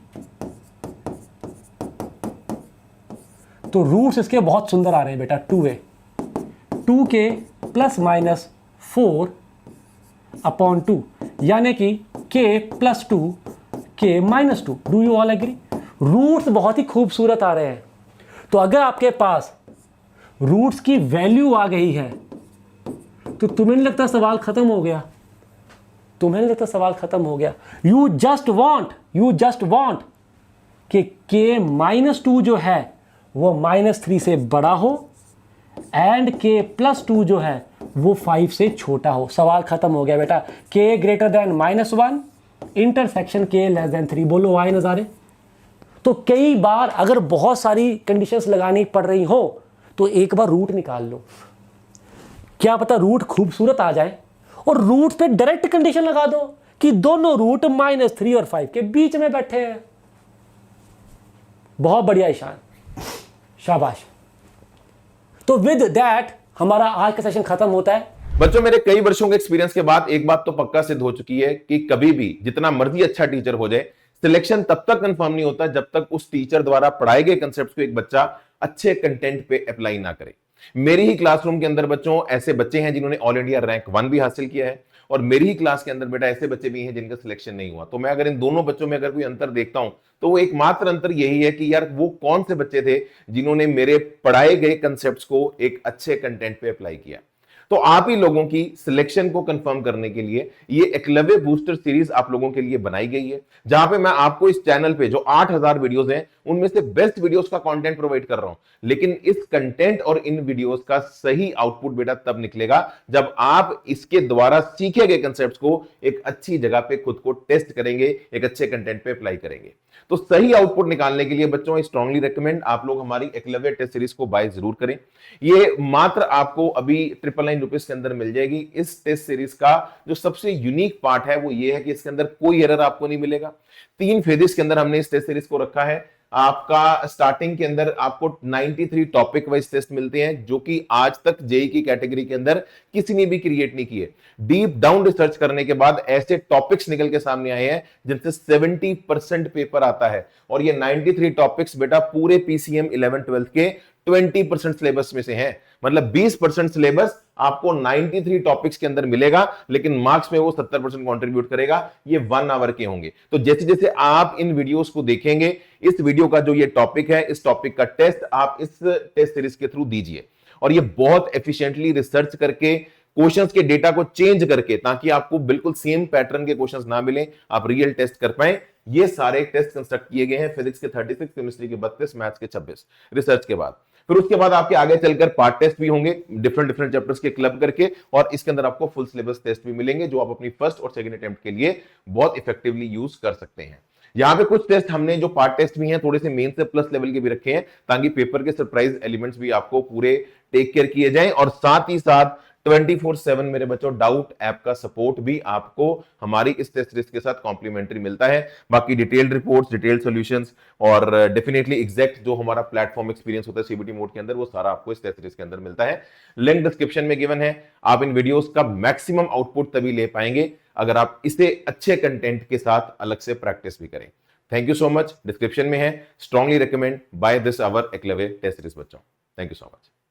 तो रूट्स इसके बहुत सुंदर आ रहे हैं बेटा। 2k प्लस माइनस 4/2, यानी कि k प्लस 2 k माइनस 2। Do you all agree? Roots बहुत ही खूबसूरत आ रहे हैं। तो अगर आपके पास रूट्स की वैल्यू आ गई है तो तुम्हें नहीं लगता सवाल खत्म हो गया? यू जस्ट वॉन्ट कि k माइनस 2 जो है वो -3 से बड़ा हो एंड k प्लस 2 जो है वो 5 से छोटा हो। सवाल खत्म हो गया बेटा। k greater than -1, intersection k less than 3। बोलो आए नजारे। तो कई बार अगर बहुत सारी कंडीशंस लगानी पड़ रही हो तो एक बार रूट निकाल लो, क्या पता रूट खूबसूरत आ जाए, और रूट पे डायरेक्ट कंडीशन लगा दो कि दोनों रूट -3 और 5 के बीच में बैठे हैं। बहुत बढ़िया ईशान, शाबाश। तो विद दैट हमारा आज का सेशन खत्म होता है। बच्चों, मेरे कई वर्षों के एक्सपीरियंस के बाद एक बात तो पक्का सिद्ध हो चुकी है कि कभी भी जितना मर्जी अच्छा टीचर हो जाए, सिलेक्शन तब तक कंफर्म नहीं होता जब तक उस टीचर द्वारा पढ़ाए गए कंसेप्ट को एक बच्चा अच्छे कंटेंट पे अप्लाई ना करे। मेरी ही क्लासरूम के अंदर बच्चों ऐसे बच्चे हैं जिन्होंने ऑल इंडिया रैंक 1 भी हासिल किया है, और मेरी ही क्लास के अंदर बेटा ऐसे बच्चे भी हैं जिनका सिलेक्शन नहीं हुआ। तो मैं अगर इन दोनों बच्चों में अगर कोई अंतर देखता हूं तो वो एकमात्र अंतर यही है कि यार वो कौन से बच्चे थे जिन्होंने मेरे पढ़ाए गए कंसेप्ट्स को एक अच्छे कंटेंट पे अप्लाई किया। तो आप ही लोगों की सिलेक्शन को कंफर्म करने के लिए ये एकलव्य बूस्टर सीरीज आप लोगों के लिए बनाई गई है, जहां पे मैं आपको इस चैनल पे जो 8000 वीडियोस हैं उनमें से बेस्ट वीडियोस का कंटेंट प्रोवाइड कर रहा हूं। लेकिन इस कंटेंट और इन वीडियोस का सही आउटपुट बेटा तब निकलेगा जब आप इसके द्वारा सीखे गए कंसेप्ट्स को एक अच्छी जगह पे खुद को टेस्ट करेंगे, एक अच्छे कंटेंट पे अप्लाई करेंगे। तो सही आउटपुट निकालने के लिए बच्चों, आई स्ट्रांगली रिकमेंड आप लोग हमारी एकलव्य टेस्ट सीरीज को बाय जरूर करें। ये मात्र आपको अभी 999 रुपीज के अंदर मिल जाएगी। इस टेस्ट सीरीज का जो सबसे यूनिक पार्ट है वो ये है कि इसके अंदर कोई एरर आपको नहीं मिलेगा। 3 फेजेस के अंदर हमने इस टेस्ट सीरीज को रखा है। आपका स्टार्टिंग के अंदर आपको 93 टॉपिक वाइज टेस्ट मिलते हैं, जो कि आज तक जेई की कैटेगरी के अंदर किसी ने भी क्रिएट नहीं किए। डीप डाउन रिसर्च करने के बाद ऐसे टॉपिक्स निकल के सामने आए हैं जिनसे 70% पेपर आता है, और ये 93 टॉपिक्स बेटा पूरे पीसीएम 11-12 के 20% सिलेबस में से हैं। मतलब 20% सिलेबस आपको 93 टॉपिक्स के अंदर मिलेगा, लेकिन मार्क्स में वो 70% कंट्रीब्यूट करेगा। ये 1 आवर के होंगे। तो जैसे जैसे आप इन वीडियोस को देखेंगे, इस वीडियो का जो ये टॉपिक है, इस टॉपिक का टेस्ट आप इस टेस्ट सीरीज के थ्रू दीजिए, और ये बहुत एफिशिएंटली रिसर्च करके क्वेश्चंस के डेटा को चेंज करके, ताकि आपको बिल्कुल सेम पैटर्न के क्वेश्चंस ना मिले, आप रियल टेस्ट कर पाए। ये सारे टेस्ट कंस्ट्रक्ट किए गए हैं फिजिक्स के 36, केमिस्ट्री के 32, मैथ्स के 26 रिसर्च के बाद। फिर उसके बाद आपके आगे चलकर पार्ट टेस्ट भी होंगे डिफरेंट चैप्टर्स के क्लब करके, और इसके अंदर आपको फुल सिलेबस टेस्ट भी मिलेंगे जो आप अपनी फर्स्ट और सेकंड अटेम्प्ट के लिए बहुत इफेक्टिवली यूज कर सकते हैं। यहाँ पे कुछ टेस्ट हमने जो पार्ट टेस्ट भी हैं थोड़े से मेन से प्लस लेवल के भी रखे हैं, ताकि पेपर के सरप्राइज एलिमेंट्स भी आपको पूरे टेक केयर किए जाएं। और साथ ही साथ 24/7 मेरे बच्चों डाउट ऐप का सपोर्ट भी आपको हमारी इस टेस्ट सीरीज के साथ कॉम्प्लीमेंट्री मिलता है। बाकी डिटेल्ड रिपोर्ट्स, डिटेल्ड सॉल्यूशंस और डेफिनेटली एग्जैक्ट जो हमारा प्लेटफॉर्म एक्सपीरियंस होता है सीबीटी मोड के अंदर, वो सारा आपको इस टेस्ट सीरीज के अंदर मिलता है। लिंक डिस्क्रिप्शन में गिवन है। आप इन वीडियोस का मैक्सिमम आउटपुट तभी ले पाएंगे अगर आप इसे अच्छे कंटेंट के साथ अलग से प्रैक्टिस भी करें। Thank you so much. Description में है। Strongly recommend by this our Eklavya test series बच्चों। Thank you so much.